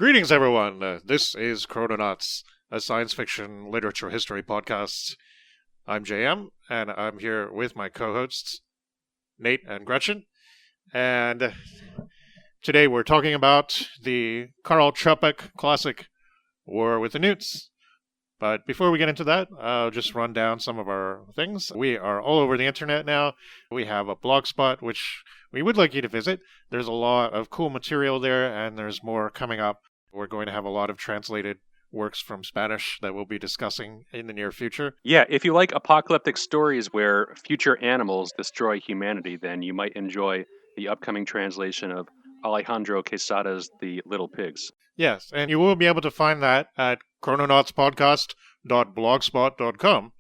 Greetings, everyone. This is Chrononauts, a science fiction literature history podcast. I'm JM, and I'm here with my co-hosts, Nate and Gretchen. And today we're talking about the Karel Čapek classic, War with the Newts. But before we get into that, I'll just run down some of our things. We are all over the internet now. We have a blog spot, which we would like you to visit. There's a lot of cool material there, and there's more coming up. We're going to have a lot of translated works from Spanish that we'll be discussing in the near future. Yeah, if you like apocalyptic stories where future animals destroy humanity, then you might enjoy the upcoming translation of Alejandro Quesada's The Little Pigs. Yes, and you will be able to find that at chrononautspodcast.blogspot.com.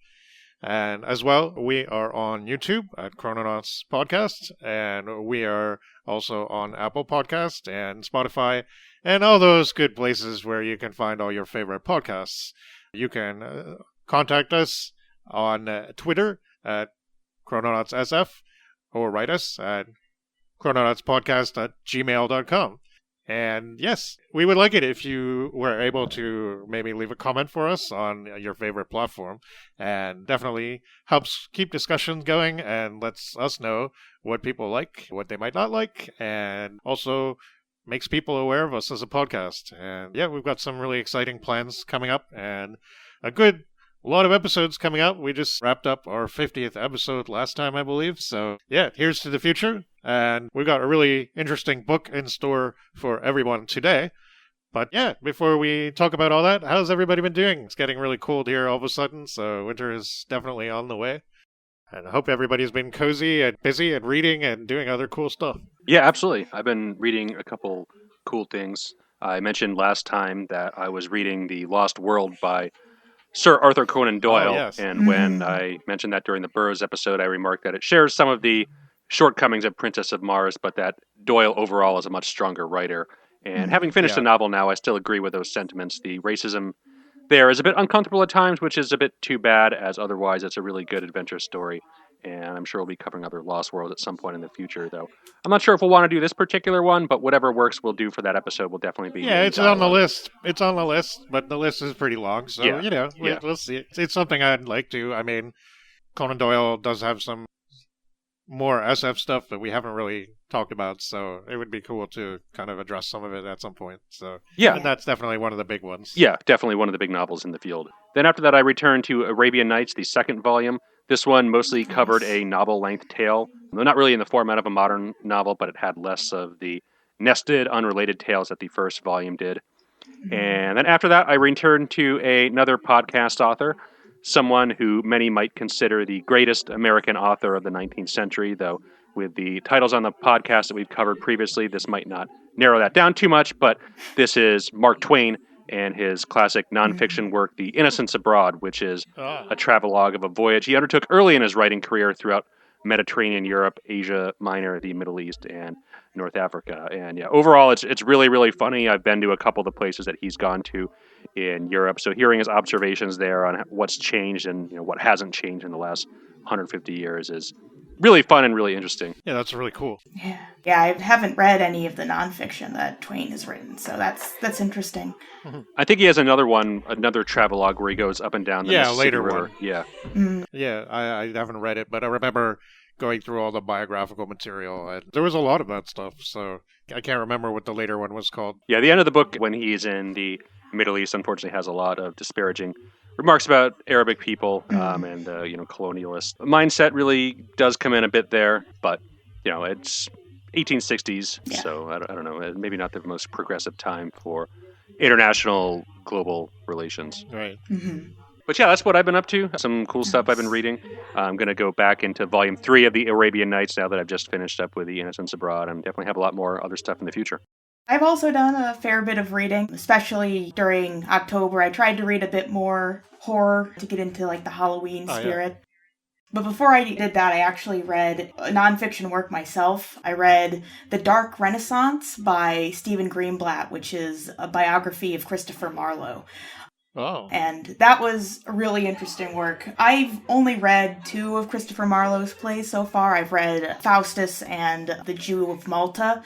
And as well, we are on YouTube at Chrononauts Podcast, and we are also on Apple Podcast and Spotify, and all those good places where you can find all your favorite podcasts. You can contact us on Twitter at ChrononautsSF, or write us at chrononautspodcast@gmail.com. And yes, we would like it if you were able to maybe leave a comment for us on your favorite platform, and definitely helps keep discussions going and lets us know what people like, what they might not like, and also makes people aware of us as a podcast. And yeah, we've got some really exciting plans coming up and a lot of episodes coming up. We just wrapped up our 50th episode last time, I believe. So yeah, here's to the future. And we've got a really interesting book in store for everyone today. But yeah, before we talk about all that, how's everybody been doing? It's getting really cold here all of a sudden, so winter is definitely on the way. And I hope everybody's been cozy and busy and reading and doing other cool stuff. Yeah, absolutely. I've been reading a couple cool things. I mentioned last time that I was reading The Lost World by Sir Arthur Conan Doyle. Oh, yes. And when I mentioned that during the Burroughs episode, I remarked that it shares some of the shortcomings of Princess of Mars, but that Doyle overall is a much stronger writer. And having finished the novel now, I still agree with those sentiments. The racism there is a bit uncomfortable at times, which is a bit too bad, as otherwise it's a really good adventure story. And I'm sure we'll be covering other Lost Worlds at some point in the future, though. I'm not sure if we'll want to do this particular one, but whatever works we'll do for that episode will definitely be... Yeah, it's on the list. It's on the list, but the list is pretty long, so, yeah. We'll see. It's something I'd like to. I mean, Conan Doyle does have some more SF stuff that we haven't really talked about, so it would be cool to kind of address some of it at some point. So yeah, and that's definitely one of the big ones. Yeah, definitely one of the big novels in the field. Then after that, I returned to Arabian Nights, the second volume. This one mostly covered a novel-length tale, though not really in the format of a modern novel, but it had less of the nested, unrelated tales that the first volume did. And then after that, I returned to another podcast author, someone who many might consider the greatest American author of the 19th century, though with the titles on the podcast that we've covered previously, this might not narrow that down too much, but this is Mark Twain and his classic nonfiction work, The Innocents Abroad, which is a travelogue of a voyage he undertook early in his writing career throughout Mediterranean Europe, Asia Minor, the Middle East, and North Africa. And yeah, overall, it's really, really funny. I've been to a couple of the places that he's gone to in Europe, so hearing his observations there on what's changed and what hasn't changed in the last 150 years is really fun and really interesting. Yeah, that's really cool. Yeah, I haven't read any of the nonfiction that Twain has written, so that's interesting. I think he has another travelogue where he goes up and down the Mississippi later River. one. Yeah. Yeah, I haven't read it, but I remember going through all the biographical material, and there was a lot of that stuff, so I can't remember what the later one was called. Yeah, the end of the book, when he's in the Middle East, unfortunately has a lot of disparaging remarks about Arabic people and colonialist mindset really does come in a bit there, but it's 1860s, so I don't know, maybe not the most progressive time for international global relations. Right. But yeah, that's what I've been up to. Some cool stuff I've been reading. I'm going to go back into volume 3 of the Arabian Nights now that I've just finished up with The Innocents Abroad. I'm definitely have a lot more other stuff in the future. I've also done a fair bit of reading, especially during October. I tried to read a bit more horror to get into the Halloween spirit. Yeah. But before I did that, I actually read a nonfiction work myself. I read The Dark Renaissance by Stephen Greenblatt, which is a biography of Christopher Marlowe. Oh. And that was a really interesting work. I've only read 2 of Christopher Marlowe's plays so far. I've read Faustus and The Jew of Malta.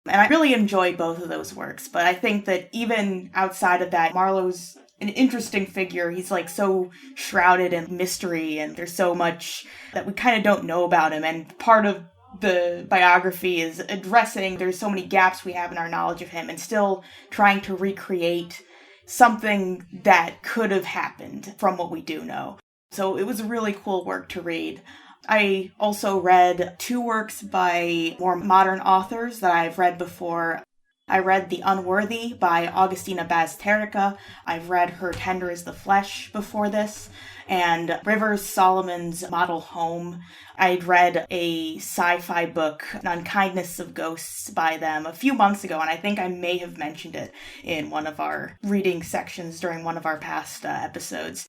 And I really enjoyed both of those works, but I think that even outside of that, Marlowe's an interesting figure. He's like so shrouded in mystery, and there's so much that we kind of don't know about him. And part of the biography is addressing there's so many gaps we have in our knowledge of him and still trying to recreate something that could have happened from what we do know. So it was a really cool work to read. I also read 2 works by more modern authors that I've read before. I read The Unworthy by Augustina Bazterrica. I've read Her Tender is the Flesh before this. And Rivers Solomon's Model Home. I'd read a sci-fi book, Unkindness of Ghosts, by them a few months ago, and I think I may have mentioned it in one of our reading sections during one of our past episodes.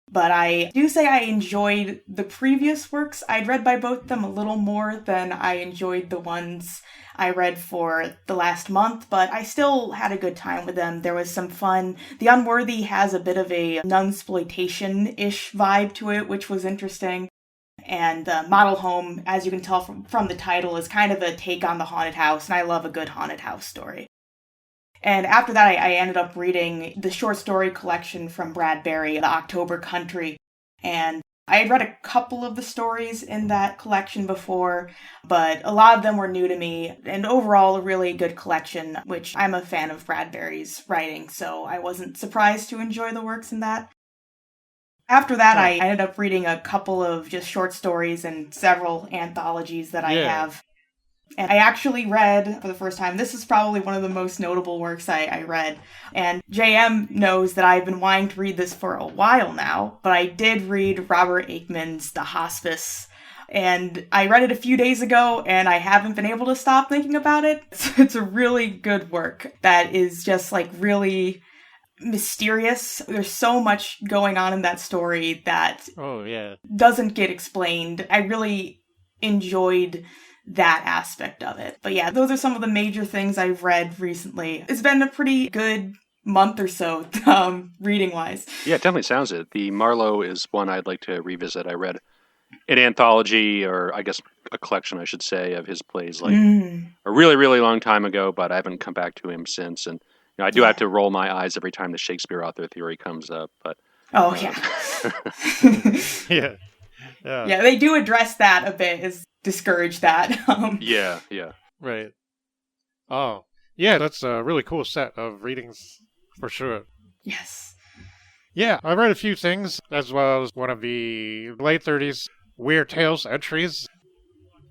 But I do say I enjoyed the previous works I'd read by both of them a little more than I enjoyed the ones I read for the last month, but I still had a good time with them. There was some fun. The Unworthy has a bit of a nunsploitation-ish vibe to it, which was interesting. And Model Home, as you can tell from the title, is kind of a take on the haunted house, and I love a good haunted house story. And after that, I ended up reading the short story collection from Bradbury, The October Country. And I had read a couple of the stories in that collection before, but a lot of them were new to me. And overall, a really good collection, which I'm a fan of Bradbury's writing, so I wasn't surprised to enjoy the works in that. After that, I ended up reading a couple of just short stories and several anthologies that I have. And I actually read, for the first time, this is probably one of the most notable works I read. And JM knows that I've been wanting to read this for a while now, but I did read Robert Aickman's The Hospice. And I read it a few days ago, and I haven't been able to stop thinking about it. It's a really good work that is just, like, really mysterious. There's so much going on in that story that doesn't get explained. I really enjoyed that aspect of it. But yeah, those are some of the major things I've read recently. It's been a pretty good month or so, reading-wise. Yeah, it definitely sounds it. The Marlowe is one I'd like to revisit. I read an anthology, or I guess a collection, I should say, of his plays like a really, really long time ago, but I haven't come back to him since. And I do have to roll my eyes every time the Shakespeare author theory comes up. But yeah, they do address that a bit, is discourage that. Yeah. Right. Oh, yeah, that's a really cool set of readings, for sure. Yes. Yeah, I read a few things, as well as one of the late 30s Weird Tales entries.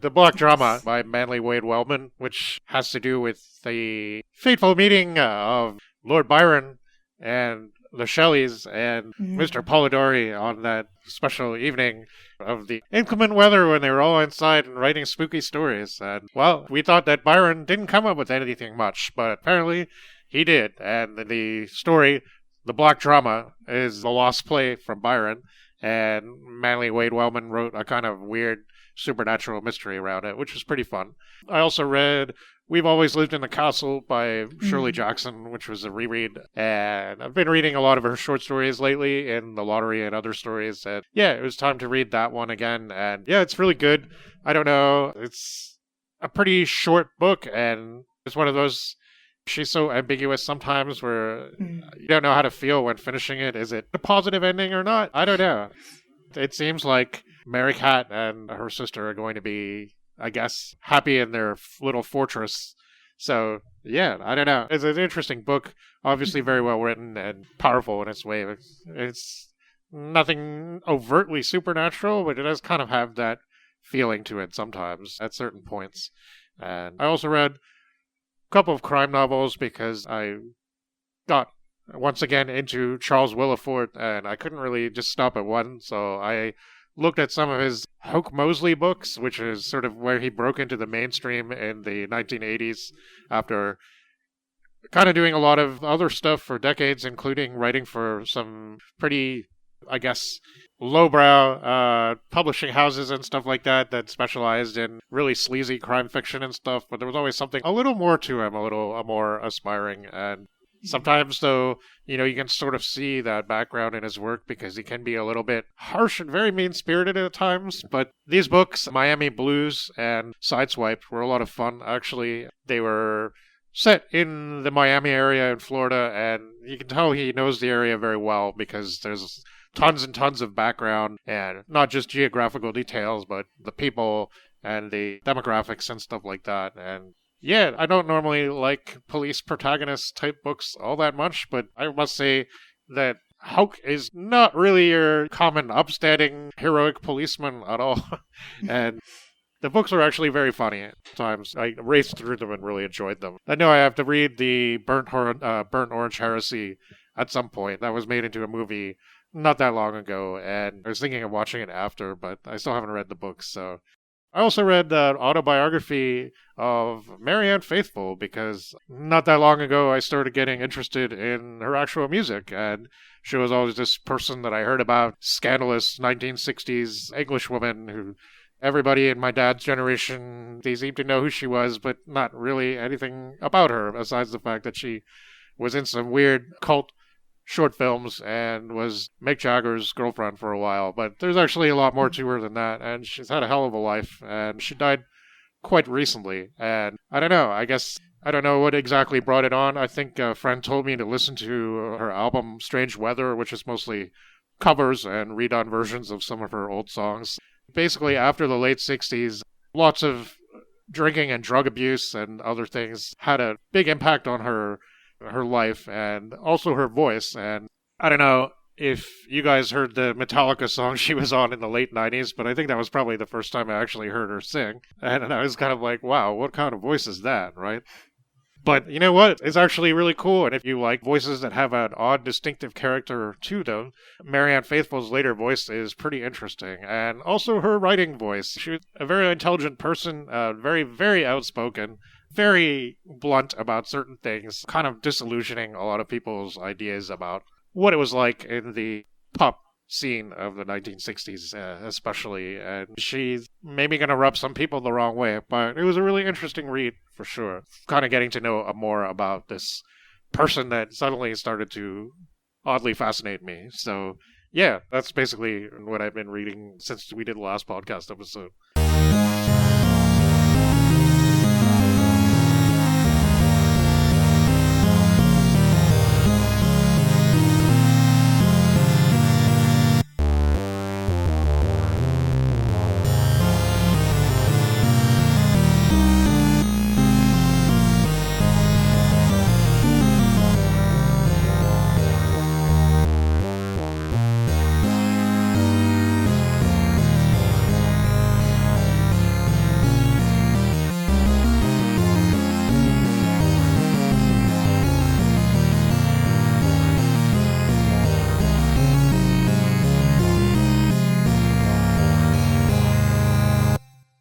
The Black Drama by Manly Wade Wellman, which has to do with the fateful meeting of Lord Byron and the Shelleys and Mr. Polidori on that special evening of the inclement weather when they were all inside and writing spooky stories. And, well, we thought that Byron didn't come up with anything much, but apparently he did. And the story, The Black Drama, is the lost play from Byron, and Manly Wade Wellman wrote a kind of weird supernatural mystery around it, which was pretty fun. I also read We've Always Lived in the Castle by Shirley Jackson, which was a reread. And I've been reading a lot of her short stories lately in The Lottery and other stories. And yeah, it was time to read that one again. And yeah, it's really good. I don't know. It's a pretty short book, and it's one of those, she's so ambiguous sometimes where you don't know how to feel when finishing it. Is it a positive ending or not? I don't know. It seems like Mary Cat and her sister are going to be, I guess, happy in their little fortress. So, yeah, I don't know. It's an interesting book. Obviously very well written and powerful in its way. It's nothing overtly supernatural, but it does kind of have that feeling to it sometimes at certain points. And I also read a couple of crime novels because I got once again into Charles Willeford, and I couldn't really just stop at one, so I looked at some of his Hoke Mosley books, which is sort of where he broke into the mainstream in the 1980s after kind of doing a lot of other stuff for decades, including writing for some pretty, I guess, lowbrow publishing houses and stuff like that that specialized in really sleazy crime fiction and stuff, but there was always something a little more to him, a little more aspiring. And Sometimes, though, you can sort of see that background in his work because he can be a little bit harsh and very mean-spirited at times. But these books, Miami Blues and Sideswiped, were a lot of fun, actually. They were set in the Miami area in Florida, and you can tell he knows the area very well because there's tons and tons of background, and not just geographical details, but the people and the demographics and stuff like that. And yeah, I don't normally like police protagonist type books all that much, but I must say that Houck is not really your common upstanding heroic policeman at all. And the books are actually very funny at times. I raced through them and really enjoyed them. I know I have to read the Burnt Orange Heresy at some point. That was made into a movie not that long ago, and I was thinking of watching it after, but I still haven't read the books, so... I also read the autobiography of Marianne Faithfull because not that long ago I started getting interested in her actual music, and she was always this person that I heard about, scandalous 1960s English woman who everybody in my dad's generation, they seemed to know who she was, but not really anything about her besides the fact that she was in some weird cult short films and was Mick Jagger's girlfriend for a while, but there's actually a lot more to her than that, and she's had a hell of a life, and she died quite recently, and I don't know, I guess I don't know what exactly brought it on. I think a friend told me to listen to her album Strange Weather, which is mostly covers and redone versions of some of her old songs. Basically, after the late 60s, lots of drinking and drug abuse and other things had a big impact on her life and also her voice. And I don't know if you guys heard the Metallica song she was on in the late 90s, but I think that was probably the first time I actually heard her sing. And I was kind of like, wow, what kind of voice is that, right? But you know what? It's actually really cool. And if you like voices that have an odd, distinctive character to them, Marianne Faithfull's later voice is pretty interesting. And also her writing voice. She was a very intelligent person, very, very outspoken, very blunt about certain things, kind of disillusioning a lot of people's ideas about what it was like in the pop scene of the 1960s, especially. And she's maybe going to rub some people the wrong way, but it was a really interesting read for sure. Kind of getting to know more about this person that suddenly started to oddly fascinate me. So, yeah, that's basically what I've been reading since we did the last podcast episode.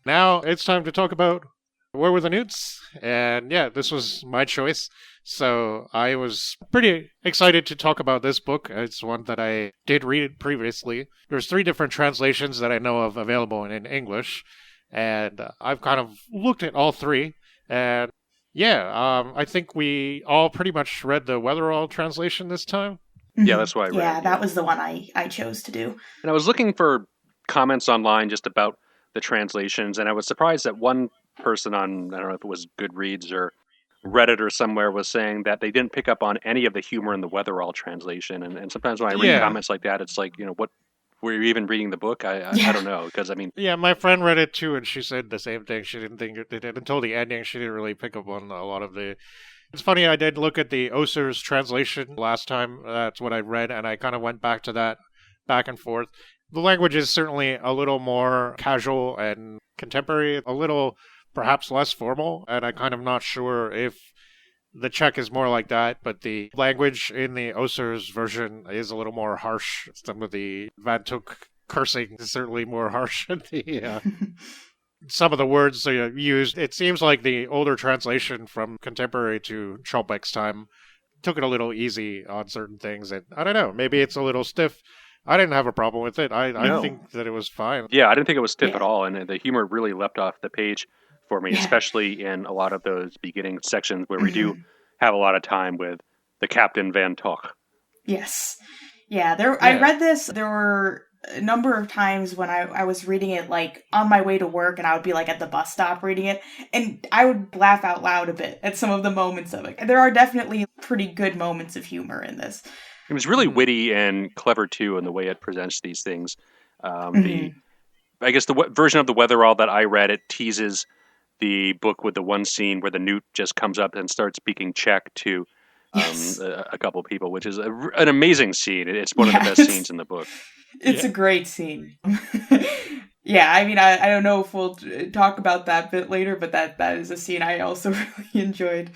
Now it's time to talk about Where Were the Newts? And yeah, this was my choice. So I was pretty excited to talk about this book. It's one that I did read previously. There's 3 different translations that I know of available in English. And I've kind of looked at all 3. And yeah, I think we all pretty much read the Weatherall translation this time. Yeah, that's what I read. Yeah, that was the one I chose to do. And I was looking for comments online just about the translations, and I was surprised that one person on, I don't know if it was Goodreads or Reddit or somewhere, was saying that they didn't pick up on any of the humor in the Weatherall translation. And sometimes when I read comments like that, it's like, what, were you even reading the book? I don't know, because I mean... Yeah, my friend read it too, and she said the same thing. She didn't think it did until the ending. She didn't really pick up on a lot of the... It's funny, I did look at the Oser's translation last time. That's what I read, and I kind of went back to that, back and forth. The language is certainly a little more casual and contemporary, a little perhaps less formal, and I'm kind of not sure if the Czech is more like that, but the language in the Oser's version is a little more harsh. Some of the Van Took cursing is certainly more harsh. Some of the words are used, it seems like the older translation from contemporary to Čapek's time took it a little easy on certain things, and I don't know, maybe it's a little stiff. I didn't have a problem with it. I think that it was fine. Yeah, I didn't think it was stiff at all, and the humor really leapt off the page for me, especially in a lot of those beginning sections where we do have a lot of time with the Captain Van Toch. Yes. Yeah, I read this. There were a number of times when I was reading it, like, on my way to work, and I would be, like, at the bus stop reading it, and I would laugh out loud a bit at some of the moments of it. There are definitely pretty good moments of humor in this. It was really witty and clever, too, in the way it presents these things. I guess the version of the Weatherall that I read, it teases the book with the one scene where the Newt just comes up and starts speaking Czech to a couple of people, which is an amazing scene. It's one of the best scenes in the book. It's a great scene. Yeah, I mean, I don't know if we'll talk about that bit later, but that is a scene I also really enjoyed.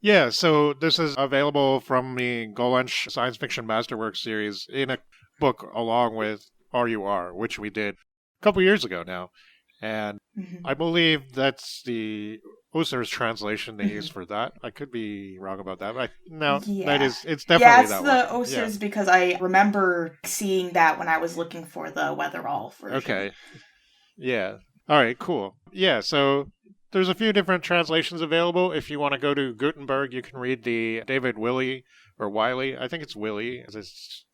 Yeah, so this is available from the Gollancz Science Fiction Masterworks series in a book along with RUR, which we did a couple years ago now. And I believe that's the Oser's translation they use for that. I could be wrong about that, but it's definitely that one. Yeah, it's the Oser's because I remember seeing that when I was looking for the Weatherall version. Okay. Yeah. All right, cool. Yeah, so there's a few different translations available. If you want to go to Gutenberg, you can read the David Wiley, or Wiley. I think it's Wiley as his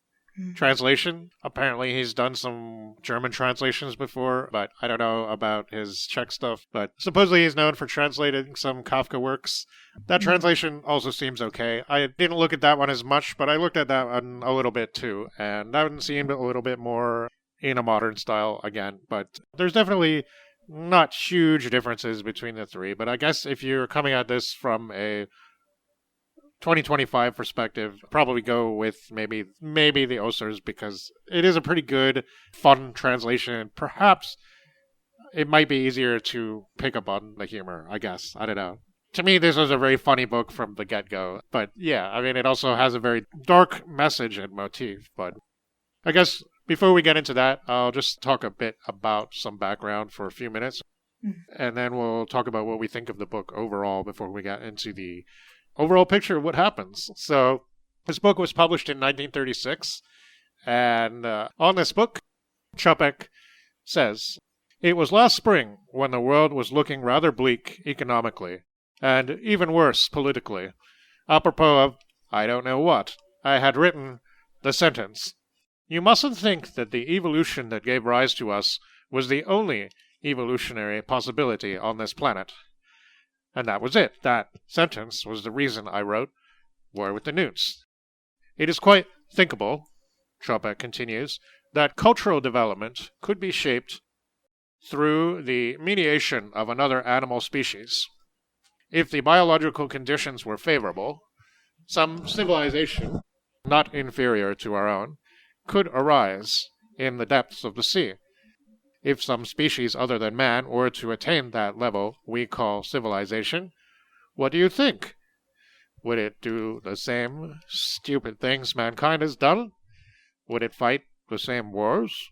translation. Apparently he's done some German translations before, but I don't know about his Czech stuff. But supposedly he's known for translating some Kafka works. That translation also seems okay. I didn't look at that one as much, but I looked at that one a little bit too, and that one seemed a little bit more in a modern style again. But there's definitely not huge differences between the three, but I guess if you're coming at this from a 2025 perspective, probably go with maybe the Oser's, because it is a pretty good, fun translation. Perhaps it might be easier to pick up on the humor, I guess. I don't know. To me, this was a very funny book from the get-go. But yeah, I mean, it also has a very dark message and motif. But I guess before we get into that, I'll just talk a bit about some background for a few minutes. And then we'll talk about what we think of the book overall before we get into the overall picture of what happens. So this book was published in 1936, and on this book, Čapek says, "It was last spring when the world was looking rather bleak economically, and even worse politically. Apropos of I don't know what, I had written the sentence, 'You mustn't think that the evolution that gave rise to us was the only evolutionary possibility on this planet.' And that was it. That sentence was the reason I wrote War with the Newts. It is quite thinkable," Čapek continues, "that cultural development could be shaped through the mediation of another animal species. If the biological conditions were favorable, some civilization, not inferior to our own, could arise in the depths of the sea. If some species other than man were to attain that level we call civilization, what do you think? Would it do the same stupid things mankind has done? Would it fight the same wars?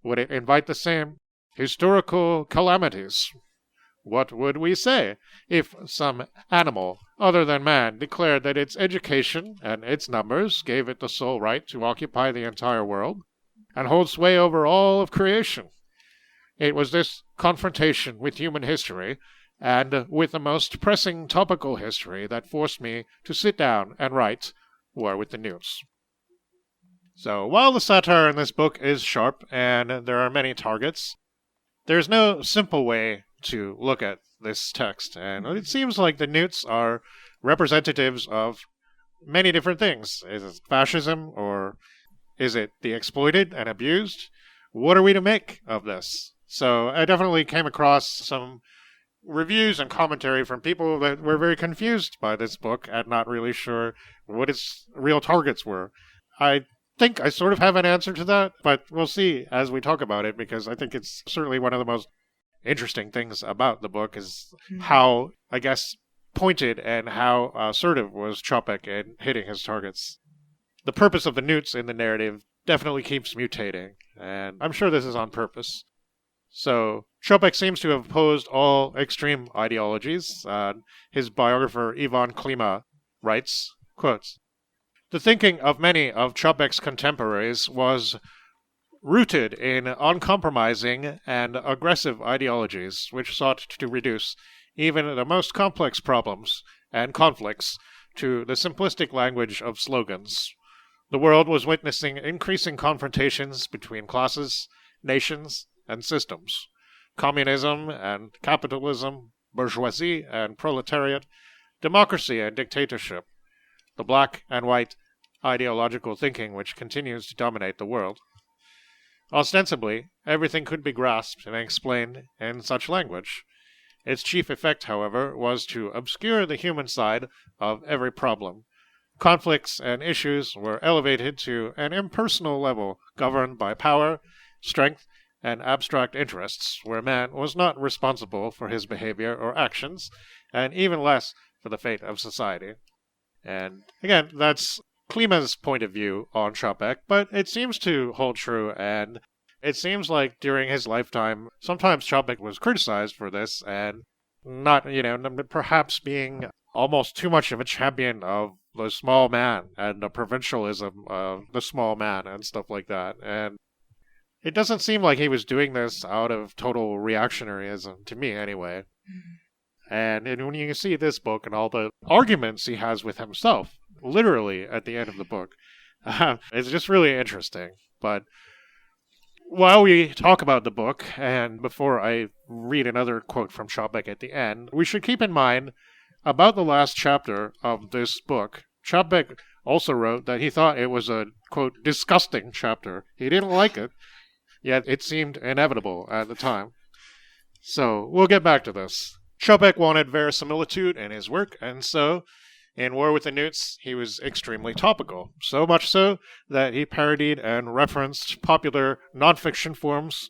Would it invite the same historical calamities? What would we say if some animal other than man declared that its education and its numbers gave it the sole right to occupy the entire world and hold sway over all of creation? It was this confrontation with human history, and with the most pressing topical history, that forced me to sit down and write War with the Newts." So, while the satire in this book is sharp, and there are many targets, there's no simple way to look at this text, and it seems like the Newts are representatives of many different things. Is it fascism, or is it the exploited and abused? What are we to make of this? So I definitely came across some reviews and commentary from people that were very confused by this book and not really sure what its real targets were. I think I sort of have an answer to that, but we'll see as we talk about it, because I think it's certainly one of the most interesting things about the book is how, I guess, pointed and how assertive was Čapek in hitting his targets. The purpose of the Newts in the narrative definitely keeps mutating, and I'm sure this is on purpose. So, Čapek seems to have opposed all extreme ideologies. His biographer Ivan Klima writes, quotes, "The thinking of many of Čapek's contemporaries was rooted in uncompromising and aggressive ideologies which sought to reduce even the most complex problems and conflicts to the simplistic language of slogans. The world was witnessing increasing confrontations between classes, nations, and systems. Communism and capitalism, bourgeoisie and proletariat, democracy and dictatorship, the black and white ideological thinking which continues to dominate the world. Ostensibly, everything could be grasped and explained in such language. Its chief effect, however, was to obscure the human side of every problem. Conflicts and issues were elevated to an impersonal level governed by power, strength, and abstract interests, where man was not responsible for his behavior or actions, and even less for the fate of society. And again, that's Klima's point of view on Čapek, but it seems to hold true, and it seems like during his lifetime, sometimes Čapek was criticized for this, and not, perhaps being almost too much of a champion of the small man and the provincialism of the small man and stuff like that. And it doesn't seem like he was doing this out of total reactionaryism, to me anyway. And when you see this book and all the arguments he has with himself, literally at the end of the book, it's just really interesting. But while we talk about the book, and before I read another quote from Čapek at the end, we should keep in mind about the last chapter of this book. Čapek also wrote that he thought it was a, quote, disgusting chapter. He didn't like it, yet it seemed inevitable at the time. So, we'll get back to this. Čapek wanted verisimilitude in his work, and so, in War with the Newts, he was extremely topical. So much so that he parodied and referenced popular nonfiction forums,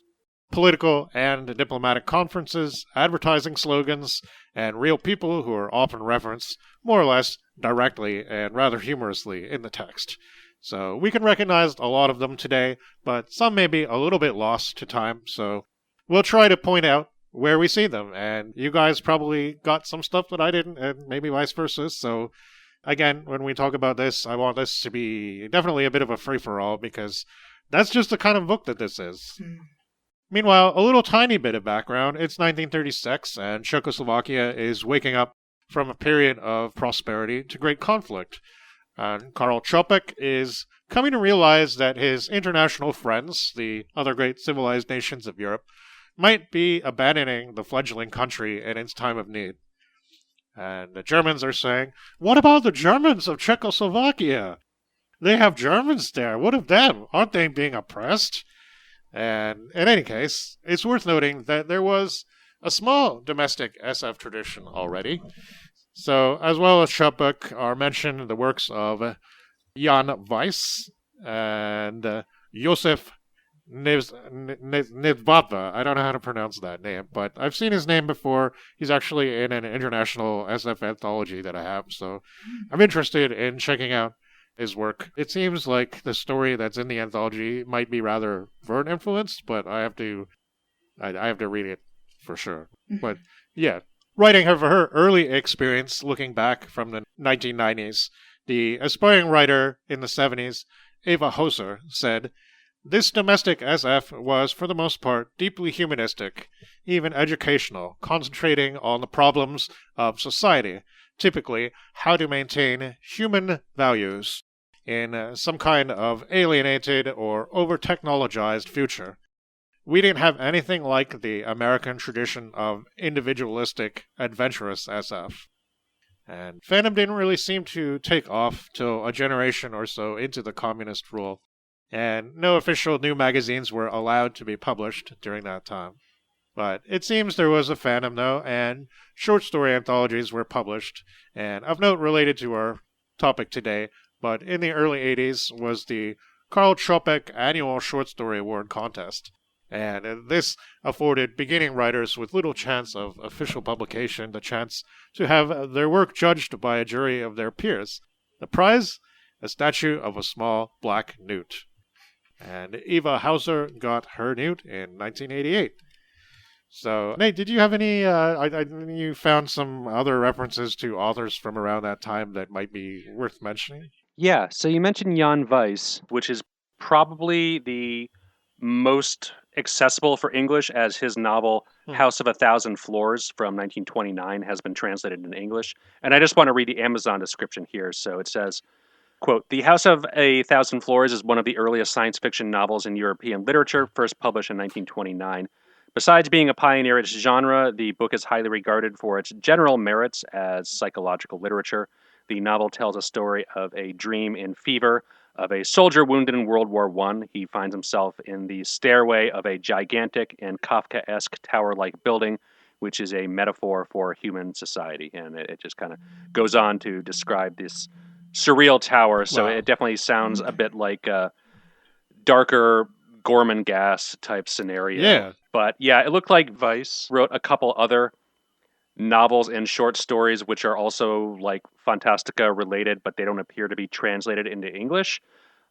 political and diplomatic conferences, advertising slogans, and real people who are often referenced more or less directly and rather humorously in the text. So we can recognize a lot of them today, but some may be a little bit lost to time, so we'll try to point out where we see them, and you guys probably got some stuff that I didn't, and maybe vice versa, so again, when we talk about this, I want this to be definitely a bit of a free-for-all, because that's just the kind of book that this is. Meanwhile, a little tiny bit of background. It's 1936, and Czechoslovakia is waking up from a period of prosperity to great conflict. And Karel Čapek is coming to realize that his international friends, the other great civilized nations of Europe, might be abandoning the fledgling country in its time of need. And the Germans are saying, what about the Germans of Czechoslovakia? They have Germans there. What of them? Aren't they being oppressed? And in any case, it's worth noting that there was a small domestic SF tradition already. So, as well as Čapek, are mentioned the works of Jan Weiss and Josef Nedvadva. I don't know how to pronounce that name, but I've seen his name before. He's actually in an international SF anthology that I have, so I'm interested in checking out his work. It seems like the story that's in the anthology might be rather Verne influenced, but I have to read it for sure. But yeah, writing of her early experience looking back from the 1990s, the aspiring writer in the 70s, Eva Hoser, said, "This domestic SF was, for the most part, deeply humanistic, even educational, concentrating on the problems of society, typically how to maintain human values in some kind of alienated or over-technologized future. We didn't have anything like the American tradition of individualistic, adventurous SF. And fandom didn't really seem to take off till a generation or so into the communist rule, and no official new magazines were allowed to be published during that time. But it seems there was a fandom, though, and short story anthologies were published, and of note related to our topic today, but in the early 80s was the Karel Čapek Annual Short Story Award Contest. And this afforded beginning writers with little chance of official publication the chance to have their work judged by a jury of their peers. The prize? A statue of a small black newt. And Eva Hauser got her newt in 1988. So, Nate, did you have any, you found some other references to authors from around that time that might be worth mentioning? Yeah, so you mentioned Jan Weiss, which is probably the most accessible for English, as his novel House of a Thousand Floors from 1929 has been translated into English. And I just want to read the Amazon description here. So it says, quote, "The House of a Thousand Floors is one of the earliest science fiction novels in European literature, first published in 1929. Besides being a pioneer in its genre, the book is highly regarded for its general merits as psychological literature. The novel tells a story of a dream in fever of a soldier wounded in World War I. He finds himself in the stairway of a gigantic and Kafkaesque tower-like building, which is a metaphor for human society." And it just kind of goes on to describe this surreal tower. So It definitely sounds a bit like a darker Gorman gas type scenario. Yeah. But yeah, it looked like Vice wrote a couple other novels and short stories which are also like Fantastica related, but they don't appear to be translated into English.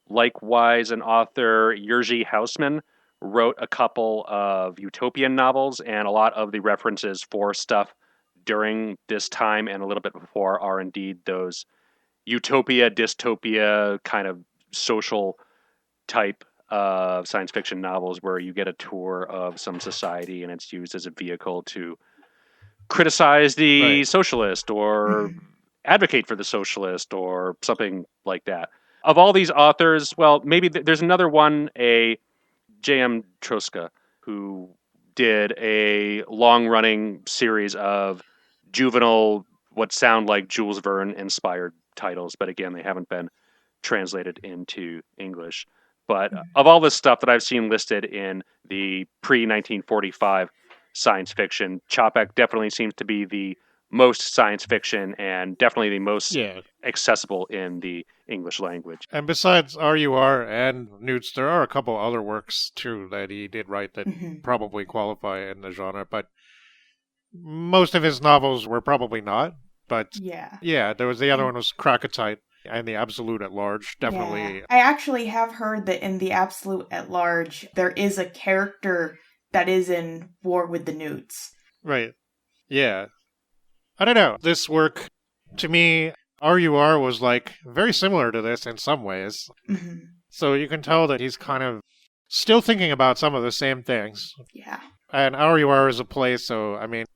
Likewise, an author, Jerzy Hausman, wrote a couple of utopian novels, and a lot of the references for stuff during this time and a little bit before are indeed those utopia, dystopia, kind of social type of science fiction novels where you get a tour of some society and it's used as a vehicle to criticize the socialist or advocate for the socialist or something like that. Of all these authors, well, maybe there's another one, a J.M. Troska, who did a long-running series of juvenile, what sound like Jules Verne-inspired titles, but again, they haven't been translated into English. But of all this stuff that I've seen listed in the pre-1945 science fiction, Čapek definitely seems to be the most science fiction and definitely the most accessible in the English language. And besides RUR and Newts, there are a couple other works too that he did write that probably qualify in the genre, but most of his novels were probably not. But yeah, there was the other one was Krakatite and the Absolute at Large, definitely. Yeah. I actually have heard that in the Absolute at Large, there is a character that is in War with the Newts. Right. Yeah. I don't know. This work, to me, RUR was like very similar to this in some ways. So you can tell that he's kind of still thinking about some of the same things. Yeah. And RUR is a play, so, I mean,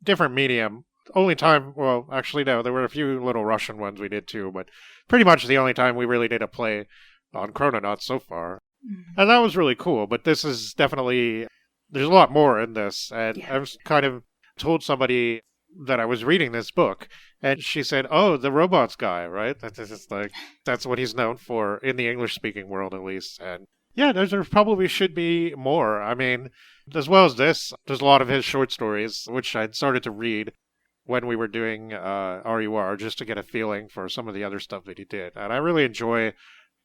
different medium. Only time, well, actually, no, there were a few little Russian ones we did too, but pretty much the only time we really did a play on Chrononauts so far. And that was really cool, but this is definitely, there's a lot more in this. And I was kind of told somebody that I was reading this book, and she said, "Oh, the robots guy, right? That's what he's known for in the English-speaking world, at least." And yeah, there probably should be more. I mean, as well as this, there's a lot of his short stories, which I'd started to read when we were doing RUR, just to get a feeling for some of the other stuff that he did. And I really enjoy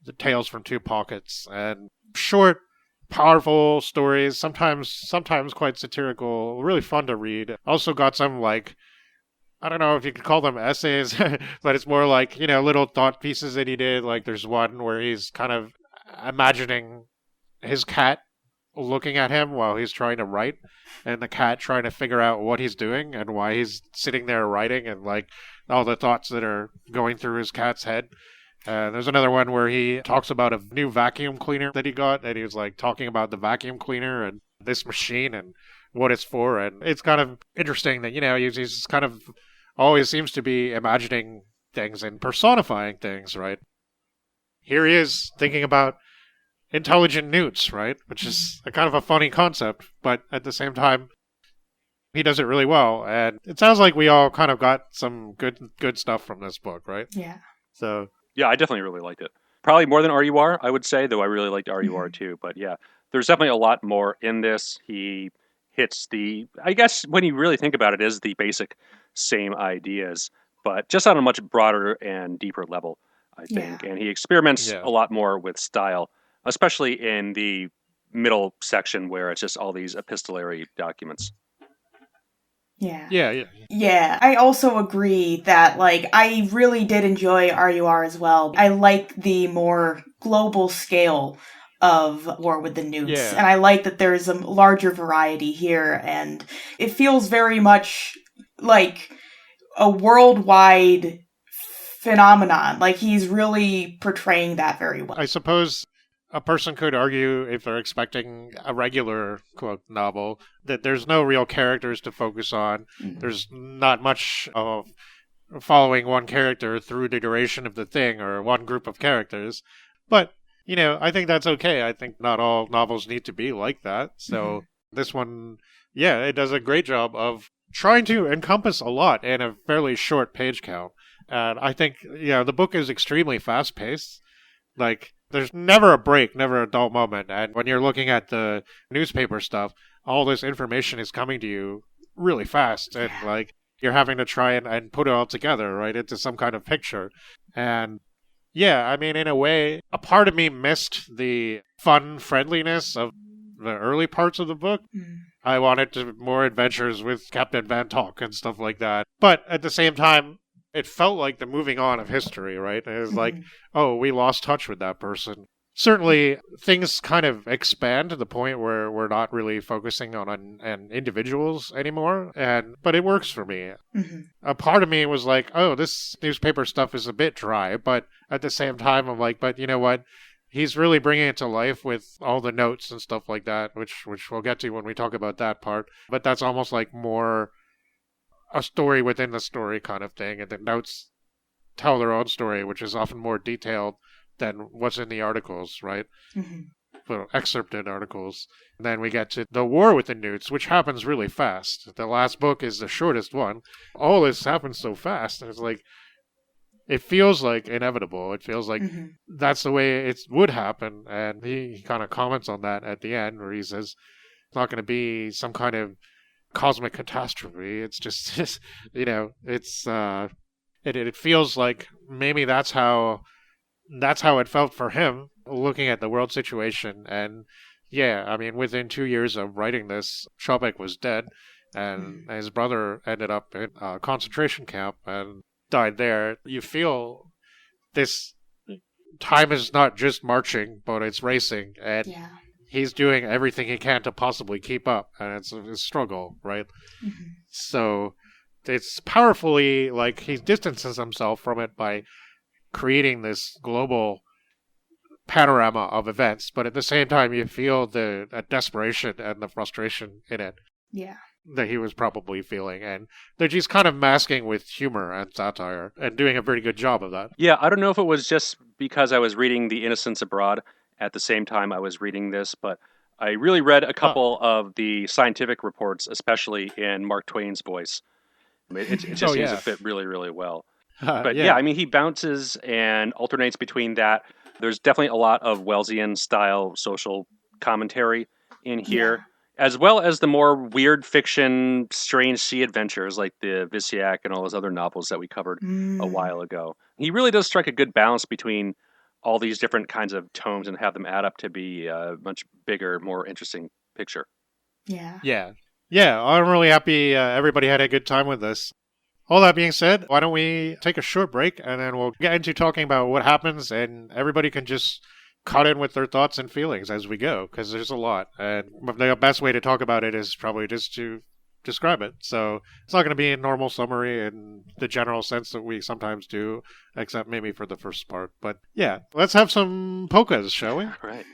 the Tales from Two Pockets, and short, powerful stories, sometimes quite satirical, really fun to read. Also got some, like, I don't know if you could call them essays, but it's more like, you know, little thought pieces that he did. Like there's one where he's kind of imagining his cat looking at him while he's trying to write, and the cat trying to figure out what he's doing and why he's sitting there writing, and like all the thoughts that are going through his cat's head. There's another one where he talks about a new vacuum cleaner that he got, and he was like talking about the vacuum cleaner and this machine and what it's for. And it's kind of interesting that, you know, he's kind of always seems to be imagining things and personifying things, right? Here he is thinking about intelligent newts, right? Which is a kind of a funny concept, but at the same time, he does it really well. And it sounds like we all kind of got some good stuff from this book, right? Yeah. So yeah, I definitely really liked it. Probably more than RUR, I would say, though I really liked RUR too. But yeah, there's definitely a lot more in this. He hits I guess when you really think about it, is the basic same ideas, but just on a much broader and deeper level, I think. Yeah. And he experiments a lot more with style, especially in the middle section where it's just all these epistolary documents. Yeah, I also agree that, like, I really did enjoy RUR as well. I like the more global scale of War with the Newts, and I like that there's a larger variety here, and it feels very much like a worldwide phenomenon. Like, he's really portraying that very well. I suppose a person could argue, if they're expecting a regular, quote, novel, that there's no real characters to focus on. There's not much of following one character through the duration of the thing or one group of characters. But, I think that's okay. I think not all novels need to be like that. So this one, it does a great job of trying to encompass a lot in a fairly short page count. And I think, the book is extremely fast-paced. Like, there's never a break, never a dull moment. And when you're looking at the newspaper stuff, all this information is coming to you really fast. And, you're having to try and put it all together, right, into some kind of picture. And, in a way, a part of me missed the fun friendliness of the early parts of the book. I wanted more adventures with Captain Van Tok and stuff like that. But at the same time, it felt like the moving on of history, right? It was like, oh, we lost touch with that person. Certainly, things kind of expand to the point where we're not really focusing on individuals anymore, but it works for me. A part of me was like, oh, this newspaper stuff is a bit dry, but at the same time, I'm like, but you know what? He's really bringing it to life with all the notes and stuff like that, which we'll get to when we talk about that part. But that's almost like more a story within the story kind of thing, and the notes tell their own story, which is often more detailed than what's in the articles, right? Well, excerpted articles. And then we get to the war with the Newts, which happens really fast. The last book is the shortest one. All this happens so fast, and it's like, it feels like inevitable. It feels like that's the way it would happen, and he kind of comments on that at the end, where he says it's not going to be some kind of cosmic catastrophe. It's just, it's it feels like maybe that's how it felt for him, looking at the world situation. And within 2 years of writing this, Čapek was dead, and his brother ended up in a concentration camp and died there. You feel this time is not just marching, but it's racing, and he's doing everything he can to possibly keep up, and it's a struggle, right? So it's powerfully like he distances himself from it by creating this global panorama of events, but at the same time you feel the desperation and the frustration in it that he was probably feeling, and that he's kind of masking with humor and satire and doing a very good job of that. I don't know if it was just because I was reading The Innocents Abroad at the same time I was reading this, but I really read a couple of the scientific reports, especially in Mark Twain's voice. It just seems to fit really, really well. But he bounces and alternates between that. There's definitely a lot of Wellesian-style social commentary in here, as well as the more weird fiction, strange sea adventures like the Visiak and all those other novels that we covered a while ago. He really does strike a good balance between all these different kinds of tomes and have them add up to be a much bigger, more interesting picture. Yeah, I'm really happy everybody had a good time with this. All that being said, why don't we take a short break, and then we'll get into talking about what happens, and everybody can just cut in with their thoughts and feelings as we go, because there's a lot. And the best way to talk about it is probably just to describe it. So it's not going to be a normal summary in the general sense that we sometimes do, except maybe for the first part. But let's have some polkas, shall we? All right.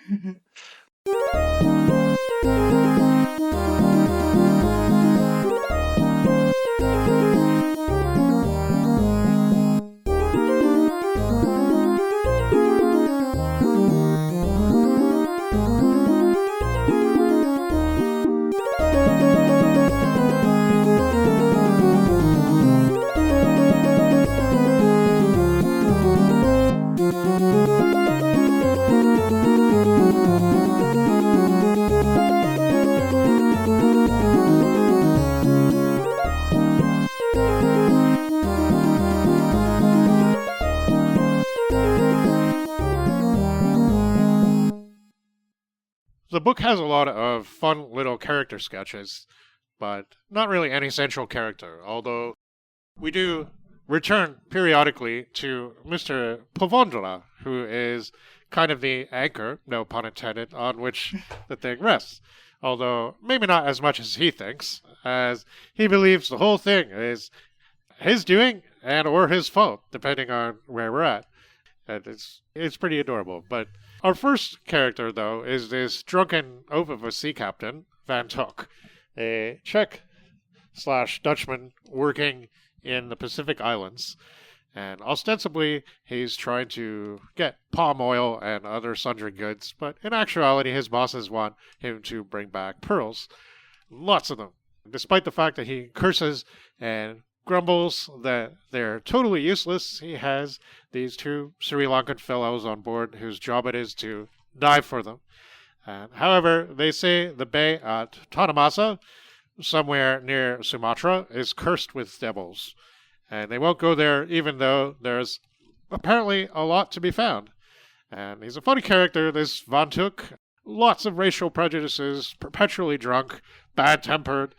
The book has a lot of fun little character sketches, but not really any central character, although we do return periodically to Mr. Povondra, who is kind of the anchor, no pun intended, on which the thing rests. Although maybe not as much as he thinks, as he believes the whole thing is his doing and or his fault, depending on where we're at. And it's pretty adorable. But our first character, though, is this drunken oaf of a sea captain, Van Tok, a Czech/Dutchman working in the Pacific Islands. And ostensibly, he's trying to get palm oil and other sundry goods, but in actuality, his bosses want him to bring back pearls. Lots of them. Despite the fact that he curses and grumbles that they're totally useless, he has these two Sri Lankan fellows on board whose job it is to dive for them. However, they say the bay at Tanamasa, somewhere near Sumatra, is cursed with devils. And they won't go there even though there's apparently a lot to be found. And he's a funny character, this Van Tok. Lots of racial prejudices, perpetually drunk, bad-tempered,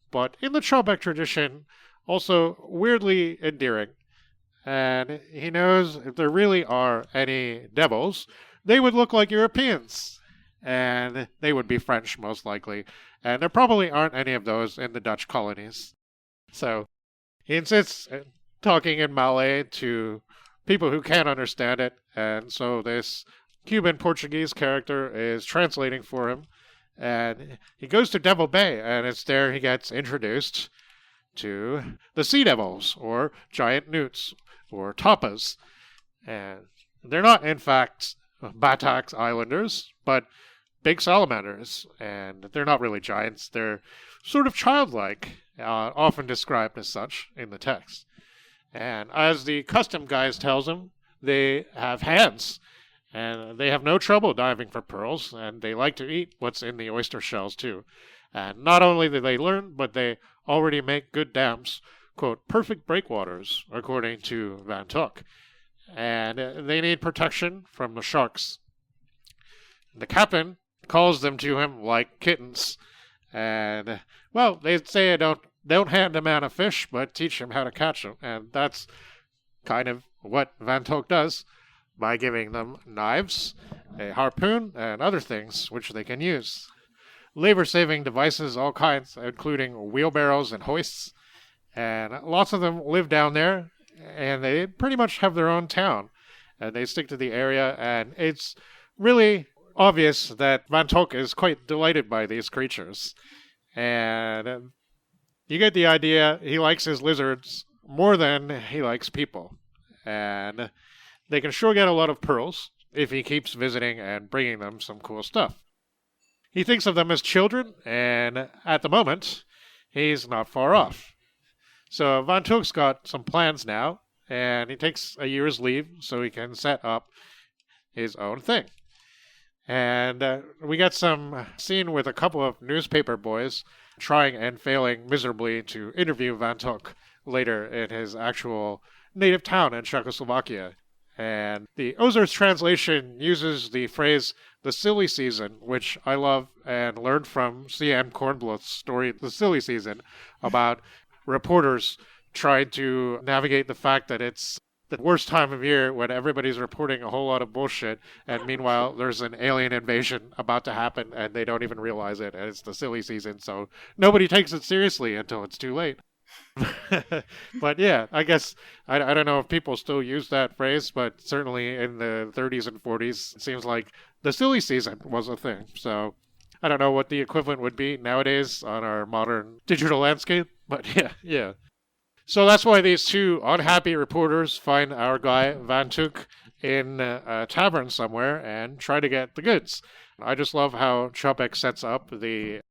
but in the Čapek tradition, also weirdly endearing. And he knows if there really are any devils, they would look like Europeans. And they would be French, most likely. And there probably aren't any of those in the Dutch colonies. So he insists talking in Malay to people who can't understand it, and so this Cuban-Portuguese character is translating for him, and he goes to Devil Bay, and it's there he gets introduced to the sea devils, or giant newts, or tapas. And they're not, in fact, Batak Islanders, but big salamanders, and they're not really giants, they're sort of childlike, often described as such in the text. And as the custom guys tells him, they have hands, and they have no trouble diving for pearls, and they like to eat what's in the oyster shells too. And not only do they learn, but they already make good dams, quote, perfect breakwaters, according to Van Tok. And they need protection from the sharks. The captain calls them to him like kittens, and, well, they say don't hand a man a fish, but teach him how to catch him. And that's kind of what Van Tok does by giving them knives, a harpoon, and other things which they can use. Labor-saving devices, all kinds, including wheelbarrows and hoists. And lots of them live down there, and they pretty much have their own town. And they stick to the area, and it's really obvious that Van Tok is quite delighted by these creatures. And you get the idea he likes his lizards more than he likes people. And they can sure get a lot of pearls if he keeps visiting and bringing them some cool stuff. He thinks of them as children, and at the moment, he's not far off. So Van Tok's got some plans now, and he takes a year's leave so he can set up his own thing. And we get some scene with a couple of newspaper boys trying and failing miserably to interview Van Tok later in his actual native town in Czechoslovakia. And the Ozer's translation uses the phrase, the silly season, which I love and learned from C.M. Kornbluth's story, The Silly Season, about reporters trying to navigate the fact that it's the worst time of year when everybody's reporting a whole lot of bullshit, and meanwhile there's an alien invasion about to happen and they don't even realize it, and it's the silly season, so nobody takes it seriously until it's too late. But yeah, I guess I don't know if people still use that phrase, but certainly in the 30s and 40s, it seems like the silly season was a thing. So I don't know what the equivalent would be nowadays on our modern digital landscape, but yeah. So that's why these two unhappy reporters find our guy Van Tok in a tavern somewhere and try to get the goods. I just love how Čapek sets up the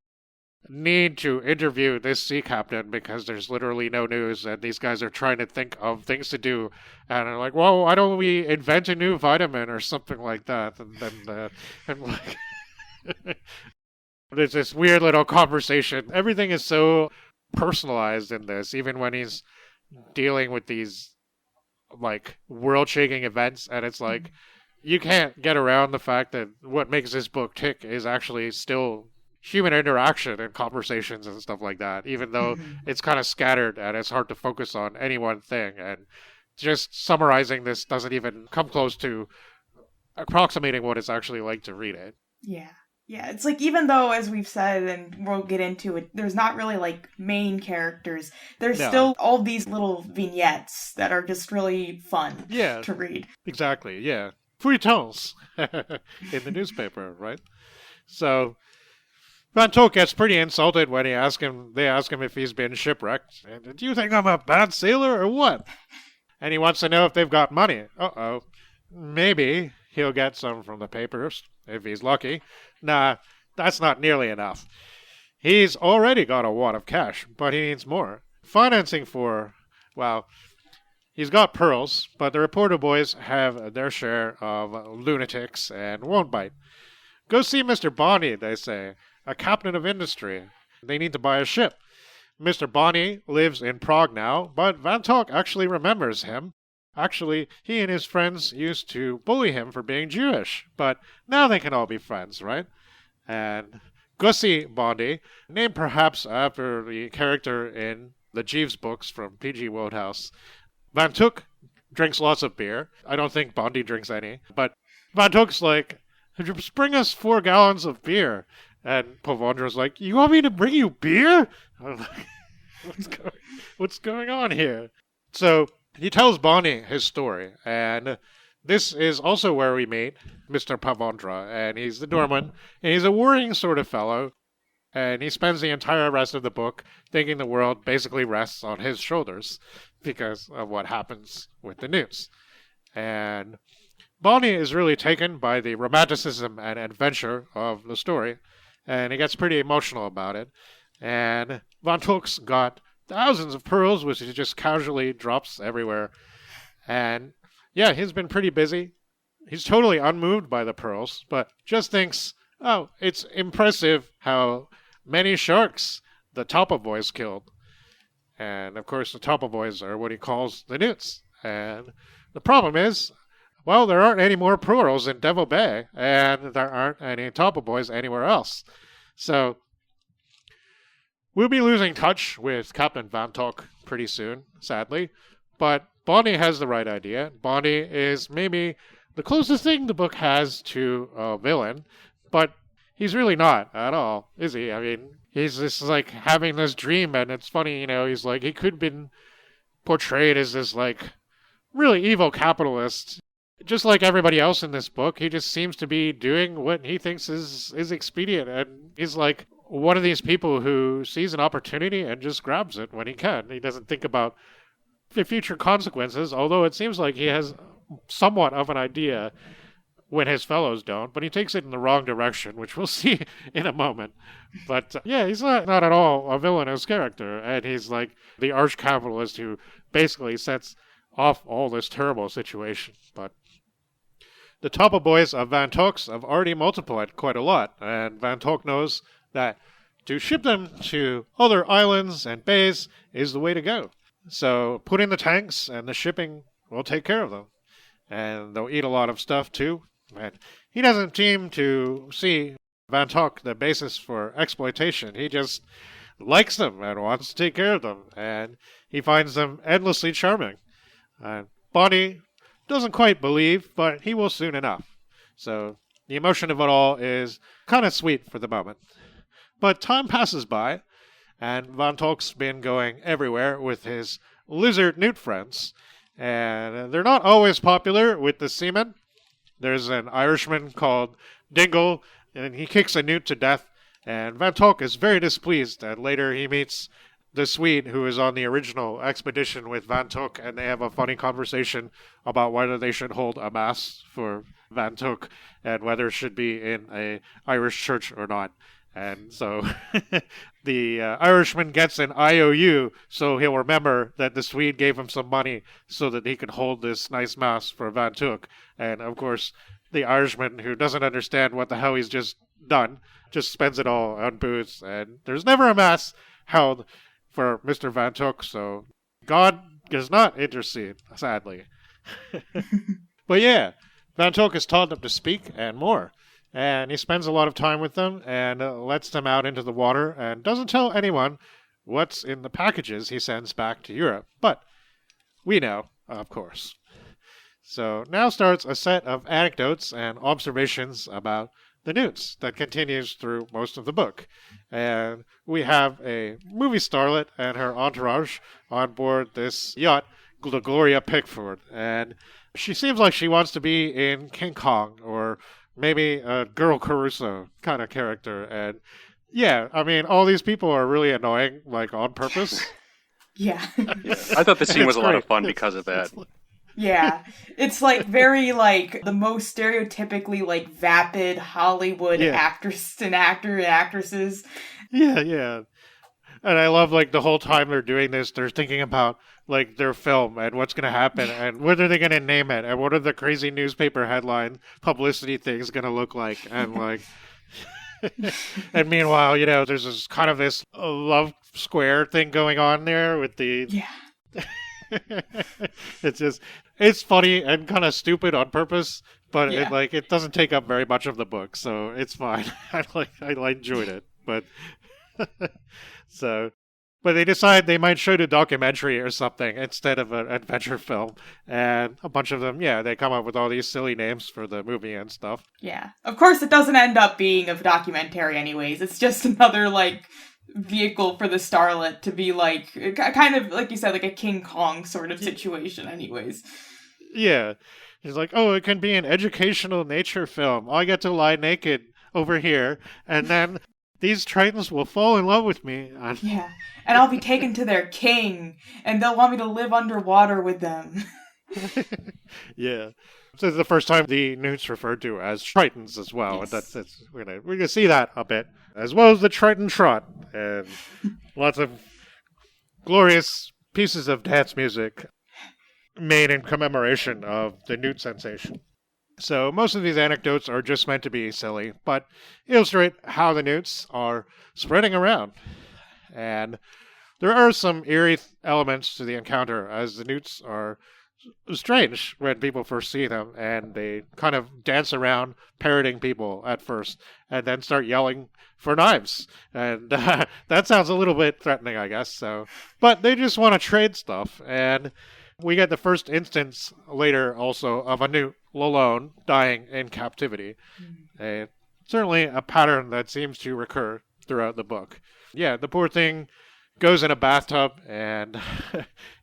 need to interview this sea captain because there's literally no news and these guys are trying to think of things to do and are like, well, why don't we invent a new vitamin or something like that? And then there's this weird little conversation. Everything is so personalized in this, even when he's dealing with these like world-shaking events, and it's like you can't get around the fact that what makes this book tick is actually still human interaction and conversations and stuff like that, even though it's kind of scattered and it's hard to focus on any one thing. And just summarizing this doesn't even come close to approximating what it's actually like to read it. Yeah. Yeah, it's like, even though, as we've said, and we'll get into it, there's not really, like, main characters, there's still all these little vignettes that are just really fun to read. Exactly, yeah. Feuilletons in the newspaper, right? So Van Tok gets pretty insulted when they ask him if he's been shipwrecked. And, do you think I'm a bad sailor or what? And he wants to know if they've got money. Uh-oh. Maybe he'll get some from the papers, if he's lucky. Nah, that's not nearly enough. He's already got a wad of cash, but he needs more. Financing for, well, he's got pearls, but the reporter boys have their share of lunatics and won't bite. Go see Mr. Bonney, they say, a captain of industry. They need to buy a ship. Mr. Bonney lives in Prague now, but Van Tok actually remembers him. Actually, he and his friends used to bully him for being Jewish, but now they can all be friends, right? And Gussie Bonney, named perhaps after the character in the Jeeves books from P.G. Wodehouse. Van Tok drinks lots of beer. I don't think Bondi drinks any, but Van Tok's like, just bring us 4 gallons of beer. And Pavondra's like, you want me to bring you beer? I'm like, what's going on here? So he tells Bonnie his story, and this is also where we meet Mr. Pavondra, and he's the doorman, and he's a worrying sort of fellow, and he spends the entire rest of the book thinking the world basically rests on his shoulders because of what happens with the Newts. And Bonnie is really taken by the romanticism and adventure of the story, and he gets pretty emotional about it. And Van Tok's got thousands of pearls, which he just casually drops everywhere. And yeah, he's been pretty busy. He's totally unmoved by the pearls, but just thinks, oh, it's impressive how many sharks the Tapa boys killed. And of course, the Tapa boys are what he calls the Newts. And the problem is, well, there aren't any more pearls in Devil Bay, and there aren't any Tapa boys anywhere else. So we'll be losing touch with Captain Van Tok pretty soon, sadly. But Bonnie has the right idea. Bonnie is maybe the closest thing the book has to a villain, but he's really not at all, is he? I mean, he's just like having this dream, and it's funny, you know, he's like, he could have been portrayed as this like really evil capitalist. Just like everybody else in this book, he just seems to be doing what he thinks is expedient. And he's like one of these people who sees an opportunity and just grabs it when he can. He doesn't think about the future consequences, although it seems like he has somewhat of an idea when his fellows don't. But he takes it in the wrong direction, which we'll see in a moment. But yeah, he's not at all a villainous character. And he's like the arch-capitalist who basically sets off all this terrible situation. But the Tapa boys of Van Tok's have already multiplied quite a lot, and Van Tok knows that to ship them to other islands and bays is the way to go. So put in the tanks, and the shipping will take care of them. And they'll eat a lot of stuff, too. And he doesn't seem to see Van Tok the basis for exploitation. He just likes them and wants to take care of them, and he finds them endlessly charming. Bonnie doesn't quite believe, but he will soon enough. So the emotion of it all is kind of sweet for the moment. But time passes by, and Van Tok's been going everywhere with his lizard newt friends, and they're not always popular with the seamen. There's an Irishman called Dingle, and he kicks a newt to death, and Van Tok is very displeased, and later he meets the Swede who is on the original expedition with Van Tok, and they have a funny conversation about whether they should hold a mass for Van Tok and whether it should be in a Irish church or not. And so the Irishman gets an IOU, so he'll remember that the Swede gave him some money so that he could hold this nice mass for Van Tok. And of course, the Irishman, who doesn't understand what the hell he's just done, just spends it all on booze. And there's never a mass held for Mr. Van Tok, so God does not intercede, sadly. But yeah, Van Tok is taught them to speak and more. And he spends a lot of time with them and lets them out into the water and doesn't tell anyone what's in the packages he sends back to Europe. But we know, of course. So now starts a set of anecdotes and observations about the Newts that continues through most of the book. And we have a movie starlet and her entourage on board this yacht, the Gloria Pickford. And she seems like she wants to be in King Kong or maybe a Girl Caruso kind of character. And yeah, I mean, all these people are really annoying, like on purpose. Yeah. I thought the scene was a lot of fun because of that. Yeah. It's like very like the most stereotypically like vapid Hollywood actors and actresses. Yeah. And I love like the whole time they're doing this, they're thinking about like their film and what's going to happen and what are they going to name it and what are the crazy newspaper headline publicity things going to look like and like and meanwhile, you know, there's this kind of this love square thing going on there with the it's funny and kind of stupid on purpose, but it doesn't take up very much of the book, so it's fine. I enjoyed it, but but they decide they might shoot a documentary or something instead of an adventure film. And a bunch of them, they come up with all these silly names for the movie and stuff. Yeah. Of course, it doesn't end up being a documentary anyways. It's just another, like, vehicle for the starlet to be, like, kind of, like you said, like a King Kong sort of situation anyways. Yeah. He's like, oh, it can be an educational nature film. I get to lie naked over here, and then these Tritons will fall in love with me. Yeah. And I'll be taken to their king, and they'll want me to live underwater with them. Yeah. So this is the first time the Newts referred to as Tritons as well. Yes. And we're gonna see that a bit. As well as the Triton Trot. And lots of glorious pieces of dance music made in commemoration of the Newt sensation. So most of these anecdotes are just meant to be silly, but illustrate how the Newts are spreading around. And there are some eerie elements to the encounter, as the Newts are strange when people first see them, and they kind of dance around parroting people at first, and then start yelling for knives. And that sounds a little bit threatening, I guess. But they just want to trade stuff, and we get the first instance later also of a Newt alone dying in captivity. Certainly a pattern that seems to recur throughout the book. Yeah, the poor thing goes in a bathtub, and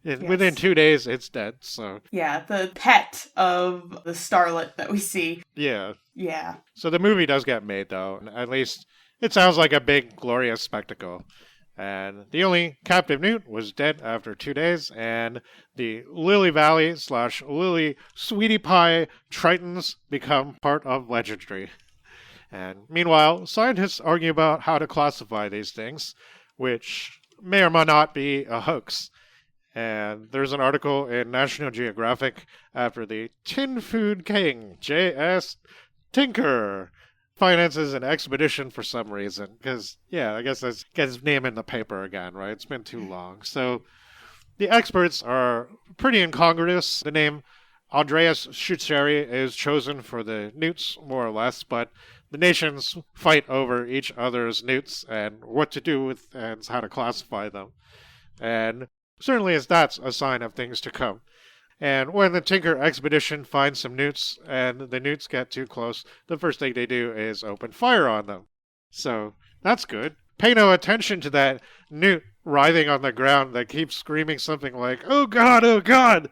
within 2 days, it's dead. So yeah, the pet of the starlet that we see. Yeah. Yeah. So the movie does get made, though. At least it sounds like a big, glorious spectacle. And the only captive Newt was dead after 2 days, and the Lily Valley / Lily Sweetie Pie Tritons become part of legendary. And meanwhile, scientists argue about how to classify these things, which may or may not be a hoax. And there's an article in National Geographic after the Tin Food King, J.S. Tinker, finances an expedition for some reason. Because, I guess let's get his name in the paper again, right? It's been too long. So the experts are pretty incongruous. The name Andreas Schutzeri is chosen for the Newts, more or less, but the nations fight over each other's Newts and what to do with and how to classify them. And certainly that's a sign of things to come. And when the Tinker expedition finds some Newts and the Newts get too close, the first thing they do is open fire on them. So that's good. Pay no attention to that Newt writhing on the ground that keeps screaming something like, "Oh God, oh God!"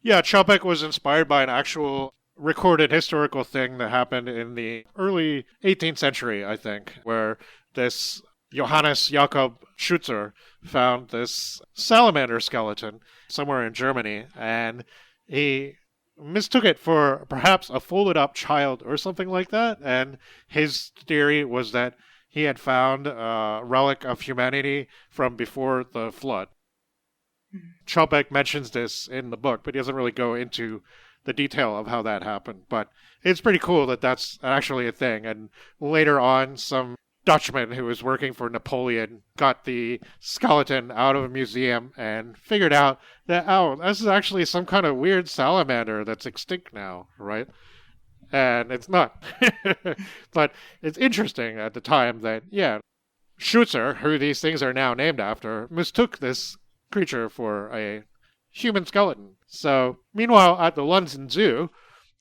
Yeah, Čapek was inspired by an actual recorded historical thing that happened in the early 18th century, I think, where this Johannes Jakob Schutzer found this salamander skeleton somewhere in Germany, and he mistook it for perhaps a folded up child or something like that, and his theory was that he had found a relic of humanity from before the flood. Čapek mentions this in the book, but he doesn't really go into the detail of how that happened. But it's pretty cool that that's actually a thing. And later on, some Dutchman who was working for Napoleon got the skeleton out of a museum and figured out that, this is actually some kind of weird salamander that's extinct now, right? And it's not. But it's interesting at the time that, Schutzer, who these things are now named after, mistook this creature for a human skeleton. So, meanwhile, at the London Zoo,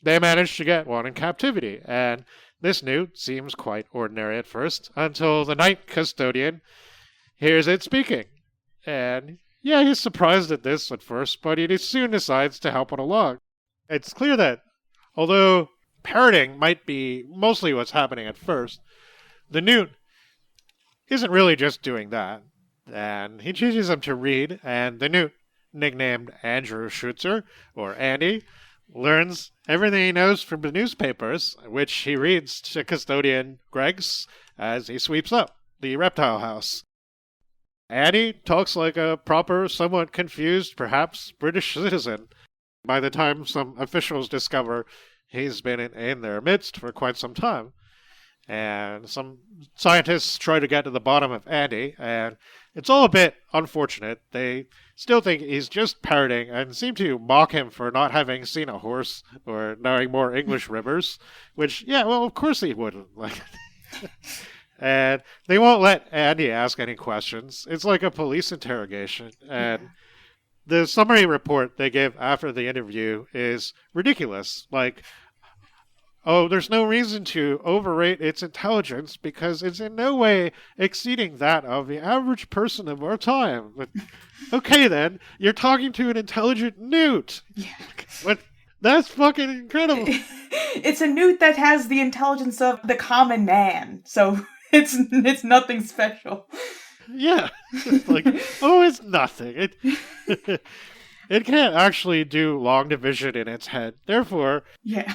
they managed to get one in captivity. And This newt seems quite ordinary at first, until the night custodian hears it speaking. And yeah, he's surprised at this at first, but he soon decides to help it along. It's clear that, although parroting might be mostly what's happening at first, the newt isn't really just doing that. And he teaches him to read, and the newt, nicknamed Andrew Schutzer, or Andy, learns everything he knows from the newspapers, which he reads to custodian Greggs as he sweeps up the reptile house. Andy talks like a proper, somewhat confused, perhaps British citizen. By the time some officials discover he's been in their midst for quite some time. And some scientists try to get to the bottom of Andy, and it's all a bit unfortunate. They still think he's just parroting and seem to mock him for not having seen a horse or knowing more English rivers, which, yeah, well, of course he wouldn't. And they won't let Andy ask any questions. It's like a police interrogation, and the summary report they give after the interview is ridiculous. Like, oh, there's no reason to overrate its intelligence because it's in no way exceeding that of the average person of our time. But, okay, then, you're talking to an intelligent newt. Yeah. What? That's fucking incredible. It's a newt that has the intelligence of the common man, so it's nothing special. Yeah. It's like, oh, it's nothing. It can't actually do long division in its head. Therefore... Yeah.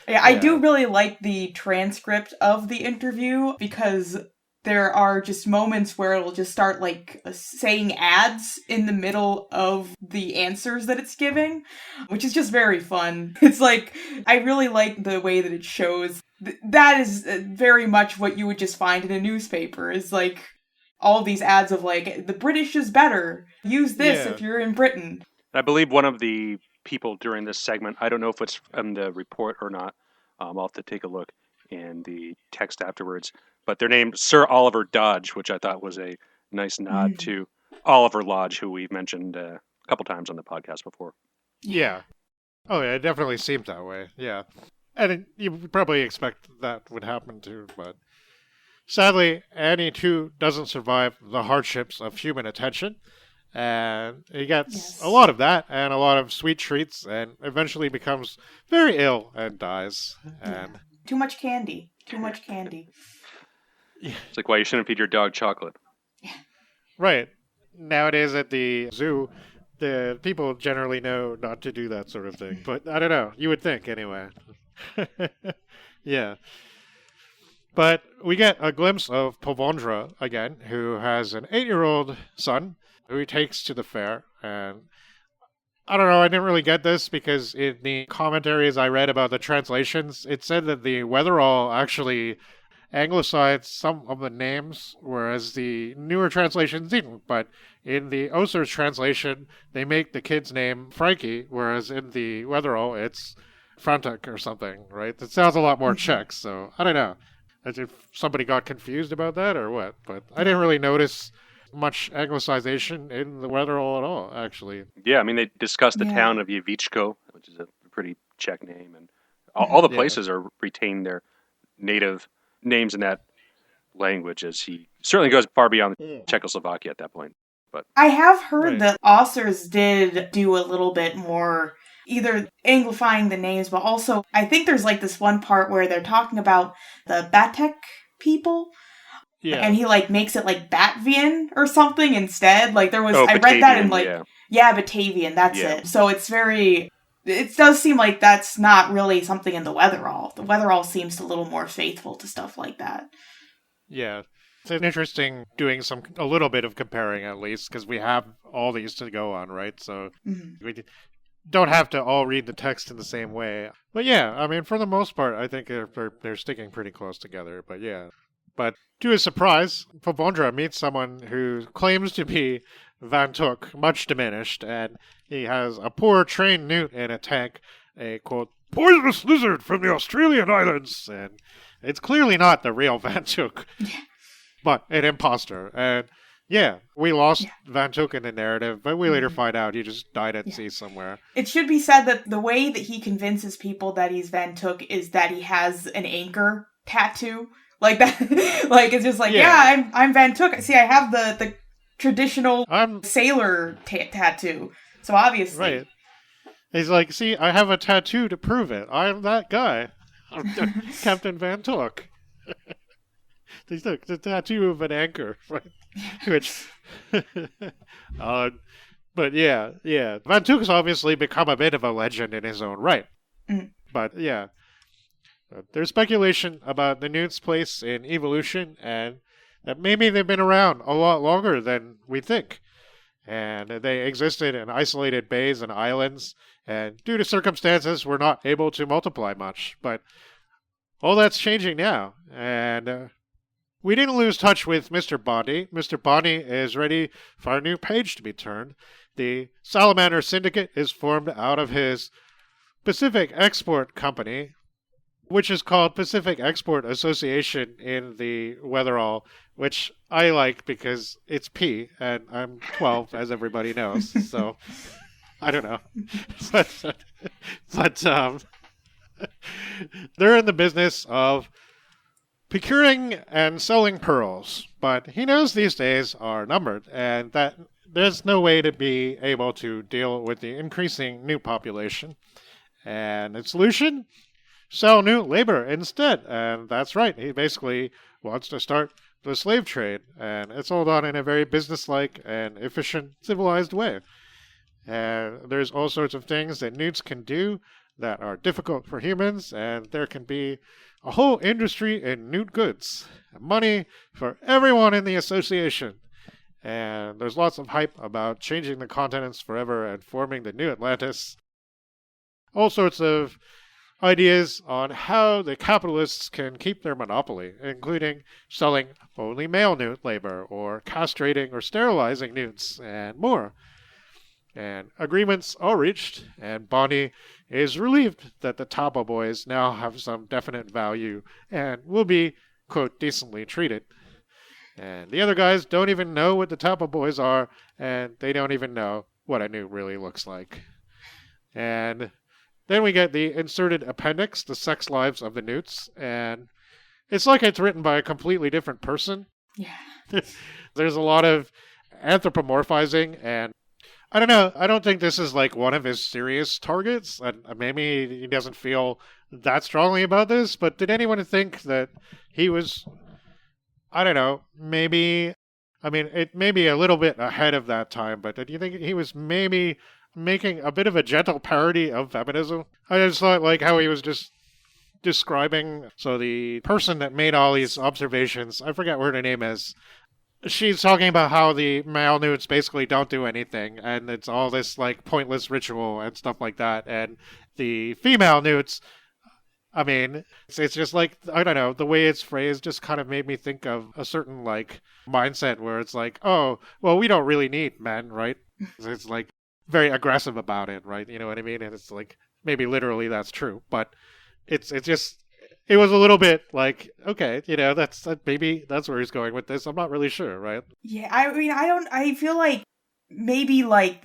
Yeah, I do really like the transcript of the interview because there are just moments where it'll just start saying ads in the middle of the answers that it's giving, which is just very fun. It's like, I really like the way that it shows. That is very much what you would just find in a newspaper, is like all these ads of like, the British is better. Use this if you're in Britain. I believe one of the people during this segment, I don't know if it's from the report or not, I'll have to take a look in the text afterwards, but they're named Sir Oliver Dodge, which I thought was a nice nod to Oliver Lodge, who we've mentioned a couple times on the podcast before. Yeah. Oh, yeah, it definitely seemed that way, yeah. And you would probably expect that would happen too, but sadly, Annie too doesn't survive the hardships of human attention. And he gets a lot of that and a lot of sweet treats and eventually becomes very ill and dies. And Too much candy. It's like why you shouldn't feed your dog chocolate. Right. Nowadays at the zoo, the people generally know not to do that sort of thing. But I don't know. You would think anyway. Yeah. But we get a glimpse of Povondra again, who has an 8-year-old son who he takes to the fair. And I don't know, I didn't really get this because in the commentaries I read about the translations, it said that the Weatherall actually anglicized some of the names, whereas the newer translations didn't. But in the Oser's translation, they make the kid's name Frankie, whereas in the Weatherall, it's Frantic or something, right? It sounds a lot more Czech, so I don't know. As if somebody got confused about that or what, but I didn't really notice much anglicization in the Weatherall at all, actually. Yeah, I mean, they discussed the town of Yavichko, which is a pretty Czech name, and all the places are retain their native names in that language, as he certainly goes far beyond Czechoslovakia at that point. But I have heard that authors did do a little bit more, either anglifying the names, but also I think there's like this one part where they're talking about the Batek people. Yeah. And he makes it Batvian or something instead. There was I read that in Batavian, that's it. So it's it does seem like that's not really something in the Weatherall. The Weatherall seems a little more faithful to stuff like that. Yeah. It's interesting doing a little bit of comparing at least, because we have all these to go on, right? So we don't have to all read the text in the same way. But yeah, I mean, for the most part, I think they're sticking pretty close together. But yeah. But to his surprise, Povondra meets someone who claims to be Van Took, much diminished, and he has a poor trained newt in a tank, a, quote, poisonous lizard from the Australian islands, and it's clearly not the real Van Took, but an imposter. And Yeah, we lost Van Took in the narrative, but we later find out he just died at sea somewhere. It should be said that the way that he convinces people that he's Van Took is that he has an anchor tattoo. Like that, like it's just like, I'm Van Took. See, I have the traditional sailor tattoo. So obviously. Right. He's like, see, I have a tattoo to prove it. I'm that guy. I'm Captain Van Took. The tattoo of an anchor, right? Which, but yeah. Van Took has obviously become a bit of a legend in his own right. But yeah, there's speculation about the Newts' place in evolution, and that maybe they've been around a lot longer than we think. And they existed in isolated bays and islands, and due to circumstances, were not able to multiply much. But all that's changing now, and we didn't lose touch with Mr. Bondi. Mr. Bondi is ready for a new page to be turned. The Salamander Syndicate is formed out of his Pacific Export Company, which is called Pacific Export Association in the Weatherall, which I like because it's P, and I'm 12, as everybody knows, so I don't know. But they're in the business of procuring and selling pearls, but he knows these days are numbered, and that there's no way to be able to deal with the increasing new population. And the solution? Sell new labor instead. And that's right, he basically wants to start the slave trade, and it's all done in a very businesslike and efficient, civilized way. And there's all sorts of things that newts can do that are difficult for humans, and there can be a whole industry in newt goods. Money for everyone in the association. And there's lots of hype about changing the continents forever and forming the new Atlantis. All sorts of ideas on how the capitalists can keep their monopoly, including selling only male newt labor, or castrating or sterilizing newts, and more. And agreements are reached, and Bonnie is relieved that the Tapa boys now have some definite value and will be, quote, decently treated. And the other guys don't even know what the Tapa boys are, and they don't even know what a newt really looks like. And then we get the inserted appendix, The Sex Lives of the Newts, and it's like it's written by a completely different person. Yeah. There's a lot of anthropomorphizing, and I don't know. I don't think this is like one of his serious targets. Maybe he doesn't feel that strongly about this, but did anyone think that he was, I don't know, maybe, I mean, it may be a little bit ahead of that time, but did you think he was maybe making a bit of a gentle parody of feminism? I just thought like how he was just describing, so the person that made all these observations, I forget what her name is, she's talking about how the male newts basically don't do anything, and it's all this like pointless ritual and stuff like that. And the female newts, I mean, it's just like, I don't know, the way it's phrased just kind of made me think of a certain like mindset where it's like, oh, well, we don't really need men, right? It's like very aggressive about it, right? You know what I mean? And it's like, maybe literally that's true, but it's just, it was a little bit like, okay, you know, maybe that's where he's going with this. I'm not really sure, right? Yeah, I mean, I feel like maybe like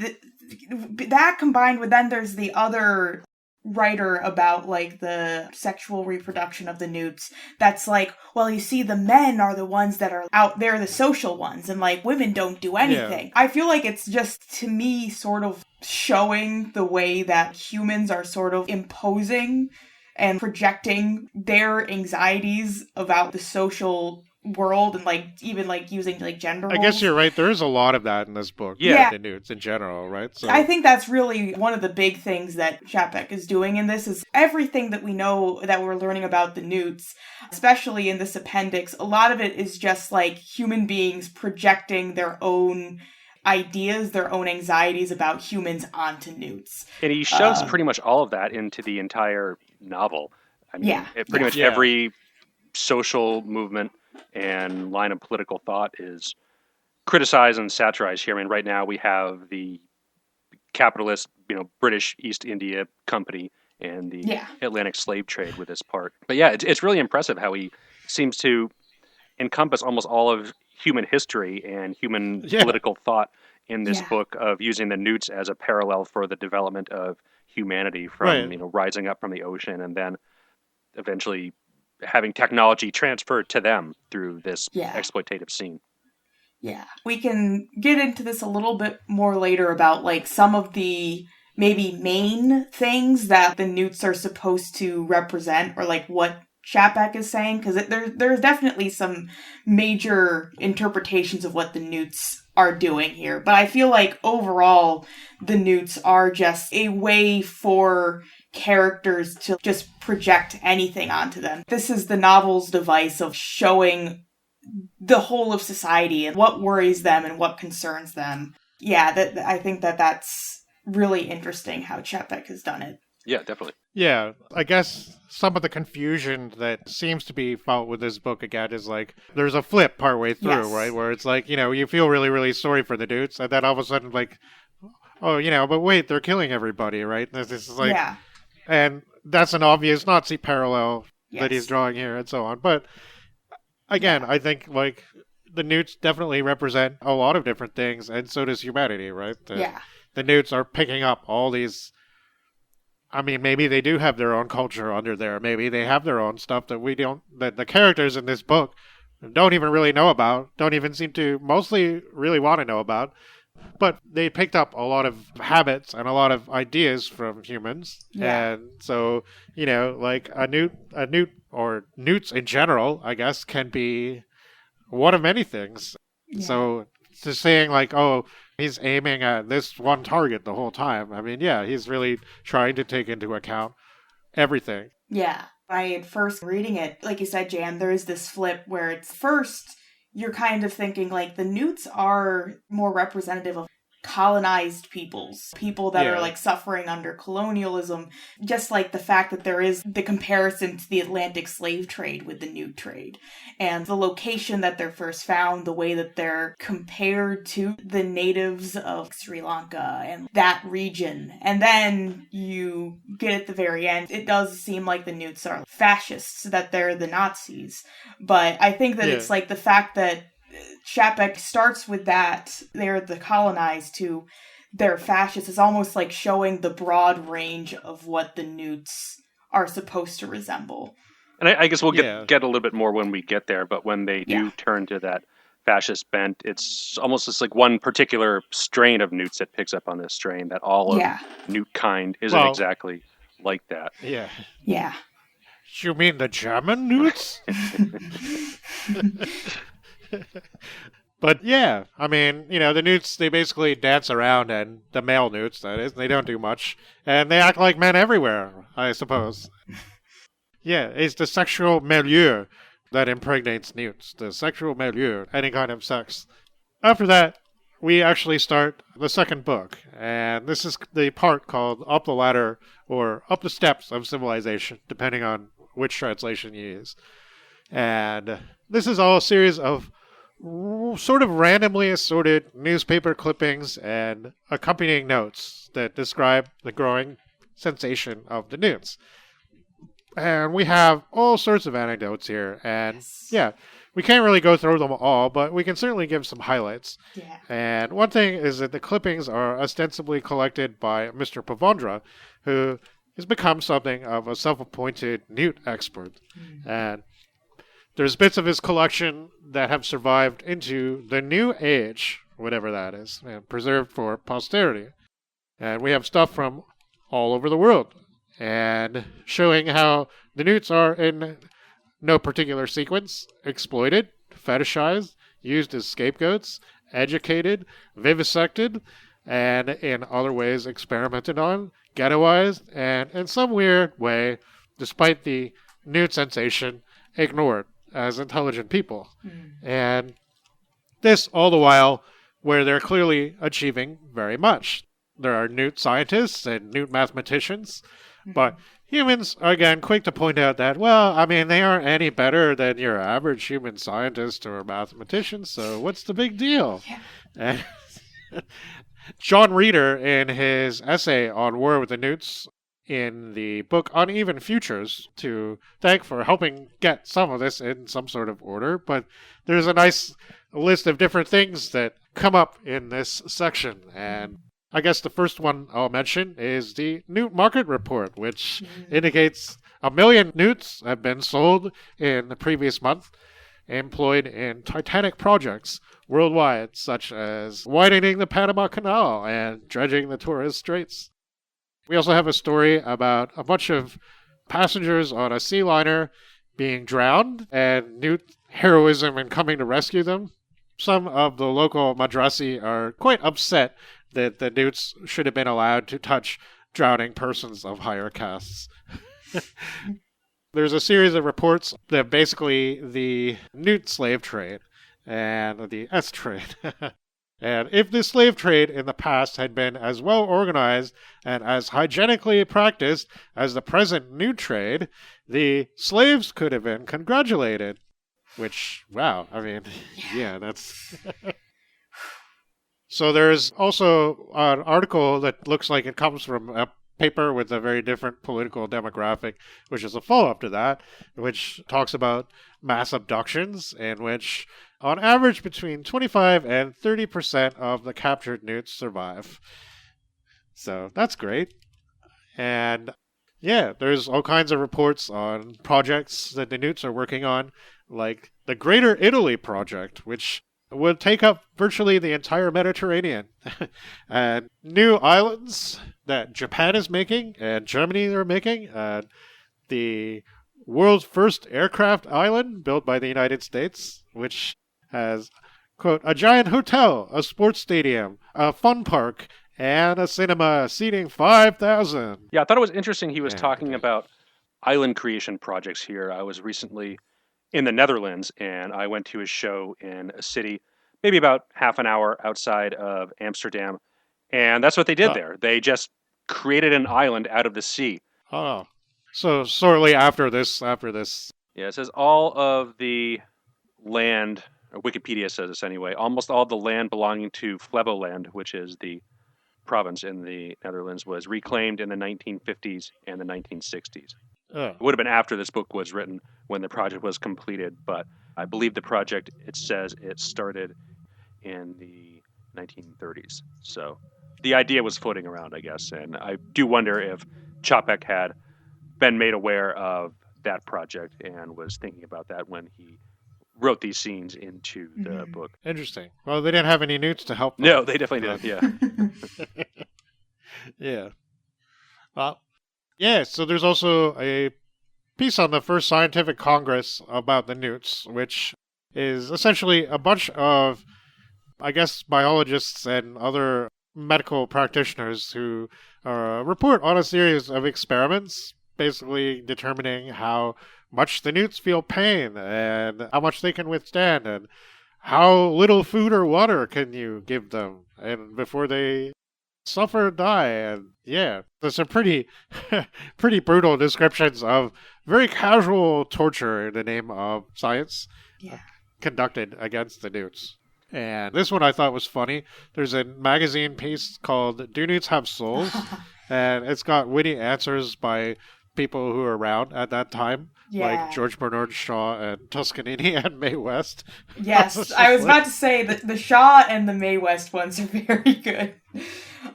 that combined with, then there's the other writer about like the sexual reproduction of the newts that's like, well, you see, the men are the ones that are out there, the social ones, and like women don't do anything. Yeah. I feel like it's just, to me, sort of showing the way that humans are sort of imposing and projecting their anxieties about the social world, and like even like using like gender roles. I guess you're right. There is a lot of that in this book. Yeah, the newts in general, right? So I think that's really one of the big things that Čapek is doing in this, is everything that we know that we're learning about the newts, especially in this appendix, a lot of it is just like human beings projecting their own ideas, their own anxieties about humans onto newts. And he shoves pretty much all of that into the entire novel. I mean, pretty much every social movement and line of political thought is criticized and satirized here. I mean, right now we have the capitalist, British East India Company and the Atlantic slave trade with this part. But yeah, it's really impressive how he seems to encompass almost all of human history and human political thought in this book of using the Newts as a parallel for the development of humanity from rising up from the ocean and then eventually having technology transferred to them through this exploitative scene. Yeah. We can get into this a little bit more later about like some of the maybe main things that the Newts are supposed to represent, or like what Čapek is saying, because there's definitely some major interpretations of what the Newts are doing here. But I feel like overall, the Newts are just a way for characters to just project anything onto them. This is the novel's device of showing the whole of society and what worries them and what concerns them. Yeah, I think that's really interesting how Čapek has done it. Yeah, definitely. Yeah, I guess some of the confusion that seems to be felt with this book again is like there's a flip partway through, right? Where it's like, you feel really, really sorry for the Newts, and then all of a sudden, like, oh, but wait, they're killing everybody, right? This is like, and that's an obvious Nazi parallel that he's drawing here, and so on. But again, I think like the Newts definitely represent a lot of different things, and so does humanity, right? The Newts are picking up all these. I mean, maybe they do have their own culture under there. Maybe they have their own stuff that the characters in this book don't even really know about, don't even seem to mostly really want to know about. But they picked up a lot of habits and a lot of ideas from humans. Yeah. And so, like a newt or newts in general, I guess, can be one of many things. Yeah. So just saying like, oh, he's aiming at this one target the whole time. I mean, he's really trying to take into account everything. Yeah. By first reading it, like you said, Jan, there is this flip where it's first you're kind of thinking like the Newts are more representative of colonized people that are like suffering under colonialism, just like the fact that there is the comparison to the Atlantic slave trade with the Newt trade and the location that they're first found, the way that they're compared to the natives of Sri Lanka and that region. And then you get at the very end, it does seem like the Newts are fascists, that they're the Nazis. But I think that it's like the fact that Čapek starts with that they're the colonized to they're fascists is almost like showing the broad range of what the Newts are supposed to resemble. And I guess we'll get a little bit more when we get there, but when they do turn to that fascist bent, it's almost just like one particular strain of Newts that picks up on this strain, that all of Newt kind isn't exactly like that. Yeah. Yeah. You mean the German Newts? But I mean, the Newts, they basically dance around, and the male Newts, that is, they don't do much. And they act like men everywhere, I suppose. It's the sexual milieu that impregnates Newts. The sexual milieu, any kind of sex. After that, we actually start the second book. And this is the part called Up the Ladder, or Up the Steps of Civilization, depending on which translation you use. And this is all a series of sort of randomly assorted newspaper clippings and accompanying notes that describe the growing sensation of the Newts. And we have all sorts of anecdotes here. And we can't really go through them all, but we can certainly give some highlights. Yeah. And one thing is that the clippings are ostensibly collected by Mr. Pavondra, who has become something of a self-appointed Newt expert. Mm-hmm. And there's bits of his collection that have survived into the New Age, whatever that is, and preserved for posterity. And we have stuff from all over the world, and showing how the Newts are, in no particular sequence, exploited, fetishized, used as scapegoats, educated, vivisected, and in other ways experimented on, ghettoized, and in some weird way, despite the Newt sensation, ignored as intelligent people. And this all the while where they're clearly achieving very much. There are Newt scientists and Newt mathematicians, but humans are again quick to point out that, well, I mean, they aren't any better than your average human scientist or mathematician, so what's the big deal? And John Rieder, in his essay on War with the Newts, in the book Uneven Futures, to thank for helping get some of this in some sort of order, but there's a nice a list of different things that come up in this section. And I guess the first one I'll mention is the Newt Market Report, which indicates 1 million newts have been sold in the previous month, employed in titanic projects worldwide, such as widening the Panama Canal and dredging the Torres Straits. We also have a story about a bunch of passengers on a sea liner being drowned and newt heroism in coming to rescue them. Some of the local Madrasi are quite upset that the newts should have been allowed to touch drowning persons of higher castes. There's a series of reports that basically the newt slave trade and the S trade. And if the slave trade in the past had been as well organized and as hygienically practiced as the present newt trade, the slaves could have been congratulated. Which, wow, I mean, yeah, that's... So there's also an article that looks like it comes from a paper with a very different political demographic, which is a follow-up to that, which talks about mass abductions, in which, on average, between 25 and 30% of the captured newts survive. So that's great. And yeah, there's all kinds of reports on projects that the newts are working on, like the Greater Italy Project, which would take up virtually the entire Mediterranean. And new islands that Japan is making and Germany are making. The world's first aircraft island built by the United States, which has, quote, a giant hotel, a sports stadium, a fun park, and a cinema seating 5,000. Yeah, I thought it was interesting he was talking about island creation projects here. I was recently in the Netherlands, and I went to a show in a city maybe about half an hour outside of Amsterdam, and that's what they did there. They just created an island out of the sea. Oh, so shortly after this. Yeah, it says all of the land, or Wikipedia says this anyway, almost all the land belonging to Flevoland, which is the province in the Netherlands, was reclaimed in the 1950s and the 1960s. It would have been after this book was written when the project was completed, but I believe the project, it says it started in the 1930s. So the idea was floating around, I guess, and I do wonder if Čapek had been made aware of that project and was thinking about that when he wrote these scenes into the book. Interesting. Well, they didn't have any newts to help them. No, they definitely didn't, yeah. Yeah. Well, yeah, so there's also a piece on the First Scientific Congress about the newts, which is essentially a bunch of, I guess, biologists and other medical practitioners who report on a series of experiments, basically determining how much the newts feel pain and how much they can withstand and how little food or water can you give them and before they suffer or die. And yeah, there's some pretty brutal descriptions of very casual torture in the name of science conducted against the newts. And this one I thought was funny. There's a magazine piece called Do Newts Have Souls? And it's got witty answers by people who were around at that time, like George Bernard Shaw and Toscanini and Mae West. Yes, I was about to say that the Shaw and the Mae West ones are very good.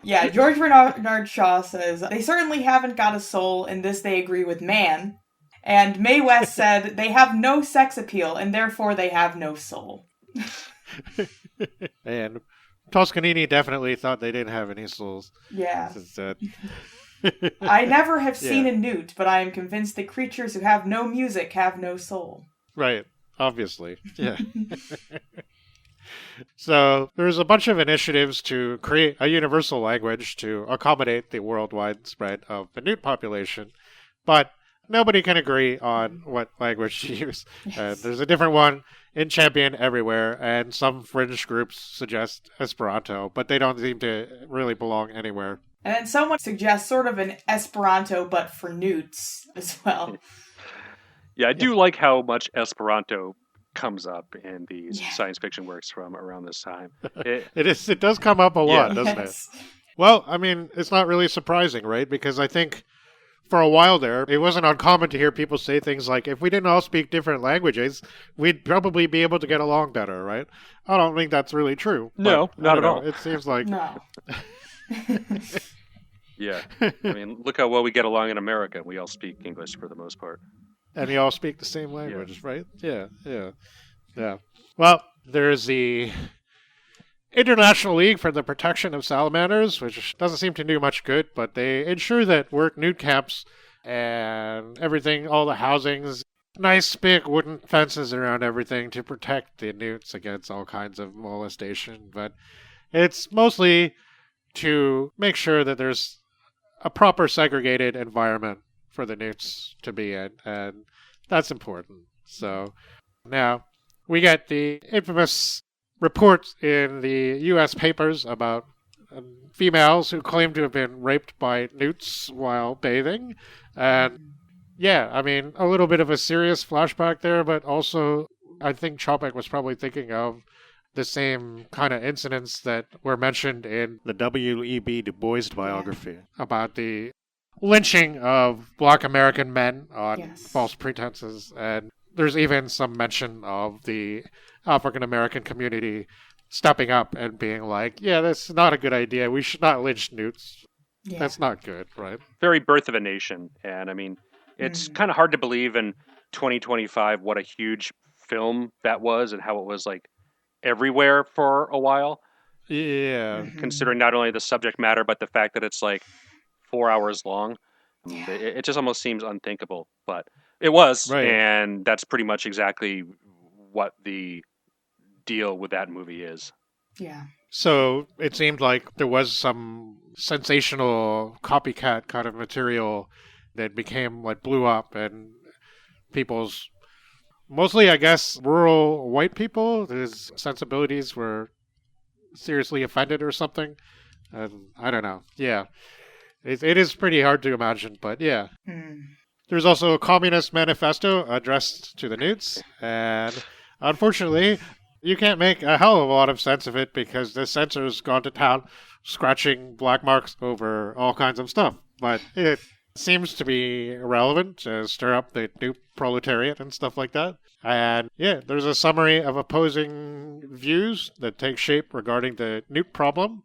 Yeah, George Bernard Shaw says, they certainly haven't got a soul, in this they agree with man. And Mae West said, they have no sex appeal, and therefore they have no soul. And Toscanini definitely thought they didn't have any souls. Yeah. I never have seen a newt, but I am convinced that creatures who have no music have no soul. Right, obviously. Yeah. So there's a bunch of initiatives to create a universal language to accommodate the worldwide spread of the newt population, but nobody can agree on what language to use. Yes. There's a different one in champion everywhere, and some fringe groups suggest Esperanto, but they don't seem to really belong anywhere. And then someone suggests sort of an Esperanto, but for newts as well. Yeah, I do like how much Esperanto comes up in these science fiction works from around this time. It does come up a lot, doesn't it? Well, I mean, it's not really surprising, right? Because I think for a while there, it wasn't uncommon to hear people say things like, if we didn't all speak different languages, we'd probably be able to get along better, right? I don't think that's really true. No, not at all. It seems like... No. Yeah. I mean, look how well we get along in America. We all speak English for the most part. And you all speak the same language, right? Yeah. Well, there's the International League for the Protection of Salamanders, which doesn't seem to do much good, but they ensure that work newt camps and everything, all the housings, nice big wooden fences around everything to protect the newts against all kinds of molestation. But it's mostly to make sure that there's a proper segregated environment for the newts to be in, and that's important. So now we get the infamous report in the U.S. papers about females who claim to have been raped by newts while bathing. And yeah, I mean, a little bit of a serious flashback there, but also I think Čapek was probably thinking of the same kind of incidents that were mentioned in the W.E.B. Du Bois biography about the lynching of Black American men on false pretenses. And there's even some mention of the African American community stepping up and being like, yeah, that's not a good idea. We should not lynch newts. Yeah. That's not good, right? Very birth of a nation. And I mean, it's kind of hard to believe in 2025 what a huge film that was and how it was like everywhere for a while. Yeah. Considering not only the subject matter, but the fact that it's like 4 hours long. Yeah. It just almost seems unthinkable, but it was. Right. And that's pretty much exactly what the deal with that movie is. Yeah. So it seemed like there was some sensational copycat kind of material that became like blew up, and people's, mostly I guess rural white people, his sensibilities were seriously offended or something. And I don't know. Yeah. It is pretty hard to imagine, but yeah. There's also a communist manifesto addressed to the newts, and unfortunately, you can't make a hell of a lot of sense of it because the censor's gone to town scratching black marks over all kinds of stuff. But it seems to be relevant to stir up the new proletariat and stuff like that. And yeah, there's a summary of opposing views that take shape regarding the newt problem.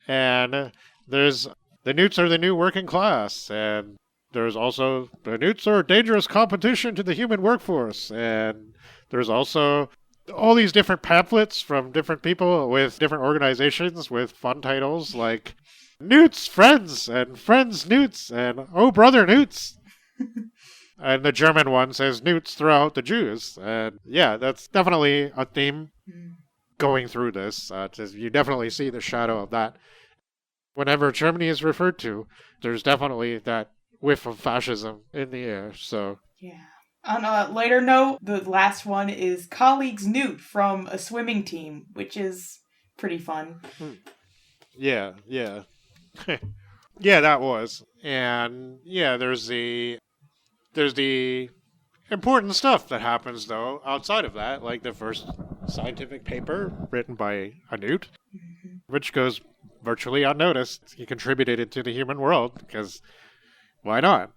And there's the newts are the new working class. And there's also the newts are dangerous competition to the human workforce. And there's also all these different pamphlets from different people with different organizations with fun titles like Newts Friends and Friends Newts and Oh Brother Newts. And the German one says Newts throughout the Jews. And yeah, that's definitely a theme going through this. You definitely see the shadow of that. Whenever Germany is referred to, there's definitely that whiff of fascism in the air. So yeah. On a lighter note, the last one is Colleagues Newt from a swimming team, which is pretty fun. Yeah. Yeah, that was. And yeah, there's the important stuff that happens, though, outside of that, like the first scientific paper written by a newt, which goes virtually unnoticed. He contributed it to the human world, because why not?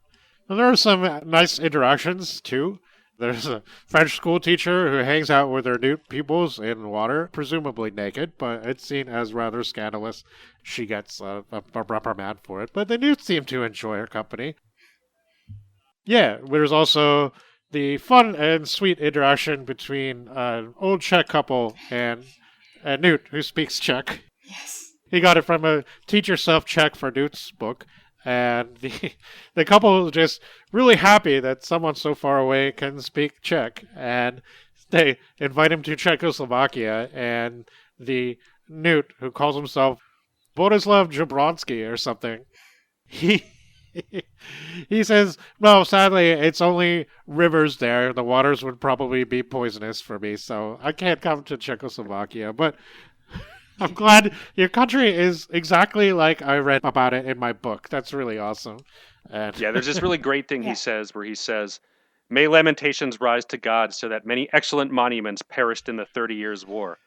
And there are some nice interactions, too. There's a French school teacher who hangs out with her newt pupils in water, presumably naked, but it's seen as rather scandalous. She gets a reprimand for it, but the newts seem to enjoy her company. Yeah, there's also the fun and sweet interaction between an old Czech couple and a newt who speaks Czech. Yes. He got it from a Teach Yourself Czech for Newts book. And the couple is just really happy that someone so far away can speak Czech. And they invite him to Czechoslovakia. And the newt, who calls himself Borislav Jablonski or something, he says, no, sadly, it's only rivers there. The waters would probably be poisonous for me, so I can't come to Czechoslovakia. But I'm glad your country is exactly like I read about it in my book. That's really awesome. And yeah, there's this really great thing he says where he says, may lamentations rise to God so that many excellent monuments perished in the 30 Years' War.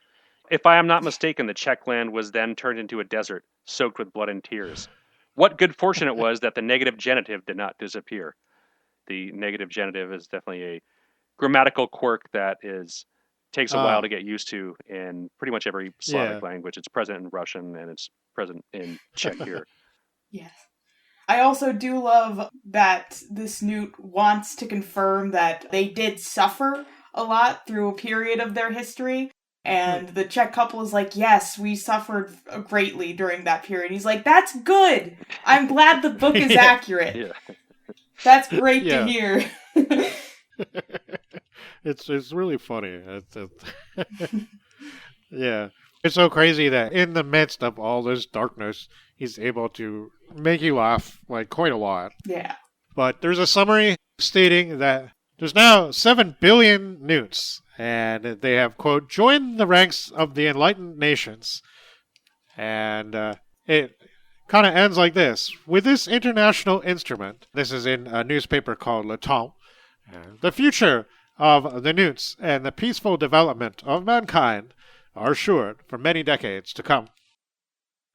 If I am not mistaken, the Czech land was then turned into a desert, soaked with blood and tears. what good fortune it was that the negative genitive did not disappear. The negative genitive is definitely a grammatical quirk that takes a while to get used to in pretty much every Slavic language. It's present in Russian and it's present in Czech here. Yes. I also do love that this Newt wants to confirm that they did suffer a lot through a period of their history. And the Czech couple is like, yes, we suffered greatly during that period. He's like, that's good. I'm glad the book is accurate. Yeah. That's great to hear. It's really funny. Yeah. It's so crazy that in the midst of all this darkness, he's able to make you laugh like quite a lot. Yeah. But there's a summary stating that there's now 7 billion Newts, and they have, quote, joined the ranks of the enlightened nations. And it kind of ends like this. With this international instrument, this is in a newspaper called Le Temps, the future of the Newts and the peaceful development of mankind are assured for many decades to come.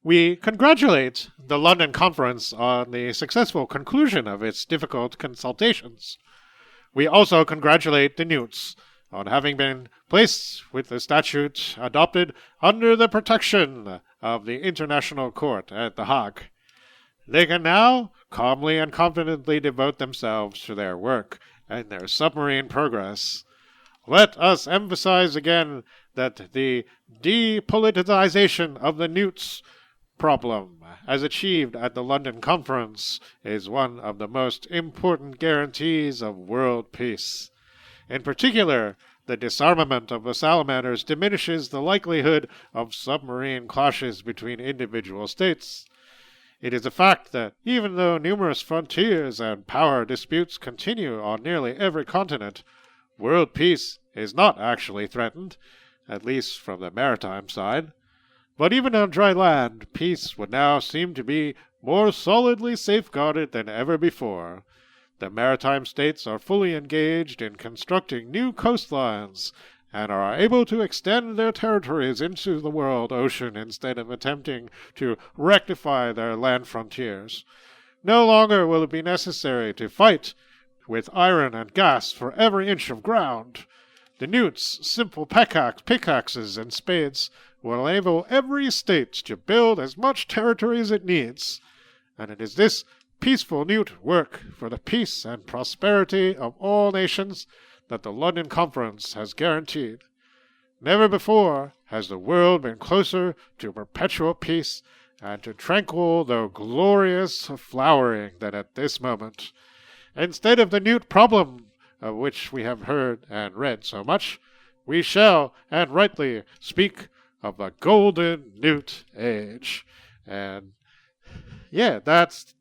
We congratulate the London Conference on the successful conclusion of its difficult consultations. We also congratulate the Newts on having been placed with the statute adopted under the protection of the International Court at The Hague. They can now calmly and confidently devote themselves to their work and their submarine progress. Let us emphasize again that the depoliticization of the Newts problem, as achieved at the London Conference, is one of the most important guarantees of world peace. In particular, the disarmament of the salamanders diminishes the likelihood of submarine clashes between individual states. It is a fact that even though numerous frontiers and power disputes continue on nearly every continent, world peace is not actually threatened, at least from the maritime side. But even on dry land, peace would now seem to be more solidly safeguarded than ever before. The maritime states are fully engaged in constructing new coastlines and are able to extend their territories into the world ocean instead of attempting to rectify their land frontiers. No longer will it be necessary to fight with iron and gas for every inch of ground. The Newts' simple pickaxes and spades will enable every state to build as much territory as it needs, and it is this peaceful Newt work for the peace and prosperity of all nations that the London Conference has guaranteed. Never before has the world been closer to perpetual peace and to tranquil though glorious flowering than at this moment. Instead of the Newt problem, of which we have heard and read so much, we shall, and rightly, speak of the Golden Newt Age. And yeah, that's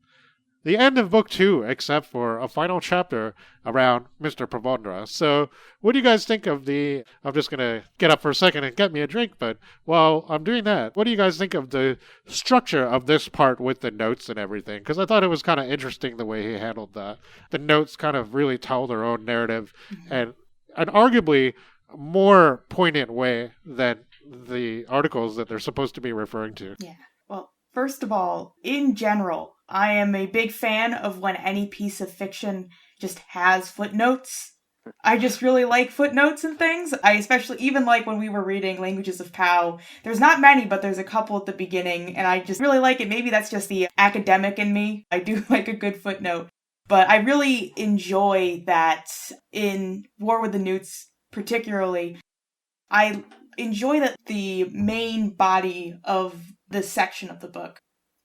the end of book 2, except for a final chapter around Mr. Pravondra. So what do you guys think of I'm just going to get up for a second and get me a drink, but while I'm doing that, what do you guys think of the structure of this part with the notes and everything? Because I thought it was kind of interesting the way he handled that. The notes kind of really tell their own narrative and an arguably more poignant way than the articles that they're supposed to be referring to. Yeah. Well, first of all, in general, I am a big fan of when any piece of fiction just has footnotes. I just really like footnotes and things. I especially even like when we were reading Languages of Pow. There's not many, but there's a couple at the beginning, and I just really like it. Maybe that's just the academic in me. I do like a good footnote. But I really enjoy that in War with the Newts, particularly. I enjoy that the main body of this section of the book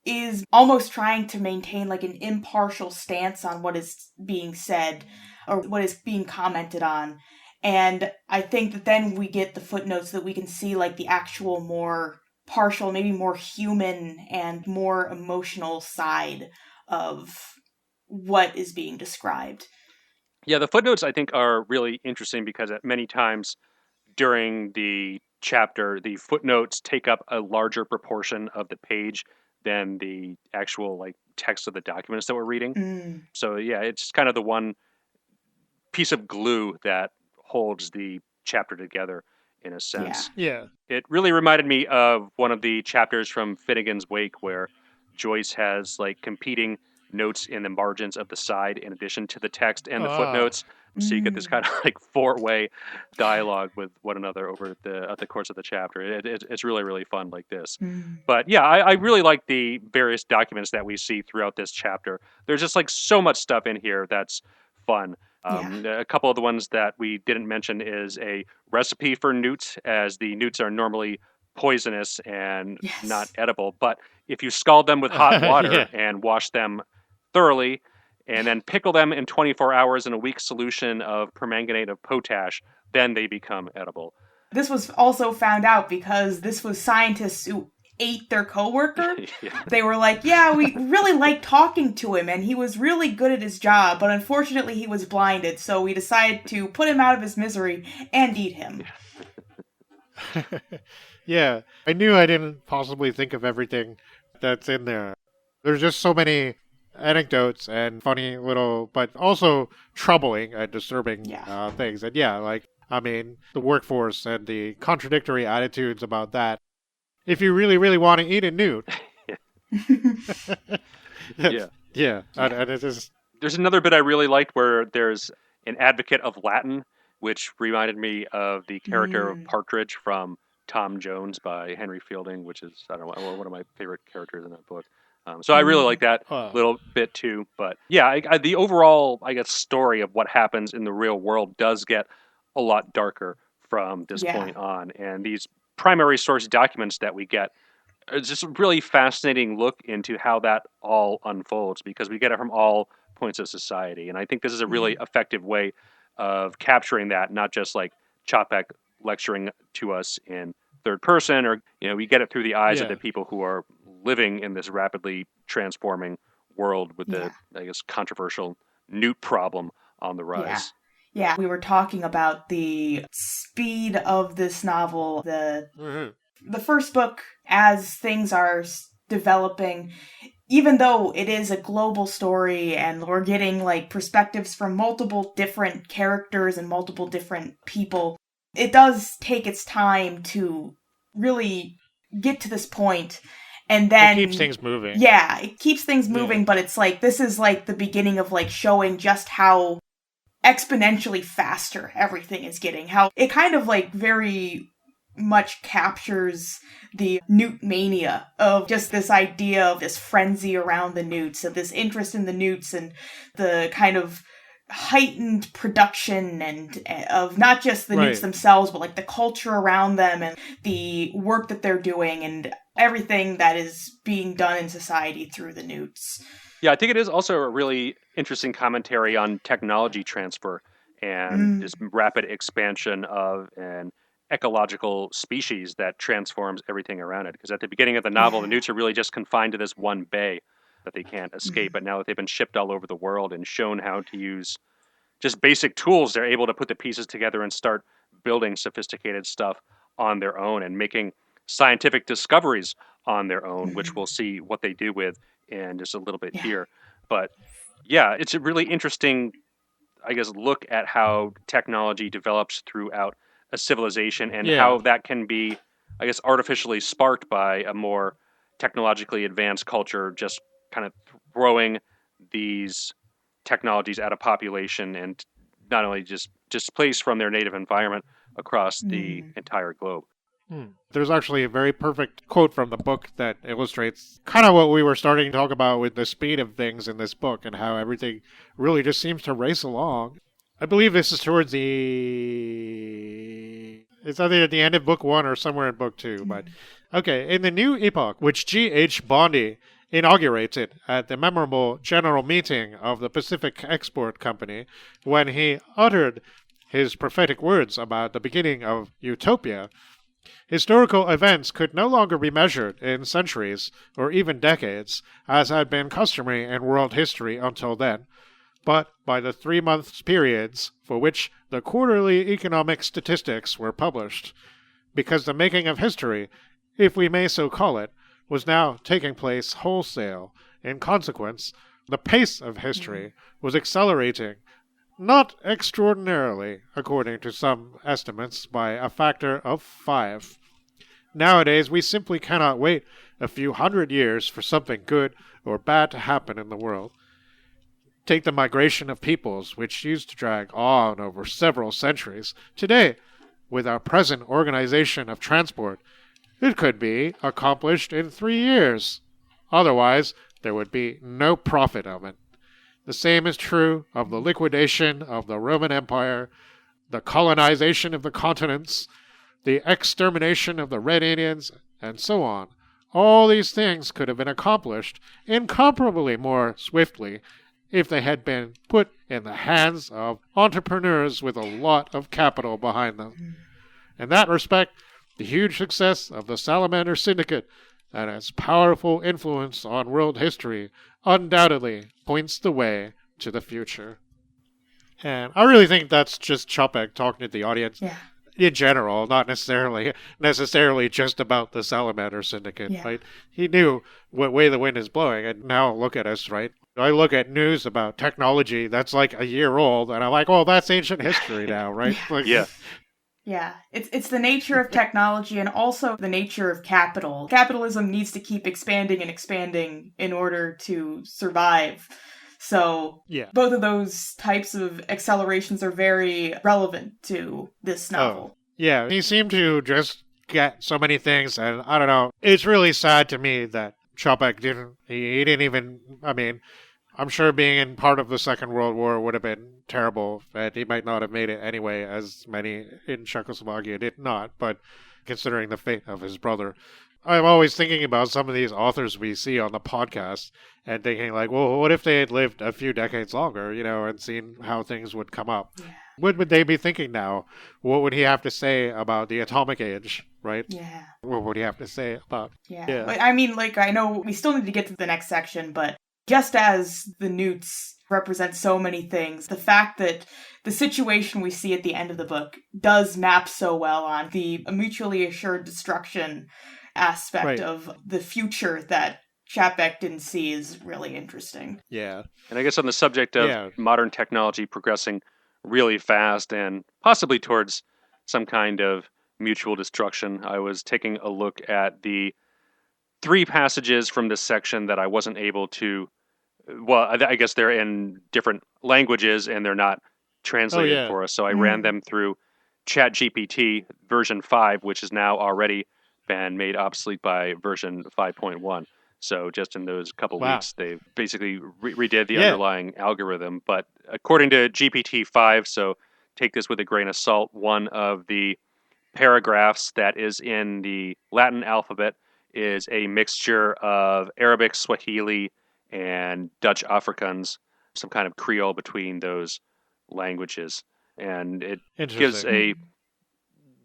is almost trying to maintain like an impartial stance on what is being said or what is being commented on. And I think that then we get the footnotes that we can see like the actual more partial, maybe more human and more emotional side of what is being described. Yeah, the footnotes I think are really interesting because at many times during the chapter, the footnotes take up a larger proportion of the page than the actual like text of the documents that we're reading. So yeah, it's kind of the one piece of glue that holds the chapter together in a sense. Yeah. It really reminded me of one of the chapters from Finnegan's Wake where Joyce has like competing notes in the margins of the side in addition to the text and the footnotes. So you get this kind of like four-way dialogue with one another over the course of the chapter. It's really, really fun like this. But yeah, I really like the various documents that we see throughout this chapter. There's just like so much stuff in here that's fun. A couple of the ones that we didn't mention is a recipe for newts, as the newts are normally poisonous and not edible. But if you scald them with hot water and wash them thoroughly, and then pickle them in 24 hours in a weak solution of permanganate of potash, then they become edible. This was also found out because this was scientists who ate their coworker. They were like, yeah, we really liked talking to him, and he was really good at his job, but unfortunately he was blinded, so we decided to put him out of his misery and eat him. Yeah, I knew I didn't possibly think of everything that's in there. There's just so many anecdotes and funny little, but also troubling and disturbing things. And the workforce and the contradictory attitudes about that. If you really, really want to eat a newt. Yeah. And it is... There's another bit I really liked where there's an advocate of Latin, which reminded me of the character of Partridge from Tom Jones by Henry Fielding, which is, I don't know, one of my favorite characters in that book. So I really like that little bit too. But yeah, the overall, I guess, story of what happens in the real world does get a lot darker from this point on. And these primary source documents that we get are just a really fascinating look into how that all unfolds, because we get it from all points of society. And I think this is a really effective way of capturing that, not just like Čapek lecturing to us in third person, or, we get it through the eyes of the people who are living in this rapidly transforming world with the, I guess, controversial newt problem on the rise. Yeah, we were talking about the speed of this novel. The first book, as things are developing, even though it is a global story and we're getting like perspectives from multiple different characters and multiple different people, it does take its time to really get to this point. And then it keeps things moving. Yeah, it keeps things moving, but it's like, this is like the beginning of like showing just how exponentially faster everything is getting. How it kind of like very much captures the newt mania of just this idea of this frenzy around the newts, of this interest in the newts, and the kind of heightened production and of not just the newts themselves, but like the culture around them and the work that they're doing and everything that is being done in society through the newts. Yeah, I think it is also a really interesting commentary on technology transfer and this rapid expansion of an ecological species that transforms everything around it. Because at the beginning of the novel, the newts are really just confined to this one bay that they can't escape. But now that they've been shipped all over the world and shown how to use just basic tools, they're able to put the pieces together and start building sophisticated stuff on their own and making scientific discoveries on their own, which we'll see what they do with in just a little bit here. But yeah, it's a really interesting, I guess, look at how technology develops throughout a civilization and how that can be, I guess, artificially sparked by a more technologically advanced culture, just kind of throwing these technologies at a population and not only just displaced from their native environment across the entire globe. There's actually a very perfect quote from the book that illustrates kind of what we were starting to talk about with the speed of things in this book and how everything really just seems to race along. I believe this is towards it's either at the end of book 1 or somewhere in book 2. But okay, in the new epoch, which G.H. Bondi inaugurates it at the memorable general meeting of the Pacific Export Company, when he uttered his prophetic words about the beginning of utopia, historical events could no longer be measured in centuries or even decades, as had been customary in world history until then, but by the 3-month periods for which the quarterly economic statistics were published, because the making of history, if we may so call it, was now taking place wholesale. In consequence, the pace of history was accelerating, not extraordinarily, according to some estimates, by a factor of 5. Nowadays, we simply cannot wait a few hundred years for something good or bad to happen in the world. Take the migration of peoples, which used to drag on over several centuries. Today, with our present organization of transport, it could be accomplished in 3 years. Otherwise, there would be no profit of it. The same is true of the liquidation of the Roman Empire, the colonization of the continents, the extermination of the Red Indians, and so on. All these things could have been accomplished incomparably more swiftly if they had been put in the hands of entrepreneurs with a lot of capital behind them. In that respect, the huge success of the Salamander Syndicate and its powerful influence on world history undoubtedly points the way to the future. And I really think that's just Čapek talking to the audience in general, not necessarily just about the Salamander Syndicate, right? He knew what way the wind is blowing, and now look at us, right? I look at news about technology that's like a year old, and I'm like, oh, that's ancient history now, right? Yeah, it's the nature of technology and also the nature of capital. Capitalism needs to keep expanding and expanding in order to survive. So both of those types of accelerations are very relevant to this novel. Oh, yeah, he seemed to just get so many things, and I don't know. It's really sad to me that Čapek didn't even, I mean, I'm sure being in part of the Second World War would have been terrible, and he might not have made it anyway, as many in Czechoslovakia did not, but considering the fate of his brother. I'm always thinking about some of these authors we see on the podcast and thinking like, well, what if they had lived a few decades longer, and seen how things would come up? Yeah. What would they be thinking now? What would he have to say about the atomic age, right? Yeah. What would he have to say about... Yeah. I mean, I know we still need to get to the next section, but just as the Newts represent so many things, the fact that the situation we see at the end of the book does map so well on the mutually assured destruction aspect of the future that Čapek didn't see is really interesting. Yeah. And I guess on the subject of modern technology progressing really fast and possibly towards some kind of mutual destruction, I was taking a look at the 3 passages from this section that I wasn't able to... Well, I guess they're in different languages and they're not translated for us. So I ran them through ChatGPT version 5, which is now already been made obsolete by version 5.1. So just in those couple weeks, they basically redid the underlying algorithm. But according to GPT-5, so take this with a grain of salt, one of the paragraphs that is in the Latin alphabet is a mixture of Arabic, Swahili, and Dutch Afrikaans, some kind of Creole between those languages. And it gives a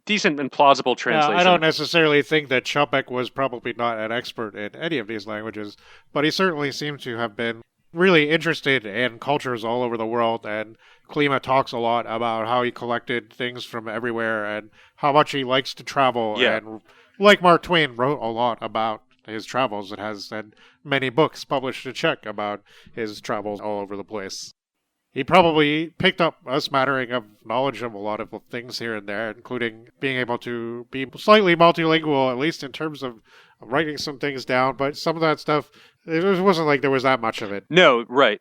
decent and plausible translation. I don't necessarily think that Čapek was probably not an expert in any of these languages, but he certainly seems to have been really interested in cultures all over the world, and Klima talks a lot about how he collected things from everywhere and how much he likes to travel, and like Mark Twain wrote a lot about his travels. It has had many books published in Czech about his travels all over the place. He probably picked up a smattering of knowledge of a lot of things here and there, including being able to be slightly multilingual, at least in terms of writing some things down. But some of that stuff, it wasn't like there was that much of it. No, right.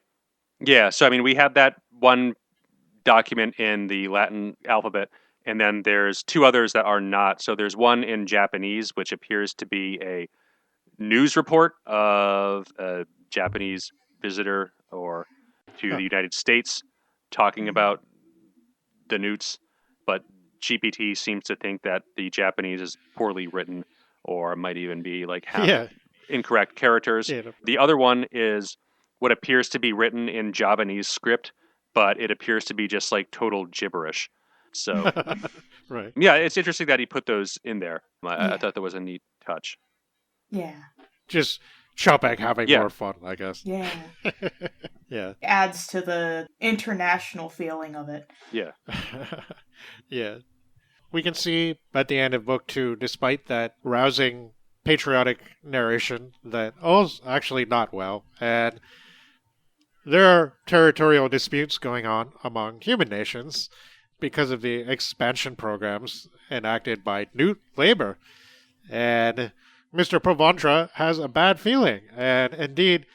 Yeah, so I mean, we have that one document in the Latin alphabet, and then there's 2 others that are not. So there's one in Japanese, which appears to be a news report of a Japanese visitor to the United States talking about the Newts, but GPT seems to think that the Japanese is poorly written or might even be incorrect characters. Yeah. The other one is what appears to be written in Javanese script, but it appears to be just like total gibberish. So, right. Yeah, it's interesting that he put those in there. I thought that was a neat touch. Yeah. Just Čapek having more fun, I guess. Yeah. Yeah. Adds to the international feeling of it. Yeah. Yeah. We can see at the end of book 2, despite that rousing patriotic narration, that all's actually not well. And there are territorial disputes going on among human nations because of the expansion programs enacted by Newt Labor. And Mr. Provandra has a bad feeling, and indeed,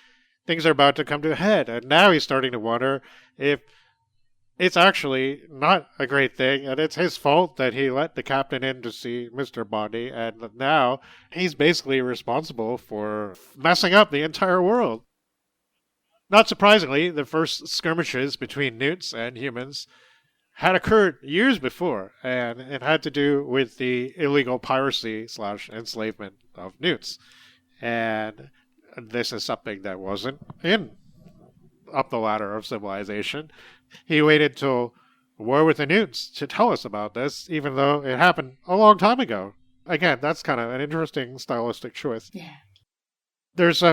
things are about to come to a head, and now he's starting to wonder if it's actually not a great thing, and it's his fault that he let the captain in to see Mr. Bondi, and now he's basically responsible for messing up the entire world. Not surprisingly, the first skirmishes between Newts and humans had occurred years before, and it had to do with the illegal piracy / enslavement of Newts. And this is something that wasn't in up the ladder of civilization. He waited till war with the Newts to tell us about this, even though it happened a long time ago. Again, that's kind of an interesting stylistic choice. Yeah. There's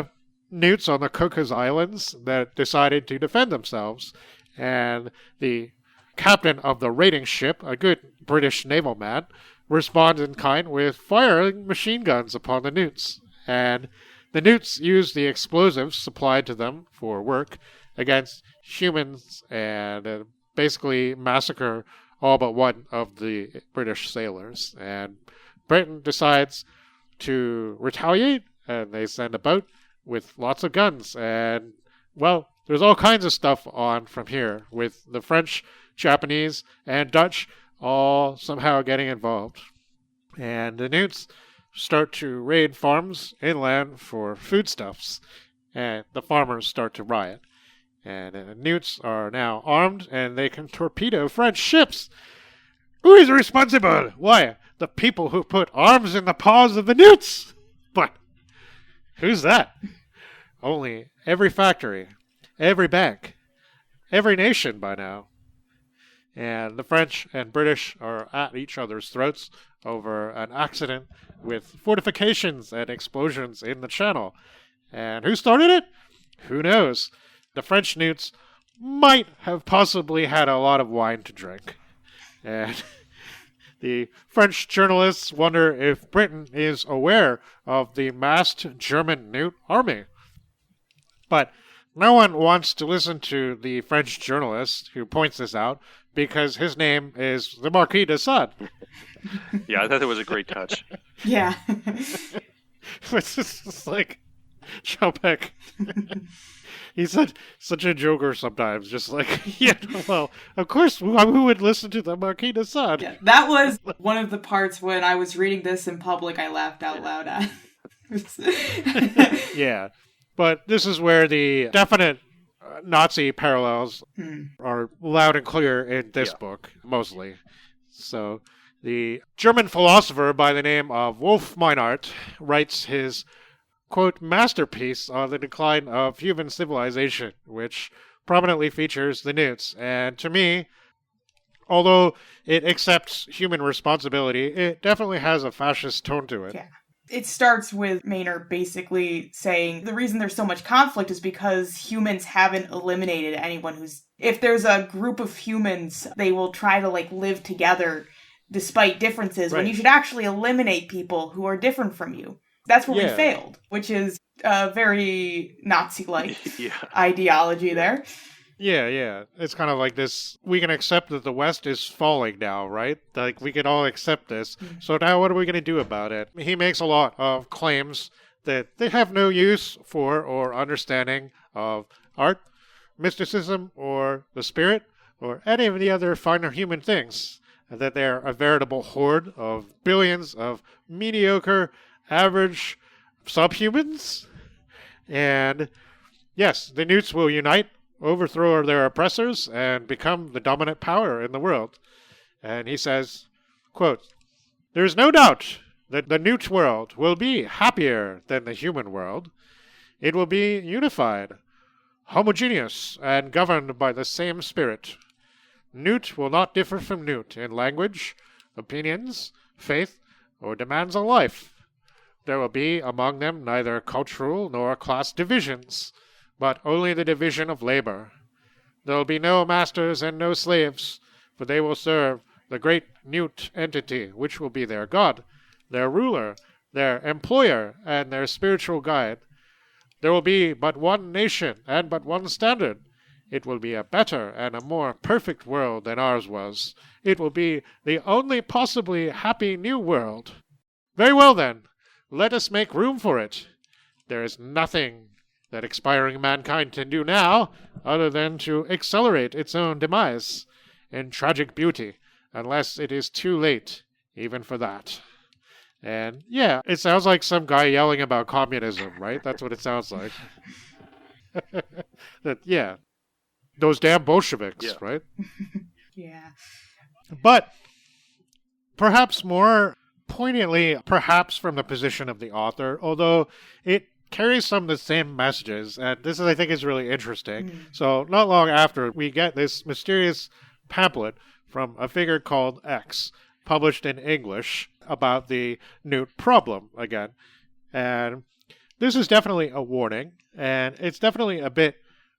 Newts on the Cocos Islands that decided to defend themselves, and the captain of the raiding ship, a good British naval man, responded in kind with firing machine guns upon the Newts. And the Newts used the explosives supplied to them for work against humans and basically massacre all but one of the British sailors. And Britain decides to retaliate, and they send a boat with lots of guns. And, well, there's all kinds of stuff on from here, with the French, Japanese, and Dutch all somehow getting involved. And the Newts start to raid farms inland for foodstuffs, and the farmers start to riot. And the Newts are now armed, and they can torpedo French ships. Who is responsible? Why, the people who put arms in the paws of the Newts. But who's that? Only every factory, every bank, every nation by now. And the French and British are at each other's throats over an accident with fortifications and explosions in the channel. And who started it? Who knows? The French Newts might have possibly had a lot of wine to drink. And the French journalists wonder if Britain is aware of the massed German Newt army. But no one wants to listen to the French journalist who points this out, because his name is the Marquis de Sade. Yeah, I thought that was a great touch. Yeah. It's just like Čapek. He's such a joker sometimes. Just like, yeah, well, of course, who would listen to the Marquis de Sade? Yeah, that was one of the parts when I was reading this in public I laughed out loud at. Yeah, but this is where the definite Nazi parallels are loud and clear in this book, mostly. So, the German philosopher by the name of Wolf Meinhardt writes his, quote, masterpiece on the decline of human civilization, which prominently features the Newts. And to me, although it accepts human responsibility, it definitely has a fascist tone to it. Yeah. It starts with Maynard basically saying the reason there's so much conflict is because humans haven't eliminated anyone who's... If there's a group of humans, they will try to, live together despite differences, when you should actually eliminate people who are different from you. That's where we failed, which is a very Nazi-like ideology there. Yeah. It's kind of like this, we can accept that the West is falling now, right? Like, we can all accept this. So now what are we going to do about it? He makes a lot of claims that they have no use for or understanding of art, mysticism, or the spirit, or any of the other finer human things. And that they're a veritable horde of billions of mediocre, average subhumans. And yes, the Newts will unite, overthrow their oppressors, and become the dominant power in the world. And he says, quote, "There is no doubt that the Newt world will be happier than the human world. It will be unified, homogeneous, and governed by the same spirit. Newt will not differ from Newt in language, opinions, faith, or demands on life. There will be among them neither cultural nor class divisions, but only the division of labor. There will be no masters and no slaves, for they will serve the great Newt entity, which will be their god, their ruler, their employer, and their spiritual guide. There will be but one nation and but one standard. It will be a better and a more perfect world than ours was. It will be the only possibly happy new world. Very well, then. let us make room for it. There is nothing that expiring mankind can do now other than to accelerate its own demise in tragic beauty, unless it is too late even for that. And yeah, it sounds like some guy yelling about communism, right? That's what it sounds like. Yeah. Those damn Bolsheviks, right? Yeah. But perhaps more poignantly, perhaps from the position of the author, although it carries some of the same messages, and this is, I think, is really interesting. So not long after, we get this mysterious pamphlet from a figure called X, published in English, about the newt problem again. And this is definitely a warning, and it's definitely a bit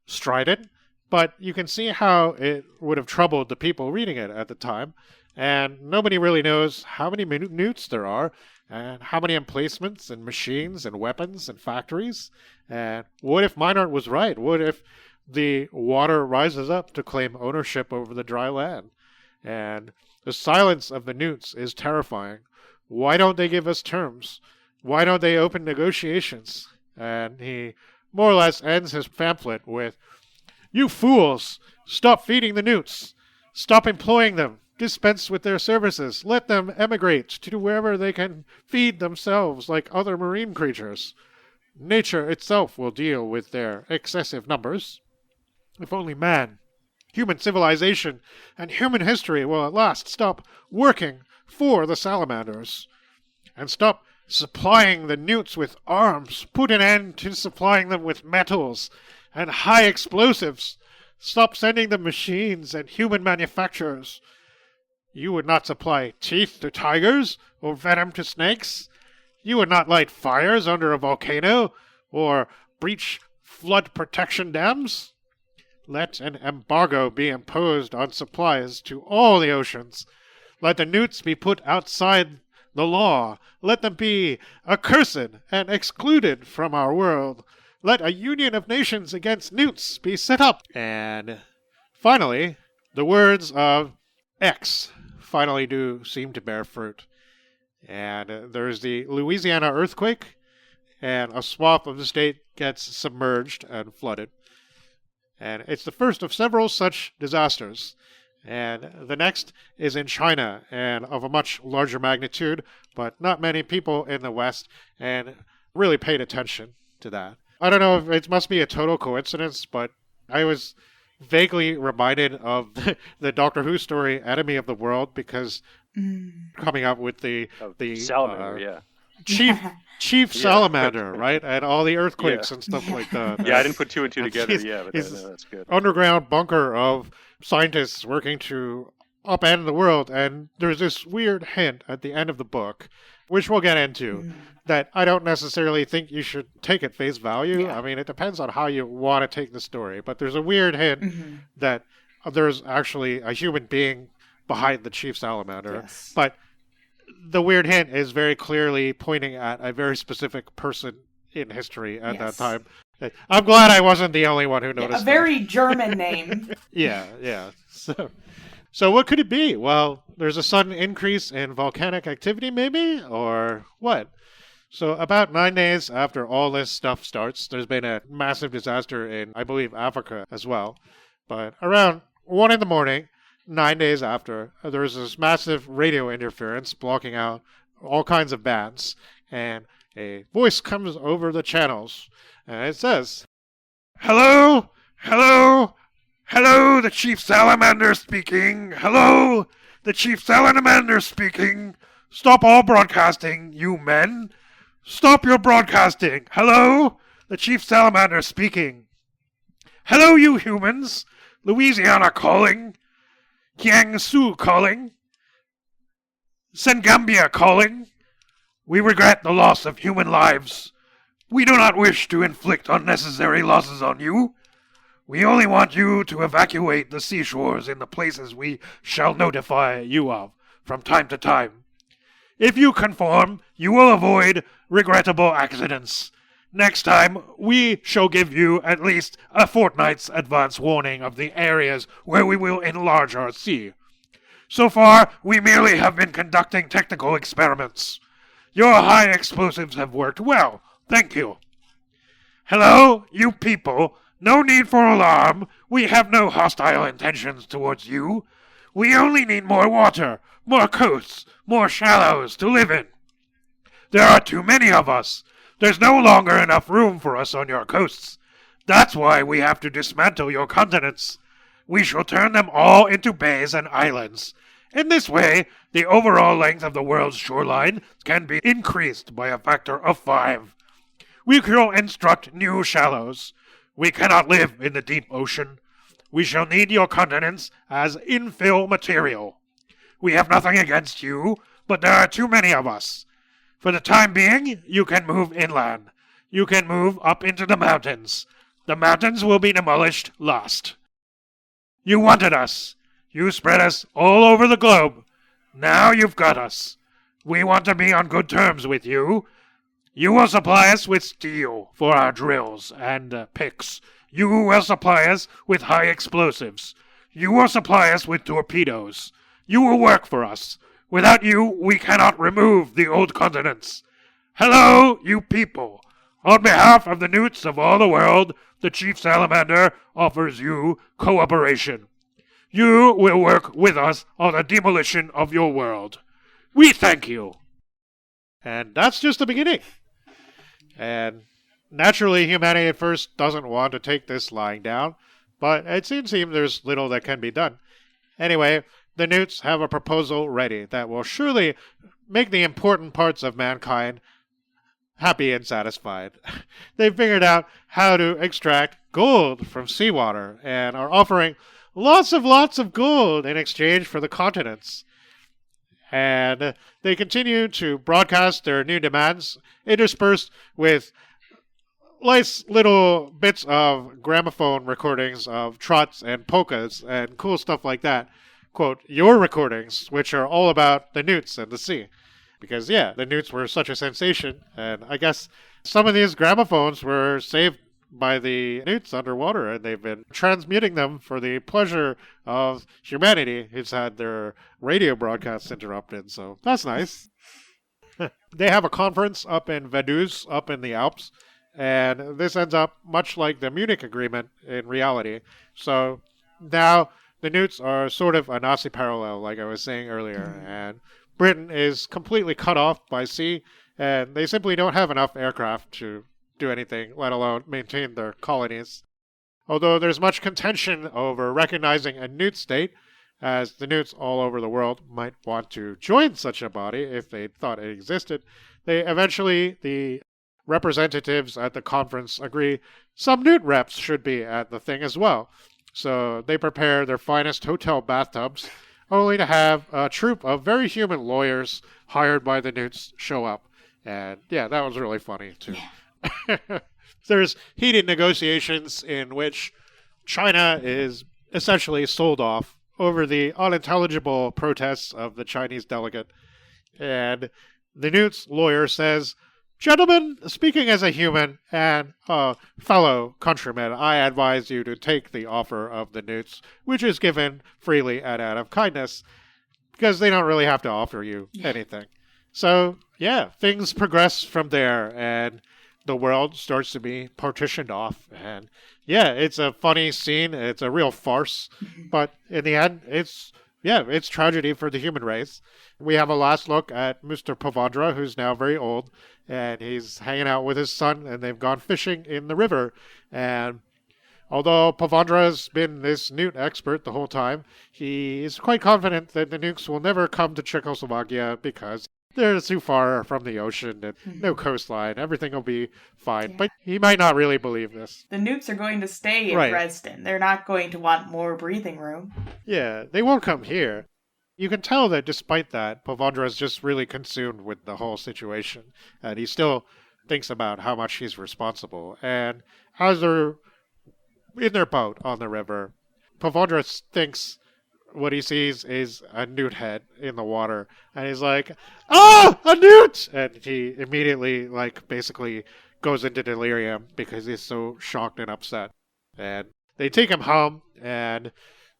strident, but you can see how it would have troubled the people reading it at the time. And nobody really knows how many newts there are, and how many emplacements and machines and weapons and factories. And what if Meinert was right? What if the water rises up to claim ownership over the dry land? And the silence of the newts is terrifying. Why don't they give us terms? Why don't they open negotiations? And he more or less ends his pamphlet with, "You fools! Stop feeding the newts! Stop employing them! Dispense with their services! Let them emigrate to wherever they can feed themselves like other marine creatures! Nature itself will deal with their excessive numbers. If only man, human civilization, and human history will at last stop working for the salamanders, and stop supplying the newts with arms, put an end to supplying them with metals and high explosives, stop sending them machines and human manufacturers. You would not supply teeth to tigers or venom to snakes. You would not light fires under a volcano or breach flood protection dams. Let an embargo be imposed on supplies to all the oceans. Let the newts be put outside the law. Let them be accursed and excluded from our world. Let a union of nations against newts be set up." And finally, the words of X finally do seem to bear fruit. And there's the Louisiana earthquake, and a swath of the state gets submerged and flooded. And it's the first of several such disasters. And the next is in China, and of a much larger magnitude, but not many people in the West and really paid attention to that. I don't know if it must be a total coincidence, but I was vaguely reminded of the Doctor Who story Enemy of the World, because coming up with the salamander, Chief Salamander, right? And all the earthquakes and stuff like that. Yeah, I didn't put two and two together. Yeah, but that's good. Underground bunker of scientists working to upend the world, and there's this weird hint at the end of the book, which we'll get into, that I don't necessarily think you should take at face value. I mean, it depends on how you want to take the story, but there's a weird hint that there's actually a human being behind the Chief Salamander. Yes. But the weird hint is very clearly pointing at a very specific person in history at that time. I'm glad I wasn't the only one who noticed a very German name. Yeah. So what could it be? Well, there's a sudden increase in volcanic activity, maybe? Or what? So about 9 days after all this stuff starts, there's been a massive disaster in, I believe, Africa as well. But around 1 in the morning, 9 days after, there's this massive radio interference blocking out all kinds of bands. And a voice comes over the channels, and it says, "Hello? Hello? Hello, the Chief Salamander speaking. Hello, the Chief Salamander speaking. Stop all broadcasting, you men. Stop your broadcasting. Hello, the Chief Salamander speaking. Hello, you humans. Louisiana calling. Jiangsu calling. Sengambia calling. We regret the loss of human lives. We do not wish to inflict unnecessary losses on you. We only want you to evacuate the seashores in the places we shall notify you of from time to time. If you conform, you will avoid regrettable accidents. Next time, we shall give you at least a fortnight's advance warning of the areas where we will enlarge our sea. So far, we merely have been conducting technical experiments. Your high explosives have worked well. Thank you. Hello, you people. No need for alarm. We have no hostile intentions towards you. We only need more water, more coasts, more shallows to live in. There are too many of us. There's no longer enough room for us on your coasts. That's why we have to dismantle your continents. We shall turn them all into bays and islands. In this way, the overall length of the world's shoreline can be increased by a factor of 5. We shall construct new shallows. We cannot live in the deep ocean. We shall need your continents as infill material. We have nothing against you, but there are too many of us. For the time being, you can move inland. You can move up into the mountains. The mountains will be demolished last. You wanted us. You spread us all over the globe. Now you've got us. We want to be on good terms with you. You will supply us with steel for our drills and picks. You will supply us with high explosives. You will supply us with torpedoes. You will work for us. Without you, we cannot remove the old continents. Hello, you people. On behalf of the Newts of all the world, the Chief Salamander offers you cooperation. You will work with us on the demolition of your world. We thank you. And that's just the beginning. And naturally, humanity at first doesn't want to take this lying down, but it seems there's little that can be done. Anyway, the Newts have a proposal ready that will surely make the important parts of mankind happy and satisfied. They've figured out how to extract gold from seawater and are offering lots of gold in exchange for the continents. And they continue to broadcast their new demands, interspersed with nice little bits of gramophone recordings of trots and polkas and cool stuff like that. Quote, your recordings, which are all about the Newts and the sea. Because, yeah, the Newts were such a sensation, and I guess some of these gramophones were saved by the Newts underwater, and they've been transmuting them for the pleasure of humanity who's had their radio broadcasts interrupted, so that's nice. They have a conference up in Vaduz, up in the Alps, and this ends up much like the Munich Agreement in reality. So now the Newts are sort of a Nazi parallel, like I was saying earlier, and Britain is completely cut off by sea, and they simply don't have enough aircraft to do anything, let alone maintain their colonies. Although there's much contention over recognizing a Newt state, as the Newts all over the world might want to join such a body if they thought it existed, the representatives at the conference agree some Newt reps should be at the thing as well. So they prepare their finest hotel bathtubs, only to have a troupe of very human lawyers hired by the Newts show up. And yeah, that was really funny too. There's heated negotiations in which China is essentially sold off over the unintelligible protests of the Chinese delegate. And the Newts lawyer says, gentlemen, speaking as a human and a fellow countryman, I advise you to take the offer of the Newts, which is given freely and out of kindness, because they don't really have to offer you anything. So, yeah, things progress from there, and the world starts to be partitioned off. And, yeah, it's a funny scene. It's a real farce. But in the end, it's tragedy for the human race. We have a last look at Mr. Pavandra, who's now very old, and he's hanging out with his son, and they've gone fishing in the river. And although Pavandra has been this Newt expert the whole time, he is quite confident that the nukes will never come to Czechoslovakia because they're too far from the ocean and no coastline. Everything will be fine. Yeah. But he might not really believe this. The Newts are going to stay in Dresden. They're not going to want more breathing room. Yeah, they won't come here. You can tell that despite that, Pavandra is just really consumed with the whole situation. And he still thinks about how much he's responsible. And as they're in their boat on the river, Pavandra thinks what he sees is a newt head in the water. And he's like, oh, a newt! And he immediately, basically goes into delirium because he's so shocked and upset. And they take him home. And,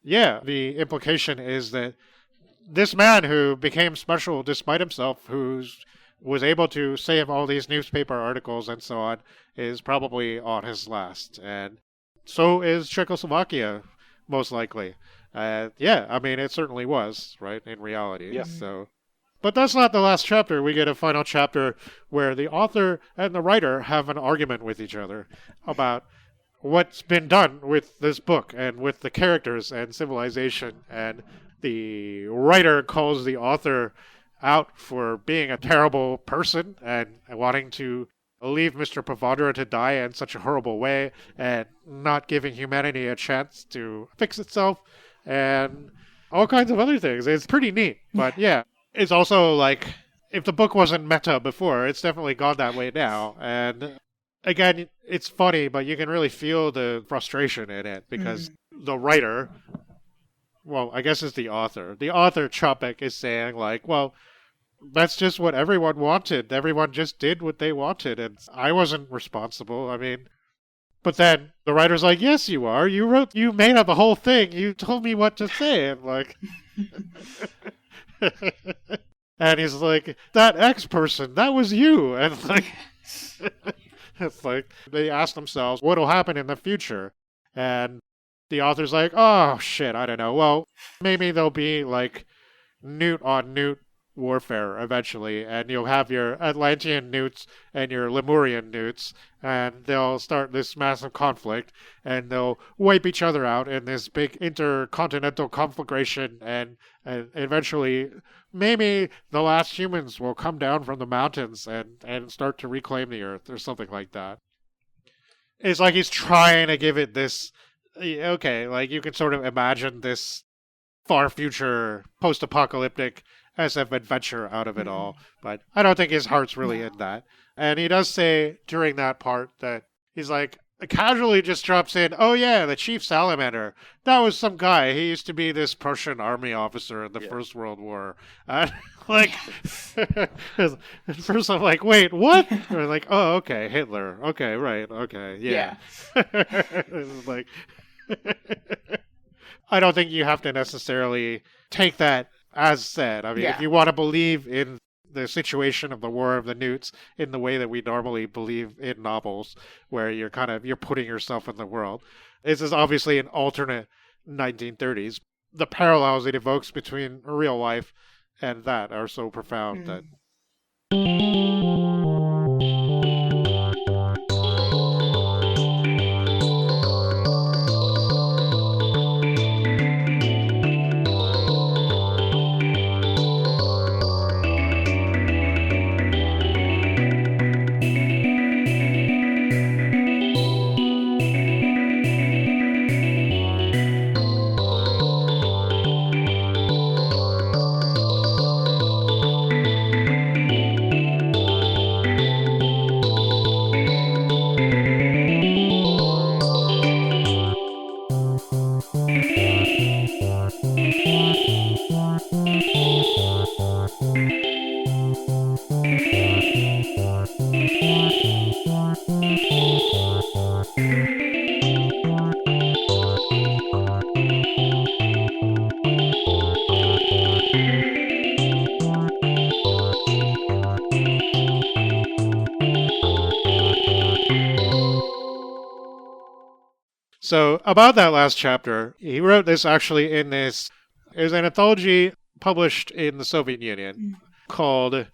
yeah, the implication is that this man who became special despite himself, who's was able to save all these newspaper articles and so on, is probably on his last. And so is Czechoslovakia, most likely. Yeah, I mean, it certainly was, right, in reality. Yeah. So, but that's not the last chapter. We get a final chapter where the author and the writer have an argument with each other about what's been done with this book and with the characters and civilization. And the writer calls the author out for being a terrible person and wanting to leave Mr. Pavadra to die in such a horrible way and not giving humanity a chance to fix itself and all kinds of other things. It's pretty neat. But yeah, it's also like, if the book wasn't meta before, it's definitely gone that way now. And again, it's funny, but you can really feel the frustration in it because the writer, well, I guess it's the author. The author, Čapek, is saying like, well, that's just what everyone wanted. Everyone just did what they wanted, and I wasn't responsible. I mean, but then the writer's like, yes, you are. You made up the whole thing. You told me what to say. And like, and he's like, that X person, that was you. And like, it's like, they ask themselves, what'll happen in the future? And the author's like, oh, shit, I don't know. Well, maybe there'll be like Newt on Newt warfare eventually, and you'll have your Atlantean Newts and your Lemurian Newts, and they'll start this massive conflict, and they'll wipe each other out in this big intercontinental conflagration, and eventually maybe the last humans will come down from the mountains and start to reclaim the earth or something like that. It's like he's trying to give it this, okay, like you can sort of imagine this far future post-apocalyptic SF adventure out of it all, but I don't think his heart's really in that. And he does say during that part that he's like, casually just drops in, oh yeah, the Chief Salamander, that was some guy. He used to be this Prussian army officer in the First World War. And like, at first I'm like, wait, what? And I'm like, oh, okay, Hitler. Okay, right, okay, yeah. Like, I don't think you have to necessarily take that as said. I mean, if you want to believe in the situation of the War of the Newts in the way that we normally believe in novels, where you're putting yourself in the world, this is obviously an alternate 1930s. The parallels it evokes between real life and that are so profound that. So, about that last chapter, he wrote this actually in this, it was an anthology published in the Soviet Union called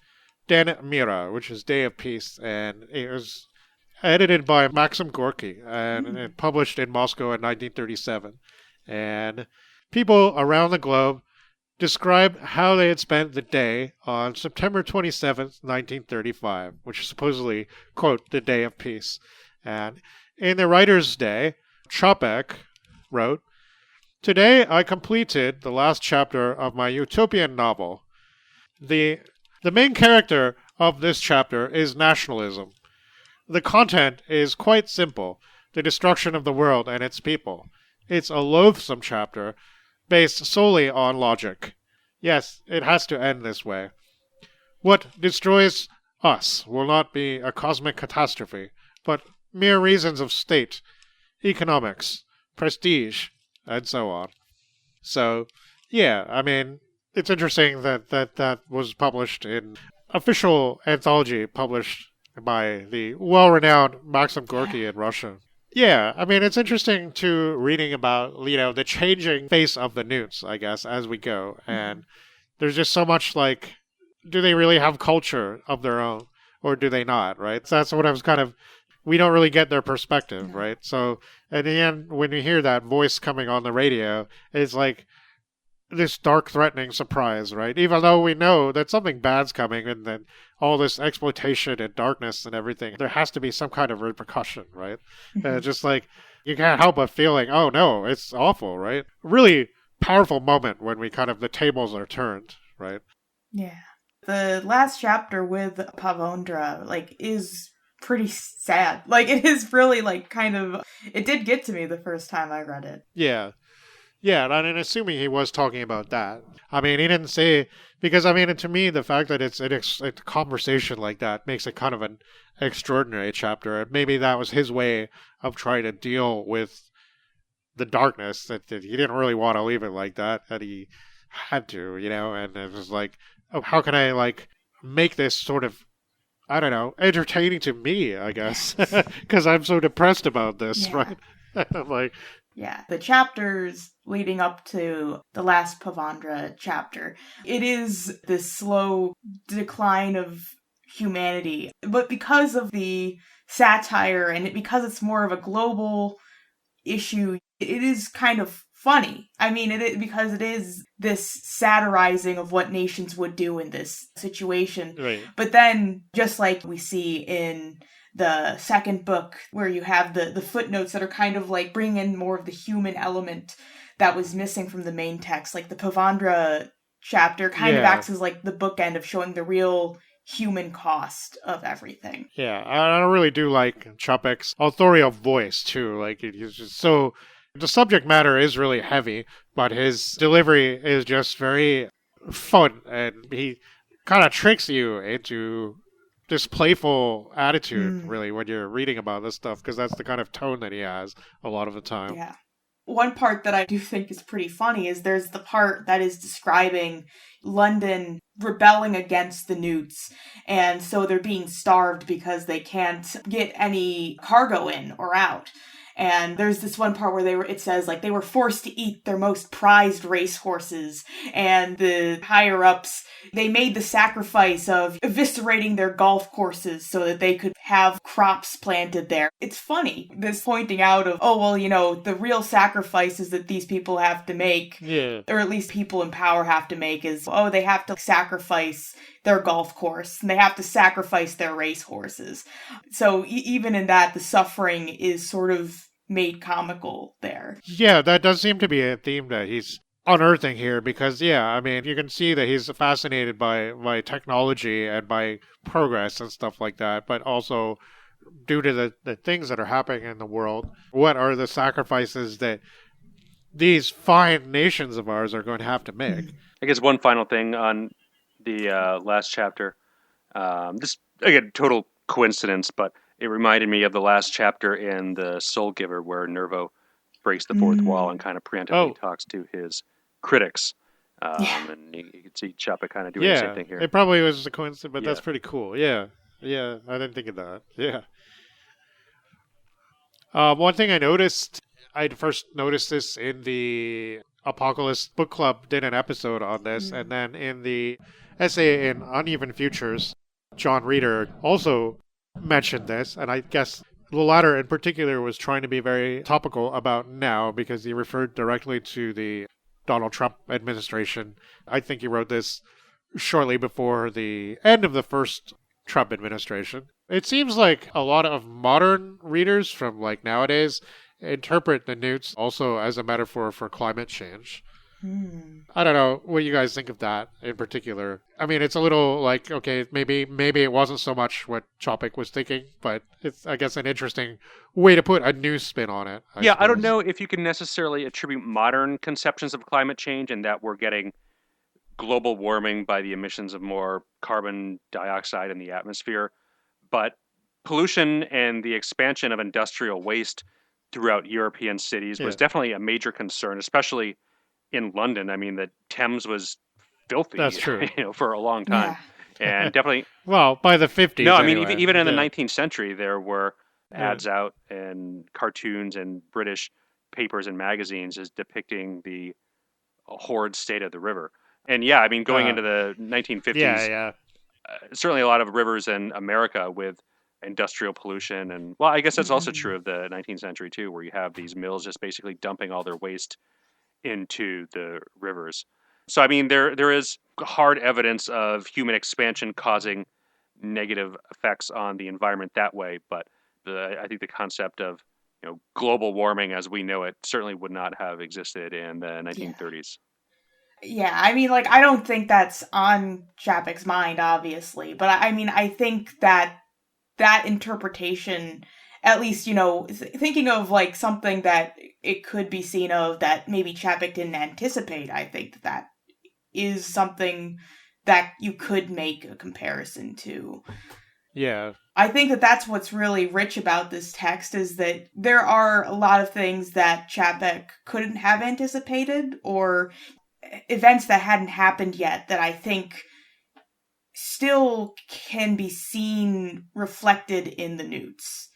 Den Mira, which is Day of Peace, and it was edited by Maxim Gorky and published in Moscow in 1937. And people around the globe described how they had spent the day on September 27th, 1935, which is supposedly, quote, the Day of Peace. And in the writer's day, Čapek wrote, "Today I completed the last chapter of my utopian novel. The main character of this chapter is nationalism. The content is quite simple, the destruction of the world and its people. It's a loathsome chapter, based solely on logic. Yes, it has to end this way. What destroys us will not be a cosmic catastrophe, but mere reasons of state, economics, prestige, and so on." So, yeah, I mean, it's interesting that was published in official anthology published by the well-renowned Maxim Gorky in Russia. Yeah, I mean, it's interesting to reading about, the changing face of the Newts, I guess, as we go. And there's just so much like, do they really have culture of their own or do they not, right? So that's what I was we don't really get their perspective, right? So at the end, when you hear that voice coming on the radio, it's like this dark, threatening surprise, right? Even though we know that something bad's coming and then all this exploitation and darkness and everything, there has to be some kind of repercussion, right? Just like, you can't help but feeling, oh no, it's awful, right? Really powerful moment when the tables are turned, right? Yeah. The last chapter with Pavondra, is pretty sad. It is really, it did get to me the first time I read it. Yeah. Yeah, and I'm assuming he was talking about that. I mean, he didn't say, because, to me, the fact that it's a conversation like that makes it kind of an extraordinary chapter. And maybe that was his way of trying to deal with the darkness, that he didn't really want to leave it like that he had to, and it was like, oh, how can I, make this sort of, I don't know, entertaining to me, I guess, because I'm so depressed about this, right? I'm yeah, the chapters leading up to the last Pavondra chapter, it is this slow decline of humanity. But because of the satire and because it's more of a global issue, it is kind of funny. I mean, because it is this satirizing of what nations would do in this situation. Right. But then, just like we see in the second book, where you have the footnotes that are kind of bringing in more of the human element that was missing from the main text. The Pavondra chapter kind of acts as the bookend of showing the real human cost of everything. Yeah, I really do like Čapek's authorial voice, too. He's just so... The subject matter is really heavy, but his delivery is just very fun, and he kind of tricks you into this playful attitude, really, when you're reading about this stuff, because that's the kind of tone that he has a lot of the time. Yeah. One part that I do think is pretty funny is there's the part that is describing London rebelling against the Newts, and so they're being starved because they can't get any cargo in or out. And there's this one part where it says they were forced to eat their most prized racehorses, and the higher ups, they made the sacrifice of eviscerating their golf courses so that they could have crops planted there. It's funny, this pointing out of, the real sacrifices that these people have to make, or at least people in power have to make, is, they have to sacrifice their golf course, and they have to sacrifice their racehorses. So even in that, the suffering is sort of made comical there. Yeah, that does seem to be a theme that he's unearthing here, because, you can see that he's fascinated by technology and by progress and stuff like that, but also due to the things that are happening in the world, what are the sacrifices that these fine nations of ours are going to have to make? I guess one final thing on the last chapter. This, again, total coincidence, but it reminded me of the last chapter in The Soul Giver, where Nervo breaks the fourth wall and kind of preemptively talks to his critics. And you can see Čapek kind of doing the same thing here. It probably was a coincidence, but that's pretty cool. Yeah, I didn't think of that. Yeah. One thing I noticed, I'd first noticed this in the Apocalypse Book Club did an episode on this, and then in the essay in Uneven Futures, John Rieder also mentioned this, and I guess the latter in particular was trying to be very topical about now, because he referred directly to the Donald Trump administration. I think he wrote this shortly before the end of the first Trump administration. It seems like a lot of modern readers from nowadays interpret the Newts also as a metaphor for climate change. I don't know what you guys think of that in particular. I mean, it's a little okay, maybe it wasn't so much what Čapek was thinking, but it's, I guess, an interesting way to put a new spin on it. I suppose. I don't know if you can necessarily attribute modern conceptions of climate change and that we're getting global warming by the emissions of more carbon dioxide in the atmosphere, but pollution and the expansion of industrial waste throughout European cities was definitely a major concern, especially in London. I mean, the Thames was filthy. That's true. For a long time. And definitely... Well, by the 50s. No, I mean, anyway. even in the 19th century, there were ads out and cartoons and British papers and magazines as depicting the horrid state of the river. And yeah, I mean, going into the 1950s, certainly a lot of rivers in America with industrial pollution. And, well, I guess that's also true of the 19th century, too, where you have these mills just basically dumping all their waste into the rivers. So, I mean, there is hard evidence of human expansion causing negative effects on the environment that way. But I think the concept of global warming as we know it certainly would not have existed in the 1930s. Yeah, I mean, like, I don't think that's on Čapek's mind, obviously. But I mean, I think that interpretation, at least, thinking of like something that it could be seen of that maybe Čapek didn't anticipate, I think that is something that you could make a comparison to. Yeah. I think that that's what's really rich about this text, is that there are a lot of things that Čapek couldn't have anticipated, or events that hadn't happened yet that I think still can be seen reflected in the Newts.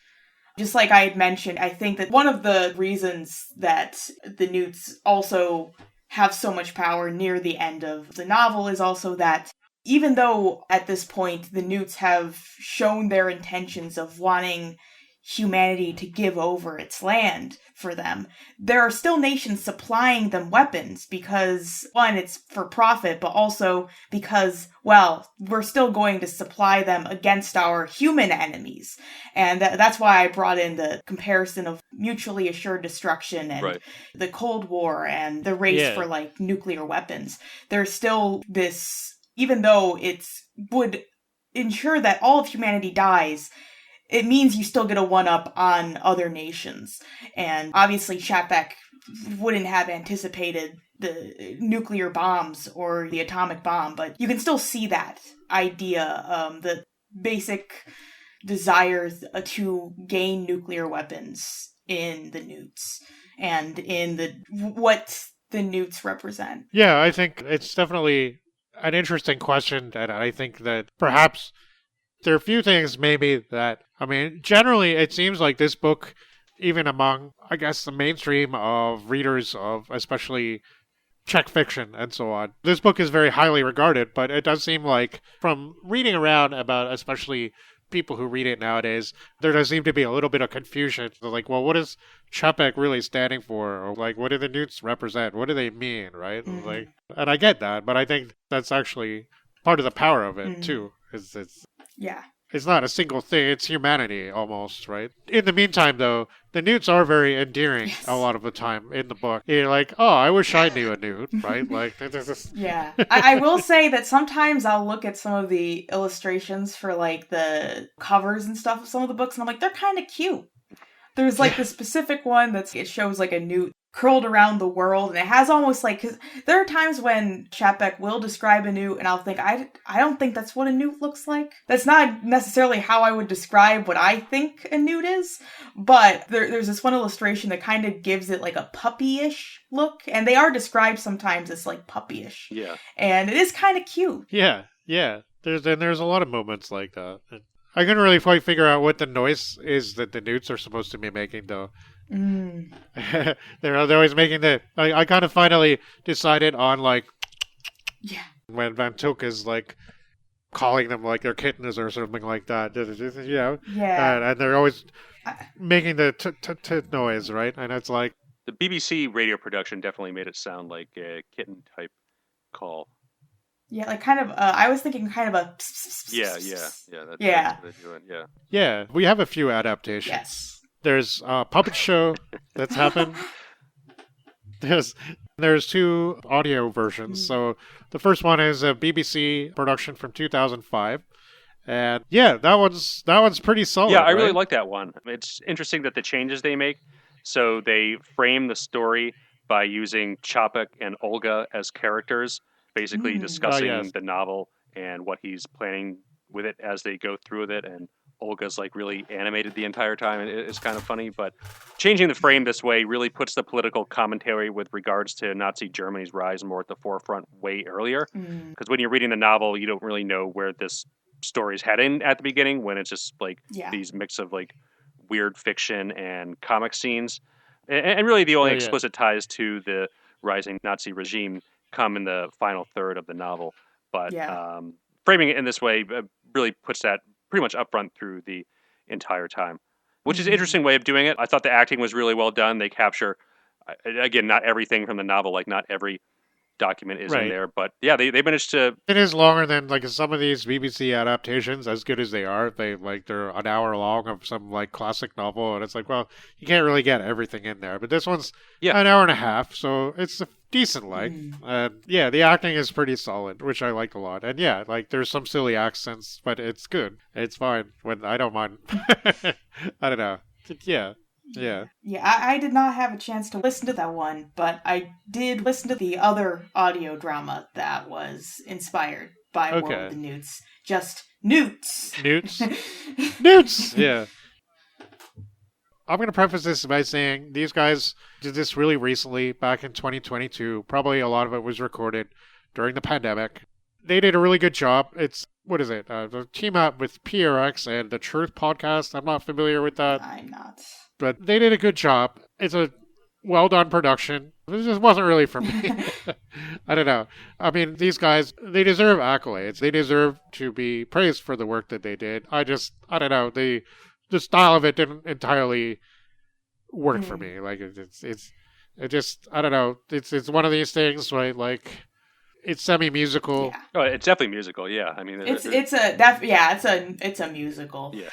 Just like I had mentioned, I think that one of the reasons that the Newts also have so much power near the end of the novel is also that even though at this point the Newts have shown their intentions of wanting humanity to give over its land for them, there are still nations supplying them weapons because, one, it's for profit, but also because, well, we're still going to supply them against our human enemies. And that's why I brought in the comparison of mutually assured destruction and the Cold War and the race for, like, nuclear weapons. There's still this, even though it's would ensure that all of humanity dies, it means you still get a one-up on other nations. And obviously Čapek wouldn't have anticipated the nuclear bombs or the atomic bomb, but you can still see that idea, the basic desires to gain nuclear weapons in the Newts and in what the Newts represent. Yeah, I think it's definitely an interesting question, and I think that perhaps there are a few things maybe that, I mean, generally it seems like this book, even among, I guess, the mainstream of readers of especially Czech fiction and so on, this book is very highly regarded, but it does seem like from reading around about especially people who read it nowadays, there does seem to be a little bit of confusion. They're like, well, what is Čapek really standing for? Or like, what do the Newts represent? What do they mean, right? Mm-hmm. Like, and I get that, but I think that's actually part of the power of it too. It's not a single thing, it's humanity almost, right? In the meantime, though, the Newts are very endearing a lot of the time in the book. You're like, oh, I wish I knew a Newt, right? Like, Yeah. I will say that sometimes I'll look at some of the illustrations for, like, the covers and stuff of some of the books, and I'm like, they're kind of cute. There's, like, the specific one it shows, like, a Newt curled around the world, and it has almost like, because there are times when Čapek will describe a Newt and I'll think, I don't think that's what a Newt looks like. That's not necessarily how I would describe what I think a Newt is, but there's this one illustration that kind of gives it like a puppy-ish look, and they are described sometimes as like puppy-ish. Yeah. And it is kind of cute. Yeah. There's a lot of moments like that. I couldn't really quite figure out what the noise is that the Newts are supposed to be making, though. They're always making I kind of finally decided on, like, when Van Tilk is like calling them like their kittens or something like that, and they're always making the t noise, right? And it's like the BBC radio production definitely made it sound like a kitten type call. Yeah, like kind of. I was thinking kind of a. Yeah. That's what they're doing, yeah. We have a few adaptations. Yes. There's a puppet show that's happened. There's two audio versions. So the first one is a BBC production from 2005, and that one's pretty solid. Yeah, I really like that one. It's interesting that the changes they make. So they frame the story by using Čapek and Olga as characters, basically discussing the novel and what he's planning with it as they go through with it, and Olga's like really animated the entire time. It's kind of funny, but changing the frame this way really puts the political commentary with regards to Nazi Germany's rise more at the forefront way earlier. Because when you're reading the novel, you don't really know where this story's heading at the beginning, when it's just like these mix of like weird fiction and comic scenes. And really the only explicit ties to the rising Nazi regime come in the final third of the novel. But framing it in this way really puts that pretty much upfront through the entire time, which is an interesting way of doing it. I thought the acting was really well done. They capture, again, not everything from the novel, like not every document is in there, but yeah, they managed to. It is longer than like some of these BBC adaptations, as good as they are. They're an hour long of some like classic novel, and it's like, well, you can't really get everything in there. But this one's an hour and a half, so it's a decent length. And yeah, the acting is pretty solid, which I liked a lot. And yeah, like there's some silly accents, but it's good. It's fine. I don't mind. I don't know. Yeah. I did not have a chance to listen to that one, but I did listen to the other audio drama that was inspired by War of the Newts. Just Newts. Newts! Yeah. I'm going to preface this by saying these guys did this really recently, back in 2022. Probably a lot of it was recorded during the pandemic. They did a really good job. It's, what is it? The team up with PRX and the Truth podcast. I'm not familiar with that. I'm not. But they did a good job. It's a well-done production. This just wasn't really for me. I don't know. I mean, these guys, they deserve accolades. They deserve to be praised for the work that they did. I don't know. The style of it didn't entirely work for me. Like, it just, I don't know. It's one of these things, right? Like, it's semi-musical. Yeah. Oh, it's definitely musical. Yeah, I mean, it's a musical. Yeah.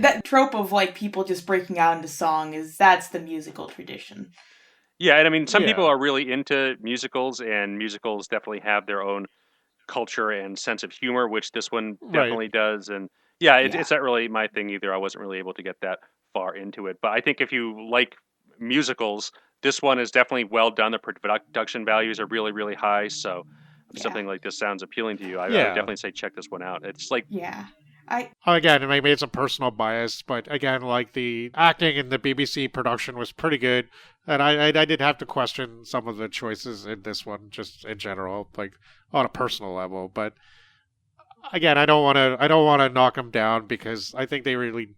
That trope of like people just breaking out into song that's the musical tradition. Yeah, and I mean, some people are really into musicals, and musicals definitely have their own culture and sense of humor, which this one definitely does. And it's not really my thing either. I wasn't really able to get that far into it, but I think if you like musicals, this one is definitely well done. The production values are really, really high. So if something like this sounds appealing to you, I would definitely say check this one out. It's like... Again, maybe it's a personal bias, but again, like the acting in the BBC production was pretty good. And I did have to question some of the choices in this one, just in general, like on a personal level. But again, I don't want to knock them down, because I think they really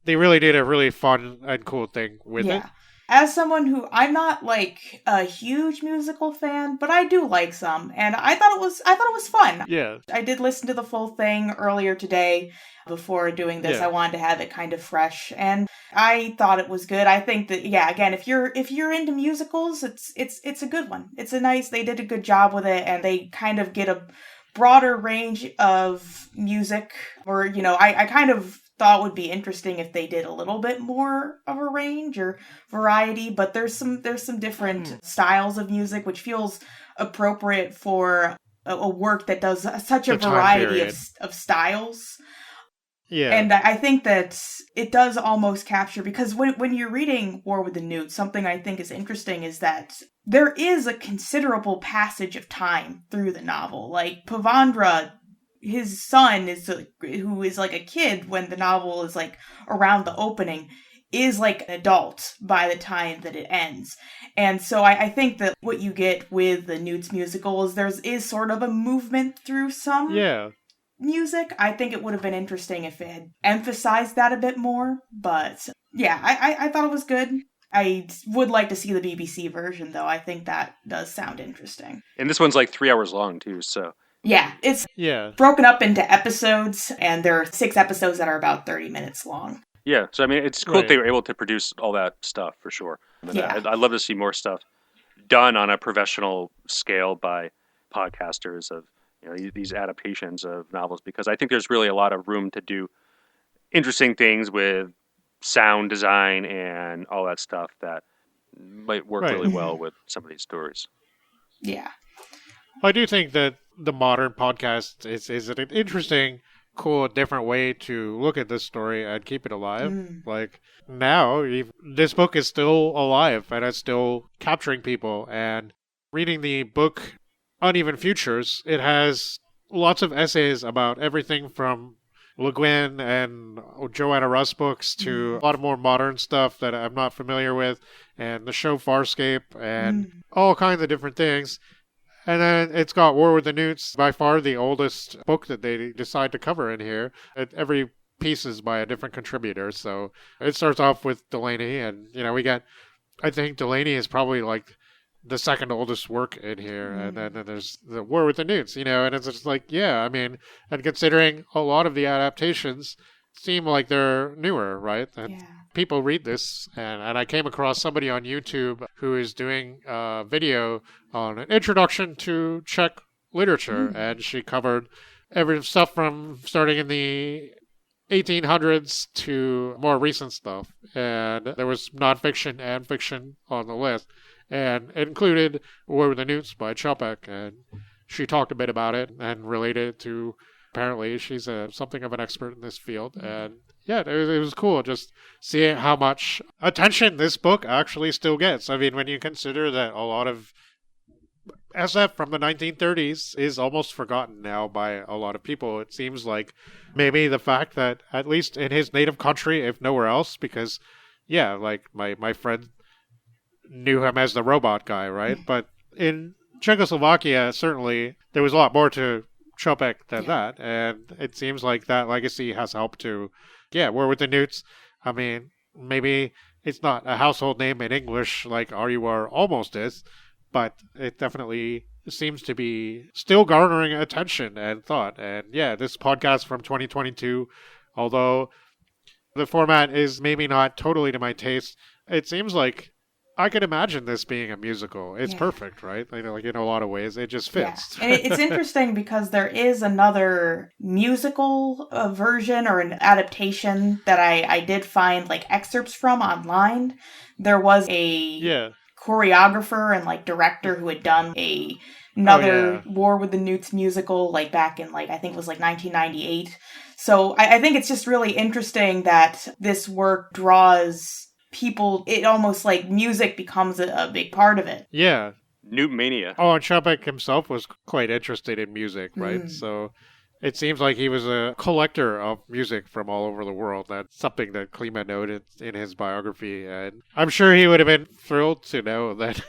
did a really fun and cool thing with it. As someone who, I'm not like a huge musical fan, but I do like some, and I thought it was fun. Yeah. I did listen to the full thing earlier today before doing this. I wanted to have it kind of fresh, and I thought it was good. I think that again, if you're into musicals, it's a good one. They did a good job with it, and they kind of get a broader range of music, or I kind of thought would be interesting if they did a little bit more of a range or variety, but there's some different styles of music, which feels appropriate for a work that does such a variety of styles. Yeah. And I think that it does almost capture, because when you're reading War with the Newts, something I think is interesting is that there is a considerable passage of time through the novel. Like Pavandra, his son who is like a kid when the novel is like around the opening, is like an adult by the time that it ends. And so I think that what you get with the Newts musical is is sort of a movement through some music. I think it would have been interesting if it had emphasized that a bit more. But yeah, I thought it was good. I would like to see the BBC version, though. I think that does sound interesting. And this one's like 3 hours long, too, so... Yeah, it's broken up into episodes, and there are 6 episodes that are about 30 minutes long. Yeah, so I mean, it's cool that they were able to produce all that stuff, for sure. I'd love to see more stuff done on a professional scale by podcasters of these adaptations of novels, because I think there's really a lot of room to do interesting things with sound design and all that stuff that might work really well with some of these stories. Yeah. I do think that the modern podcast is an interesting, cool, different way to look at this story and keep it alive. Like, now, this book is still alive, and it's still capturing people. And reading the book Uneven Futures, it has lots of essays about everything from Le Guin and Joanna Russ books to a lot of more modern stuff that I'm not familiar with, and the show Farscape, and all kinds of different things. And then it's got War with the Newts, by far the oldest book that they decide to cover in here. Every piece is by a different contributor. So it starts off with Delaney, and, we got, I think Delaney is probably like the second oldest work in here. And then there's the War with the Newts, and it's just like, and considering a lot of the adaptations seem like they're newer, right? And people read this, and I came across somebody on YouTube who is doing a video on an introduction to Czech literature, and she covered every stuff from starting in the 1800s to more recent stuff, and there was nonfiction and fiction on the list, and it included War with the Newts by Čapek, and she talked a bit about it and related it to, apparently she's something of an expert in this field, and it was cool just seeing how much attention this book actually still gets. I mean, when you consider that a lot of SF from the 1930s is almost forgotten now by a lot of people, it seems like maybe the fact that, at least in his native country, if nowhere else, because, like my friend knew him as the robot guy, right? But in Czechoslovakia, certainly, there was a lot more to Čapek than that, and it seems like that legacy has helped to, War with the Newts. I mean, maybe it's not a household name in English like RUR almost is, but it definitely seems to be still garnering attention and thought. And this podcast from 2022, although the format is maybe not totally to my taste, it seems like I could imagine this being a musical. It's perfect, right? Like in a lot of ways, it just fits. Yeah. And it's interesting because there is another musical version or an adaptation that I did find like excerpts from online. There was a choreographer and director who had done another War with the Newts musical back in I think it was 1998. So I think it's just really interesting that this work draws people. It almost music becomes a big part of it. Yeah. Newt mania. Oh, and Čapek himself was quite interested in music, right? So it seems like he was a collector of music from all over the world. That's something that Klima noted in his biography. And I'm sure he would have been thrilled to know that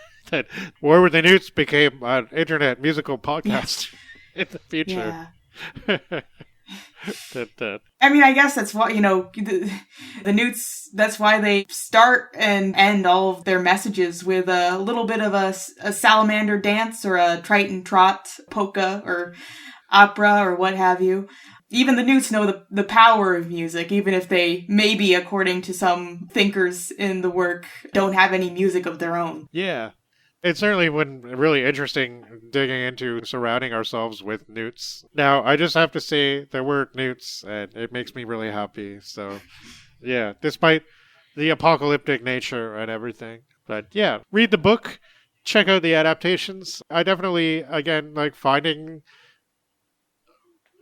War with the Newts became an internet musical podcast in the future. Yeah. I mean, I guess that's why, the Newts, that's why they start and end all of their messages with a little bit of a salamander dance or a Triton trot, polka or opera or what have you. Even the Newts know the power of music, even if they maybe, according to some thinkers in the work, don't have any music of their own. Yeah. It's certainly been really interesting digging into surrounding ourselves with Newts. Now, I just have to say the word Newts, and it makes me really happy. So, despite the apocalyptic nature and everything. But read the book, check out the adaptations. I definitely, again, finding...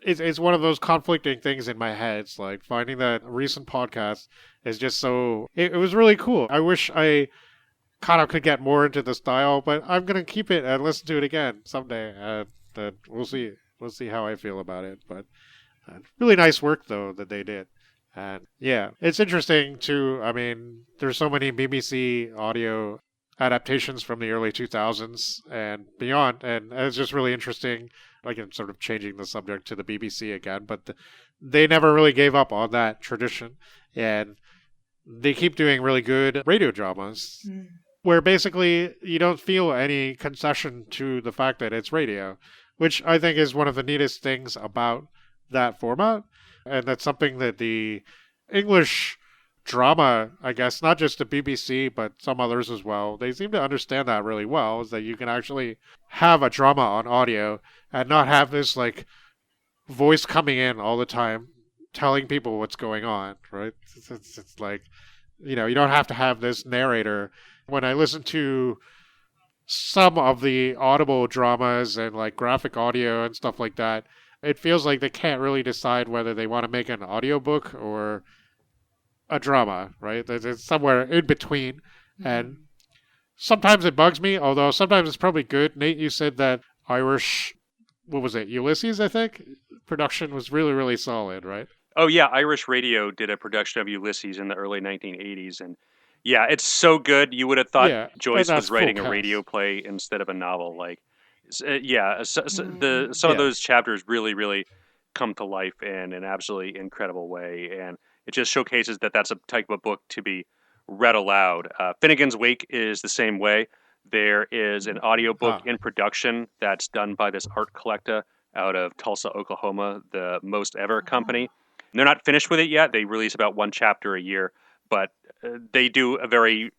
It's one of those conflicting things in my head. It's finding that recent podcast is just so... It was really cool. I wish I kind of could get more into the style, but I'm going to keep it and listen to it again someday. We'll see. We'll see how I feel about it. But really nice work, though, that they did. And it's interesting, too. I mean, there's so many BBC audio adaptations from the early 2000s and beyond, and it's just really interesting. I'm sort of changing the subject to the BBC again, but they never really gave up on that tradition. And they keep doing really good radio dramas. Where basically you don't feel any concession to the fact that it's radio, which I think is one of the neatest things about that format. And that's something that the English drama, I guess, not just the BBC, but some others as well, they seem to understand that really well, is that you can actually have a drama on audio and not have this voice coming in all the time telling people what's going on, right? It's you don't have to have this narrator. When I listen to some of the Audible dramas and graphic audio and stuff like that, it feels like they can't really decide whether they want to make an audiobook or a drama, right? It's somewhere in between. And sometimes it bugs me, although sometimes it's probably good. Nate, you said that Irish, what was it, Ulysses, I think? Production was really, really solid, right? Oh yeah, Irish Radio did a production of Ulysses in the early 1980s, and yeah, it's so good. You would have thought Yeah, and Joyce that's was writing full a radio cast. play instead of a novel. Like, some of Yeah. those chapters really come to life in an absolutely incredible way, and it just showcases that that's a type of book to be read aloud. Finnegan's Wake is the same way. There is an audiobook Ah. in production that's done by this art collector out of Tulsa, Oklahoma, the Most Ever Company. And they're not finished with it yet. They release about one chapter a year, but they do a very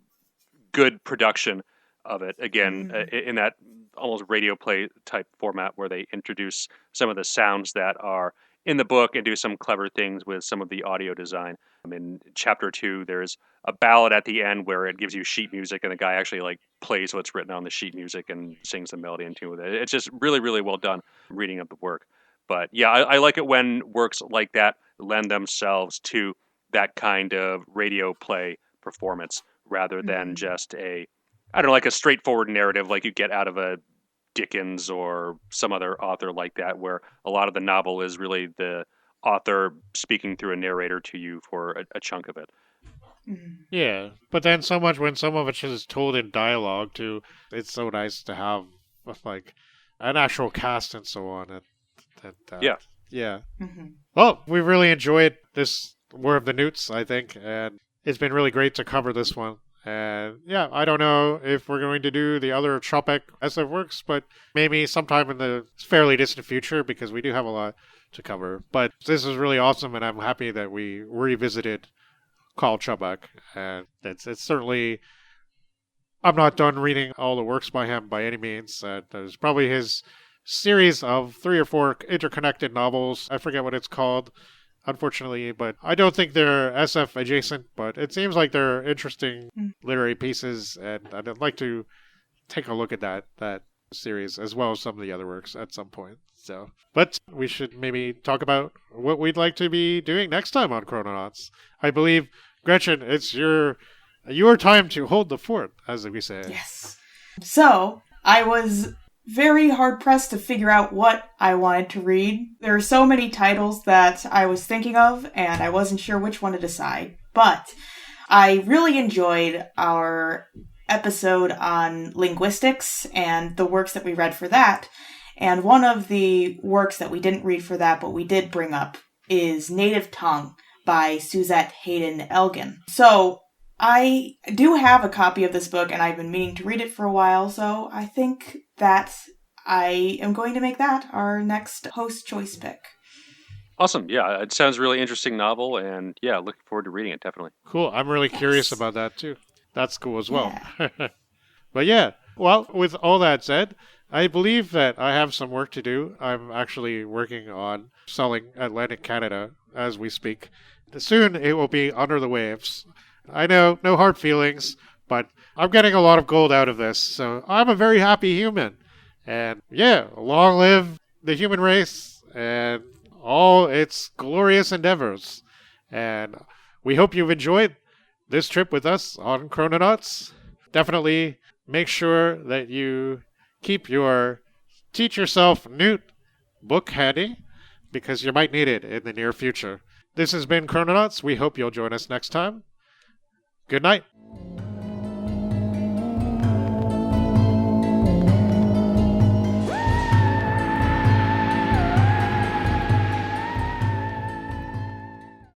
good production of it. Again, in that almost radio play type format where they introduce some of the sounds that are in the book and do some clever things with some of the audio design. In chapter 2, there's a ballad at the end where it gives you sheet music, and the guy actually like plays what's written on the sheet music and sings the melody in tune with it. It's just really well done reading of the work. But yeah, I like it when works like that lend themselves to that kind of radio play performance rather than just like a straightforward narrative like you get out of a Dickens or some other author like that, where a lot of the novel is really the author speaking through a narrator to you for a chunk of it. Yeah, but then so much when some of it is told in dialogue too. It's so nice to have like an actual cast and so on. Yeah. Well, we've really enjoyed this War of the Newts, I think, and it's been really great to cover this one. And yeah, I don't know if we're going to do the other Čapek SF works, but maybe sometime in the fairly distant future, because we do have a lot to cover. But this is really awesome, and I'm happy that we revisited Karel Čapek. And it's certainly, I'm not done reading all the works by him by any means. There's probably his series of 3 or 4 interconnected novels. I forget what it's called, unfortunately, but I don't think they're SF adjacent, but it seems like they're interesting literary pieces, and I'd like to take a look at that series as well as some of the other works at some point. So, but we should maybe talk about what we'd like to be doing next time on Chrononauts. I believe, Gretchen, it's your time to hold the fort, as we say. Yes. So, I was very hard-pressed to figure out what I wanted to read. There are so many titles that I was thinking of, and I wasn't sure which one to decide. But I really enjoyed our episode on linguistics and the works that we read for that. And one of the works that we didn't read for that, but we did bring up, is Native Tongue by Suzette Hayden Elgin. So I do have a copy of this book, and I've been meaning to read it for a while, so I think that I am going to make that our next host choice pick. Awesome. Yeah, it sounds a really interesting novel, and yeah, looking forward to reading it, definitely. Cool. I'm really curious about that, too. That's cool as well. Yeah. But yeah, well, with all that said, I believe that I have some work to do. I'm actually working on selling Atlantic Canada as we speak. Soon it will be Under the Waves. I know, no hard feelings, but I'm getting a lot of gold out of this, so I'm a very happy human. And yeah, long live the human race and all its glorious endeavors. And we hope you've enjoyed this trip with us on Chrononauts. Definitely make sure that you keep your Teach Yourself Newt book handy, because you might need it in the near future. This has been Chrononauts. We hope you'll join us next time. Good night.